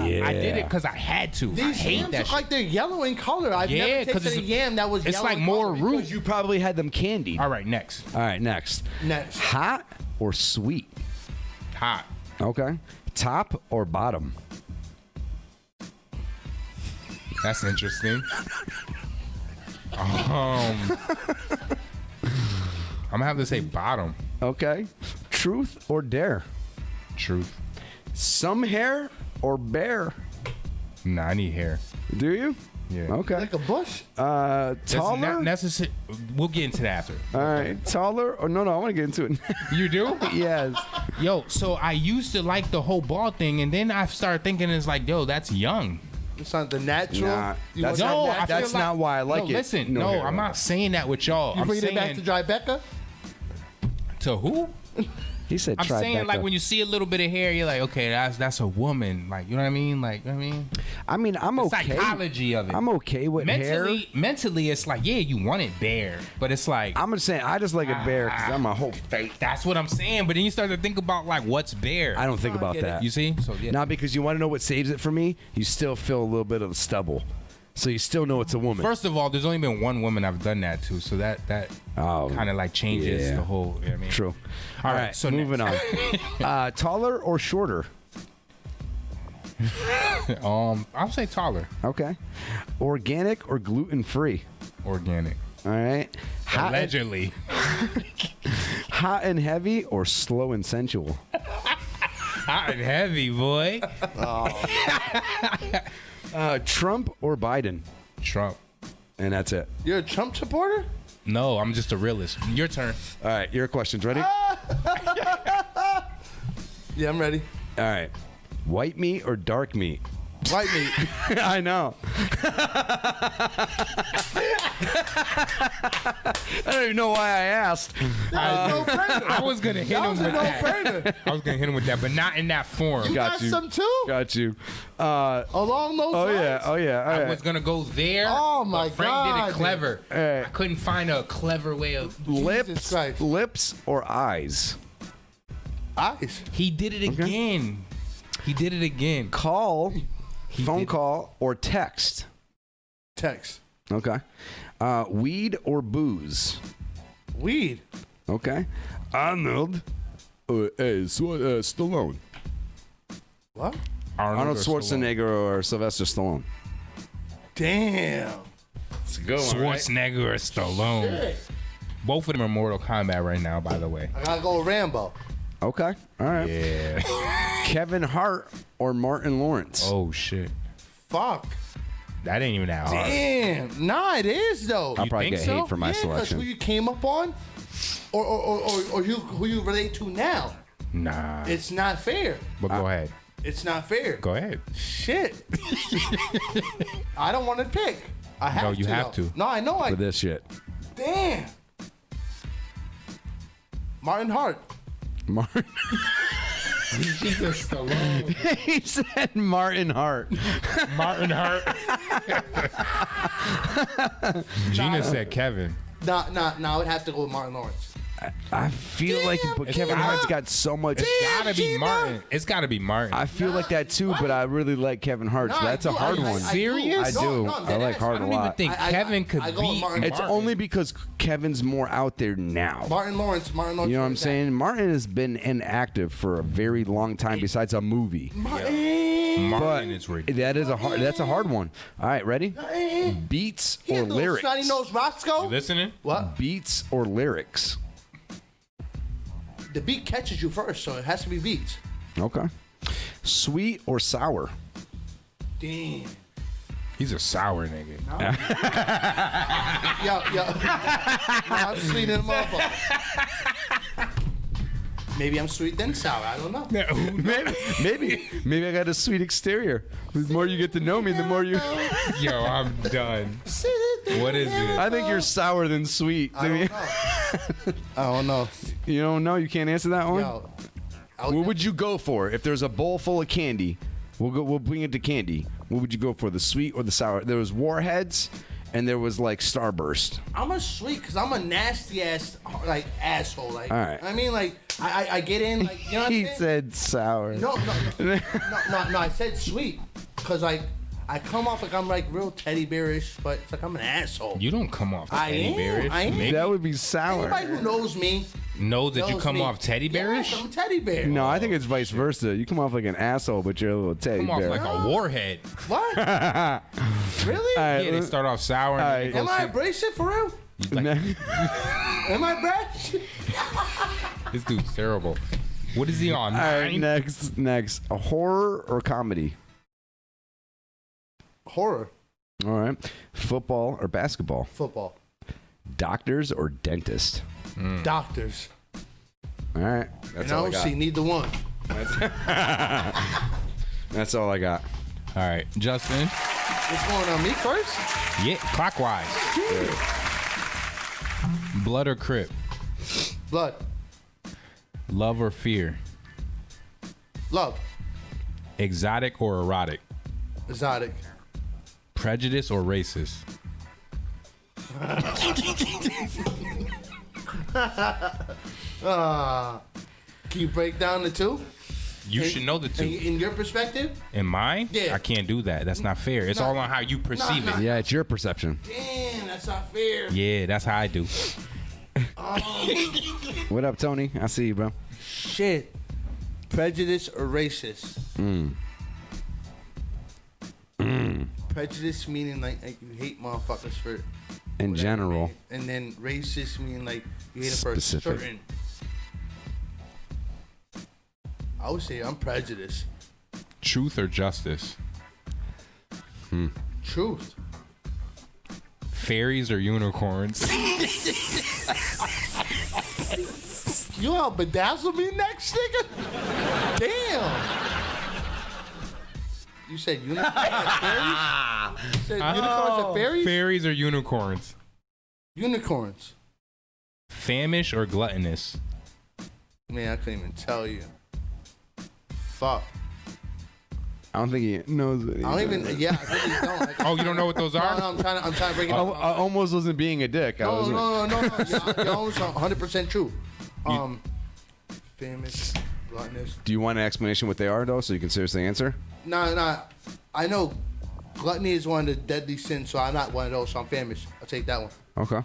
yeah. I did it because I had to. I These hate yams that look shit. like they're yellow in color. I've Yeah, never 'cause tasted a it's- yam that was it's yellow like in more color. root. Because you probably had them candied. All right, next. All right, next. Next. Hot or sweet? Hot. Okay. Top or bottom? That's interesting. I'm gonna have to say bottom. Okay. Truth or dare? Truth. Some hair or bare? Nah, I need hair. Do you? Yeah. Okay. Like a bush. That's Taller? not necessary. We'll get into that after. All right. Taller or no? I want to get into it. You do? Yes. Yo, so I used to like the whole ball thing, and then I started thinking it's like, yo, that's young. It's not the natural. Nah, You that's want No, that I natural? feel That's like- not why I like no, it. Listen, No no, hair I'm on. not saying that with y'all. You I'm bringing saying it back to Tribeca? to who? He said I'm try saying back like up. when you see a little bit of hair, you're like, okay, that's a woman. Like, you know what I mean? Like, you know what I mean? I mean, I'm The okay. psychology of it. I'm okay with hair. Mentally, it's like, yeah, you want it bare, but it's like, I'm just saying, I just like it bare because I'm a whole face. that's what I'm saying. But then you start to think about like what's bare. I don't think about get it. that. You see? So yeah. Not because you want to know what saves it for me. You still feel a little bit of the stubble, so you still know it's a woman. First of all, there's only been one woman I've done that to, so that kind of like changes yeah. the whole. You know what I mean? True. All right, so moving next. on. Taller or shorter? I'll say taller. Okay. Organic or gluten free? Organic. All right. Allegedly. Hot and heavy or slow and sensual? Hot and heavy, boy. Trump or Biden? Trump. And that's it. You're a Trump supporter? No, I'm just a realist. Your turn. All right. Your questions ready? Yeah, I'm ready. All right. White meat or dark meat? White meat. I know. I don't even know why I asked. I was gonna hit him with that. I was gonna hit him with that, but not in that form. You got some too? Got you. Along those lines? Oh yeah. All right. I was gonna go there. Oh my but Frank God. did it clever. Right. I couldn't find a clever way of Lips or eyes? Eyes. He did it again. He did it again. Call, phone call, or text? Text. Okay. Weed or booze? Weed. Okay. Arnold or Stallone? What? Arnold Schwarzenegger or Sylvester Stallone? Damn. It's a good one, right? Schwarzenegger or Stallone. Shit. Both of them are Mortal Kombat right now, by the way. I gotta go with Rambo. Okay. All right. Yeah. Kevin Hart or Martin Lawrence? Oh shit. Fuck. That ain't even that hard. Damn. Nah, it is though. I'll probably get hate for my Because selection. who you came up on, or who you relate to now. Nah. It's not fair. But go ahead. It's not fair. Go ahead. Shit. I don't want to pick. I have to. No, you have though. to. No, I know. For this shit. Damn. Martin Hart. Martin. He said Stallone. He said Martin Hart. Martin Hart. Gina said Kevin. No, I would have to go with Martin Lawrence. I feel like Kevin Hart's got so much. It's gotta be Martin. It's gotta be Martin. I feel like that too, but I really like Kevin Hart. So that's a hard one. Serious? I do. I like Hart a I don't even lot. think Kevin could I go with beat Martin. It's only because Kevin's more out there now. Martin Lawrence. You know what I'm saying? Martin has been inactive for a very long time besides a movie. Martin is ridiculous. That's a hard one. All right, ready? Beats or lyrics? Snotty Nose Roscoe. You listening? What? Beats or lyrics? The beat catches you first, so it has to be beats. Okay. Sweet or sour? Damn. He's a sour nigga. Yo. No, I'm sweet in the motherfucker. Maybe I'm sweet then sour. I don't know. Maybe I got a sweet exterior. The more you get to know me, the more you. Yo, I'm done. What is it? I think you're sour than sweet. I don't know. You don't know? You can't answer that one? Yo, what would you go for if there's a bowl full of candy? We'll bring it to candy. What would you go for, the sweet or the sour? There was Warheads, and there was like Starburst. I'm a sweet because I'm a nasty ass like asshole. Like, all right. I mean, like I get in like you know what I'm He saying? said sour. No. I said sweet because like I come off like I'm like real teddy bearish, but it's like I'm an asshole. You don't come off I teddy am. bearish. I am. Maybe. That would be sour. Anybody who knows me Knows that you knows come me. off teddy bearish? Yes, I'm a teddy bear. No, I think it's vice versa. You come off like an asshole, but you're a little teddy Come off bear. like a warhead. What? Really? right, Yeah, they start off sour. And then they go Am I sweet. abrasive for real? Am I bad? This dude's terrible. What is he on? All right, 9? next. A horror or comedy? Horror. All right. Football or basketball? Football. Doctors or dentist? Doctors. All right. That's and I all I don't got. see neither one. That's all I got. All right, Justin. What's going on? Me first? Yeah, clockwise. Blood or Crip? Blood. Love or fear? Love. Exotic or erotic? Exotic. Prejudice or racist? Can you break down the two? You should know the two. In your perspective? In mine? Yeah. I can't do that. That's not fair. It's all on how you perceive it. Yeah, it's your perception. Damn, that's not fair. Yeah, that's how I do. What up, Tony? I see you, bro. Shit. Prejudice or racist? Prejudice meaning like you hate motherfuckers for In general. and then racist meaning like you hate them for a Specific. certain. I would say I'm prejudiced. Truth or justice? Truth. Fairies or unicorns? You out bedazzle me next, nigga? Damn. You said unicorns are fairies? You said unicorns are fairies? Fairies or unicorns? Unicorns. Famish or gluttonous? Man, I couldn't even tell you. Fuck. I don't think he knows it. I don't even. Yeah, I really don't. Like, Oh, you don't know what those are? No, I'm trying to bring it I up. almost wasn't being a dick. No. You're almost 100% true. Famous, gluttonous. Do you want an explanation what they are, though, so you can seriously answer? No. I know gluttony is one of the deadly sins, so I'm not one of those, so I'm famished. I'll take that one. Okay.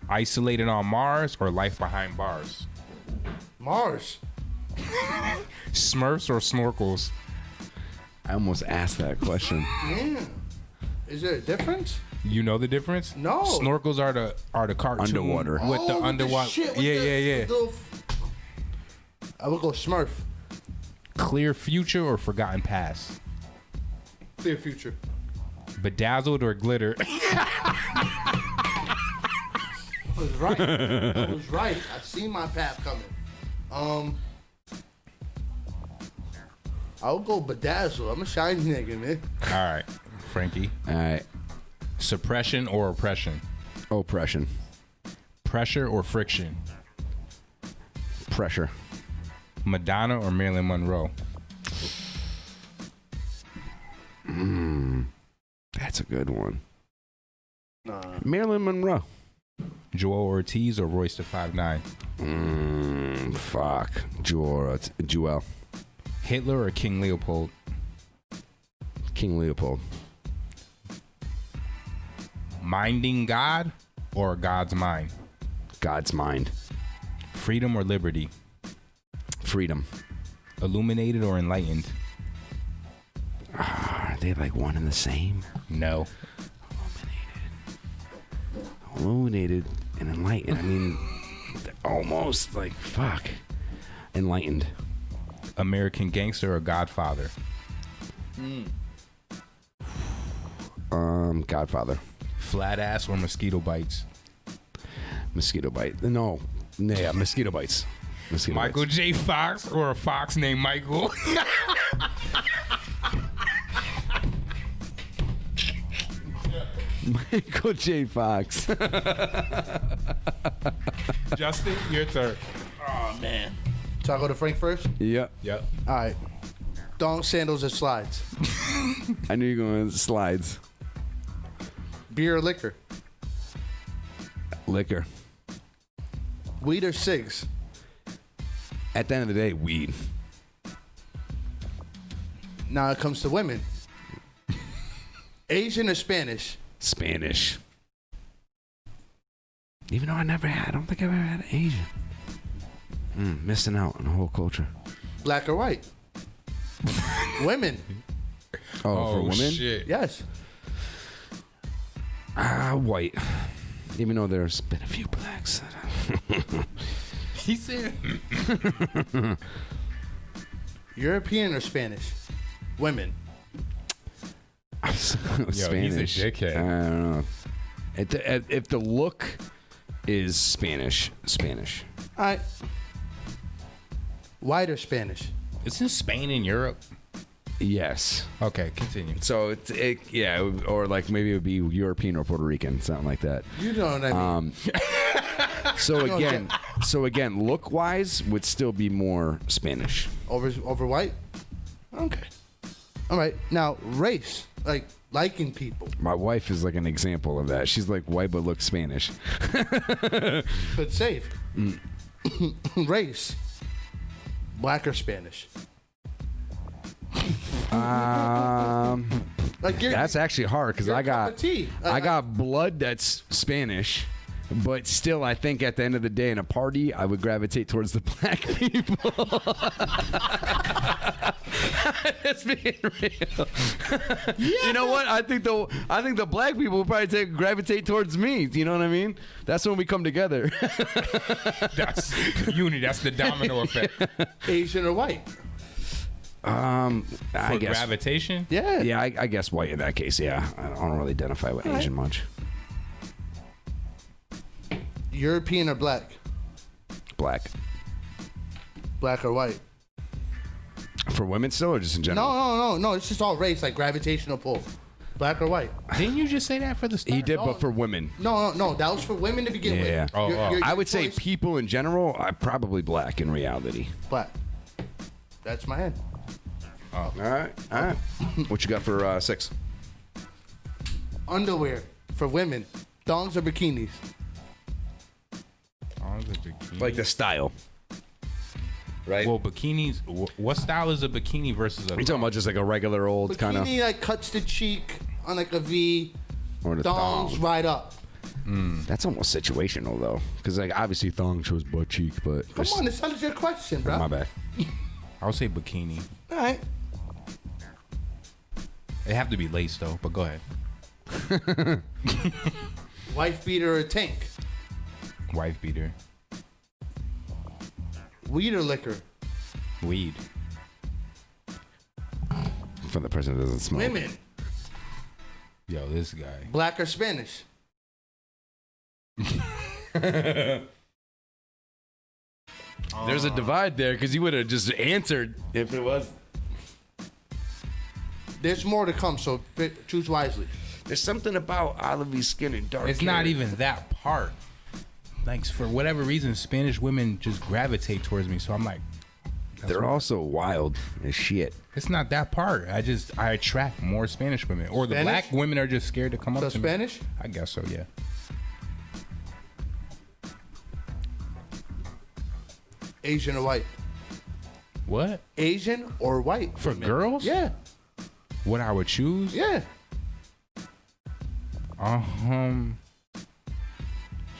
Isolated on Mars or life behind bars? Mars. Smurfs or snorkels? I almost asked that question. Damn. Is there a difference? You know the difference? No. Snorkels are the cartoon Underwater. with the underwater. Yeah. I would go Smurf. Clear future or forgotten past? Clear future. Bedazzled or glitter? I was right. I seen my path coming. I'll go bedazzle. I'm a shiny nigga, man. All right, Frankie. All right. Suppression or oppression? Oppression. Pressure or friction? Pressure. Madonna or Marilyn Monroe? That's a good one. Marilyn Monroe. Joel Ortiz or Royce the 5'9"? Fuck. Joel. Hitler or King Leopold? King Leopold. Minding God or God's mind? God's mind. Freedom or liberty? Freedom. Illuminated or enlightened? Are they like one and the same? No. Illuminated and enlightened. I mean, almost like fuck. Enlightened. American Gangster or Godfather? Godfather. Flat ass or mosquito bites? Mosquito bite. No. Yeah, mosquito bites. Mosquito Michael bites. J. Fox or a fox named Michael? Michael J. Fox. Justin, your turn. Oh, man. So I go to Frank first? Yep. All right. Thong sandals or slides? I knew you were going to slides. Beer or liquor? Liquor. Weed or cigs? At the end of the day, weed. Now it comes to women. Asian or Spanish? Spanish. Even though I don't think I've ever had an Asian. Missing out on the whole culture. Black or white? Women. Oh, for women? Shit. Yes. White. Even though there's been a few blacks. He said. European or Spanish? Women. Spanish. He's a dickhead. I don't know. If the look is Spanish. All right. White or Spanish? Isn't Spain in Europe? Yes. Okay, continue. So or like maybe it would be European or Puerto Rican, something like that. You know what I mean. So again, look wise would still be more Spanish. Over white? Okay. All right. Now, race, like liking people. My wife is like an example of that. She's like white but looks Spanish. But safe. Race. Black or Spanish? That's actually hard because I got tea. I got blood that's Spanish, but still I think at the end of the day in a party I would gravitate towards the black people. That's being real. You know what? I think the black people will probably gravitate towards me. You know what I mean? That's when we come together. That's unity. That's the domino effect. Asian or white? I guess gravitation. Yeah. I guess white in that case. Yeah, I don't really identify with Asian much. European or black? Black. Black or white? For women still, or just in general? No. It's just all race, like gravitational pull, black or white. Didn't you just say that for the start? He did, but for women. No. That was for women to begin Yeah. with. I would say people in general are probably black in reality. Black. That's my hand. All right. What you got for 6? Underwear for women. Thongs or bikinis? Thongs or bikinis. Like the style. Right. Well, bikinis. What style is a bikini versus a? You're talking about just like a regular old kind of. Bikini like cuts the cheek on like a V. Or the thongs thong. right up. That's almost situational though, because like obviously thong shows butt cheek, but Come on, this is your question, bro. my bad. I would say bikini. All right. It have to be lace though, but go ahead. Wife beater or tank? Wife beater. Weed or liquor? Weed. For the person that doesn't smoke. Women. Yo, this guy. Black or Spanish? There's a divide there because you would have just answered if it was. There's more to come, so choose wisely. There's something about olivey skin and dark. It's not even that part. Like for whatever reason, Spanish women just gravitate towards me. So I'm like, they're also wild as shit. It's not that part. I attract more Spanish women, or the Spanish? black women are just scared to come up to Spanish? me. I guess so. Yeah. Asian or white? What? Asian or white? For girls? Yeah. What I would choose? Yeah.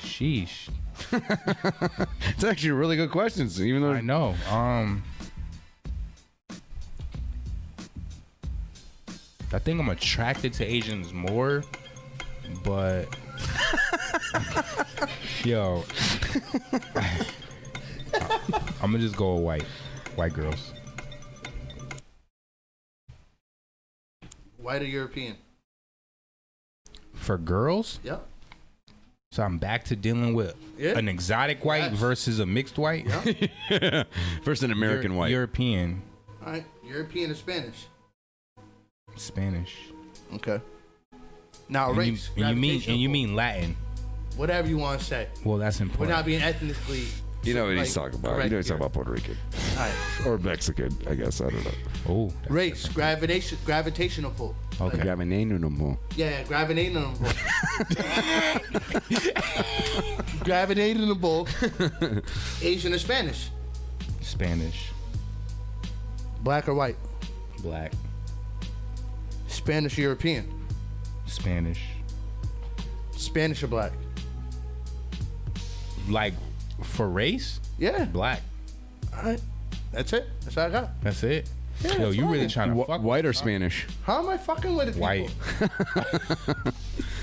Sheesh. It's actually a really good question, even though I know. I think I'm attracted to Asians more, but yo, I'm gonna just go with white girls. White or European? For girls? Yep. So I'm back to dealing with an exotic white versus a mixed white. Yep. Versus an American white. European. All right. European or Spanish? Spanish. Okay. Now And race. you mean Latin? Whatever you want to say. Well, that's important. We're not being ethnically. You know what he's talking about. You know he's talking about Puerto Rican. All right. Or Mexican, I guess. I don't know. Oh. Race. Gravitational pull. Okay. Gravitational pull. Yeah, gravitational pull. Gravitational pull. Asian or Spanish? Spanish. Black or white? Black. Spanish or European? Spanish. Spanish or black? Like for race? Yeah. Black. All right. That's it. That's all I got. That's it. Yeah, Yo, that's you all I really got. trying to fuck White or Spanish? How am I fucking with people? White.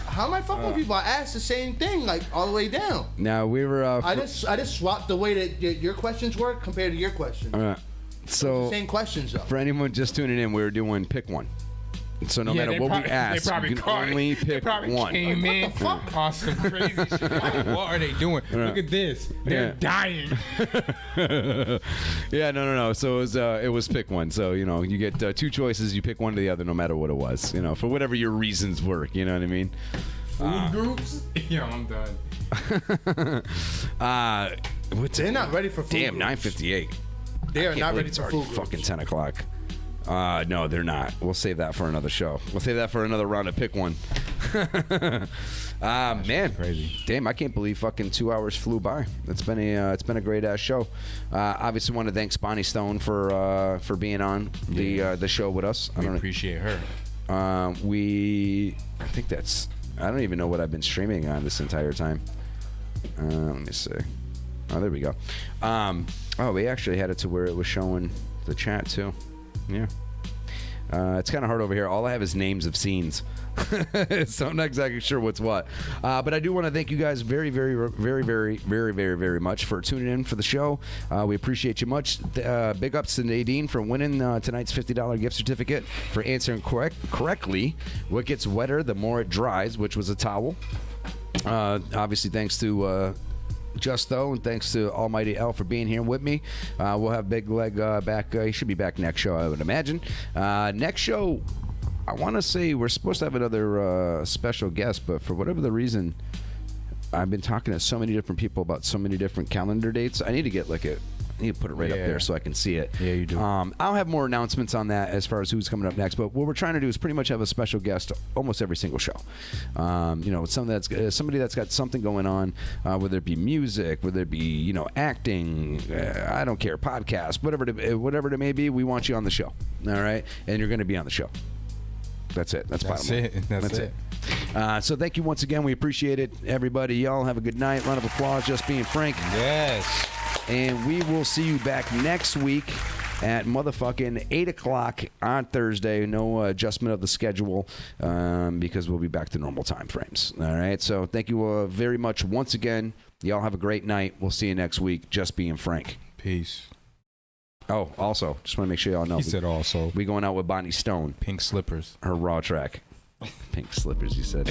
How am I fucking with people? I asked the same thing, like all the way down. Now we were. I just swapped the way that your questions work compared to your questions. So Same questions though. for anyone just tuning in, we were doing pick one. So no matter what we ask, you can only pick one. Came in, awesome, crazy shit. Like, what are they doing? Look at this. They're dying. Yeah, no. So it was pick one. So you get two choices. You pick one or the other, no matter what it was. For whatever your reasons were. You know what I mean? Food groups? Yeah, I'm done. They're not ready for food. Damn, groups. 9:58. They are not ready It's for already food fucking groups. 10 o'clock. No, they're not. We'll save that for another show. We'll save that for another round of pick one. Man, crazy. Damn, I can't believe fucking 2 hours flew by. It's been a great ass show. Obviously, want to thank Bonnie Stone for being on the show with us. We appreciate her. I think that's. I don't even know what I've been streaming on this entire time. Let me see. Oh, there we go. We actually had it to where it was showing the chat too. Yeah. It's kind of hard over here. All I have is names of scenes. So I'm not exactly sure what's what. But I do want to thank you guys very, very, very, very, very, very, very much for tuning in for the show. We appreciate you much. Big ups to Nadine for winning tonight's $50 gift certificate for answering correctly. What gets wetter, the more it dries, which was a towel. Obviously, thanks to Just though, and thanks to Almighty L for being here with me. We'll have Big Leg back. He should be back next show, I would imagine. Next show, I want to say we're supposed to have another special guest, but for whatever the reason, I've been talking to so many different people about so many different calendar dates. I need to get I need to put it right up there so I can see it. Yeah, you do. I'll have more announcements on that as far as who's coming up next. But what we're trying to do is pretty much have a special guest almost every single show. Somebody that's got something going on, whether it be music, whether it be acting, I don't care, podcast, whatever it may be. We want you on the show. All right, and you're going to be on the show. That's it. That's it. So thank you once again. We appreciate it, everybody. Y'all have a good night. Round of applause. Just being Frank. Yes. And we will see you back next week at motherfucking 8 o'clock on Thursday. No adjustment of the schedule because we'll be back to normal time frames. All right. So thank you very much once again. Y'all have a great night. We'll see you next week. Just being Frank. Peace. Oh, also, just want to make sure y'all know. He said also. We going out with Bonnie Stone. Pink slippers. Her raw track. Pink slippers, you said.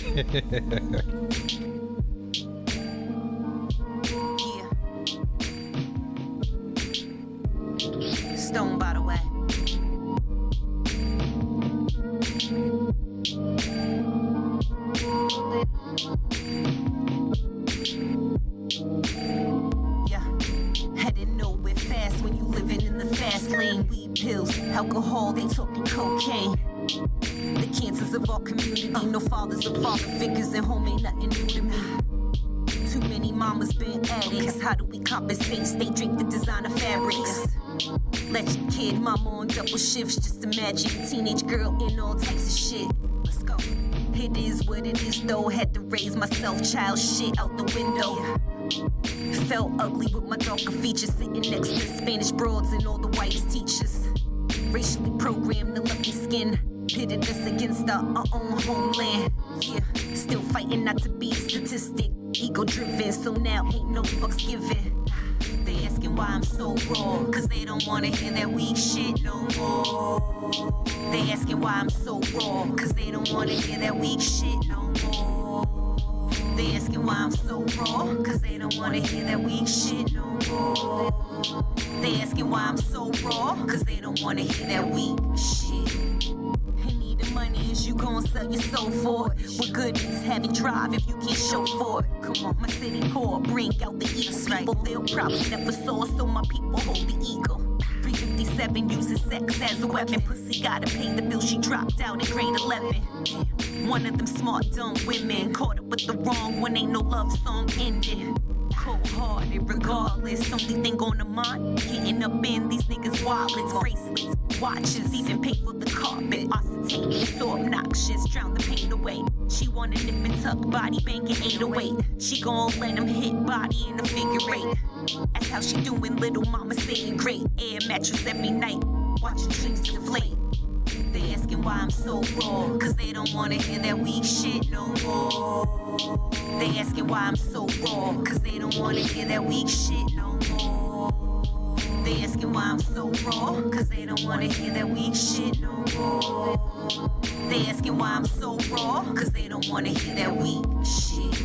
Stone, by the way. Yeah, headed nowhere fast when you living in the fast lane. Weed pills, alcohol, they talking cocaine. The cancers of our community. No fathers or father figures at home ain't nothing new to me. Too many mamas been addicts. How do we compensate? Stay drink the designer fabrics. Let your kid mama on double shifts. Just imagine a teenage girl in all types of shit. Let's go. It is what it is though. Had to raise myself, child shit out the window. Felt ugly with my darker features. Sitting next to Spanish broads and all the whitest teachers. Racially programmed, the lucky skin. Pitted us against our own homeland. Yeah, still fighting not to be a statistic. Ego driven, so now ain't no fucks given. They asking why I'm so raw, cause they don't wanna hear that weak shit no more. They asking why I'm so raw, cause they don't wanna hear that weak shit no more. They asking why I'm so raw, cause they don't wanna hear that weak shit no more. They asking why I'm so raw, cause they don't wanna hear that weak shit. Money is you gon' sell your soul for it. What good is having drive if you can't show for it? Come on, my city poor, bring out the evil people they'll probably never saw, so my people hold the ego. 357 uses sex as a weapon. Pussy gotta pay the bill, she dropped out in grade 11. One of them smart, dumb women caught up with the wrong one, ain't no love song ending. Cold-hearted regardless, only thing on the mind, getting up in these niggas' wallets, bracelets, watches, even pay for the carpet. Ostentatious, so obnoxious, drown the pain away. She wanna nip and tuck, body banging 808. She gon' let him hit body in a figure eight. That's how she doing, little mama saying great. Air mattress every night, watching dreams deflate. They asking why I'm so raw, cause they don't wanna hear that weak shit no more. They asking why I'm so raw, cause they don't wanna hear that weak shit no more. They asking why I'm so raw, cause they don't wanna hear that weak shit no more. They asking why I'm so raw, cause they don't wanna hear that weak shit.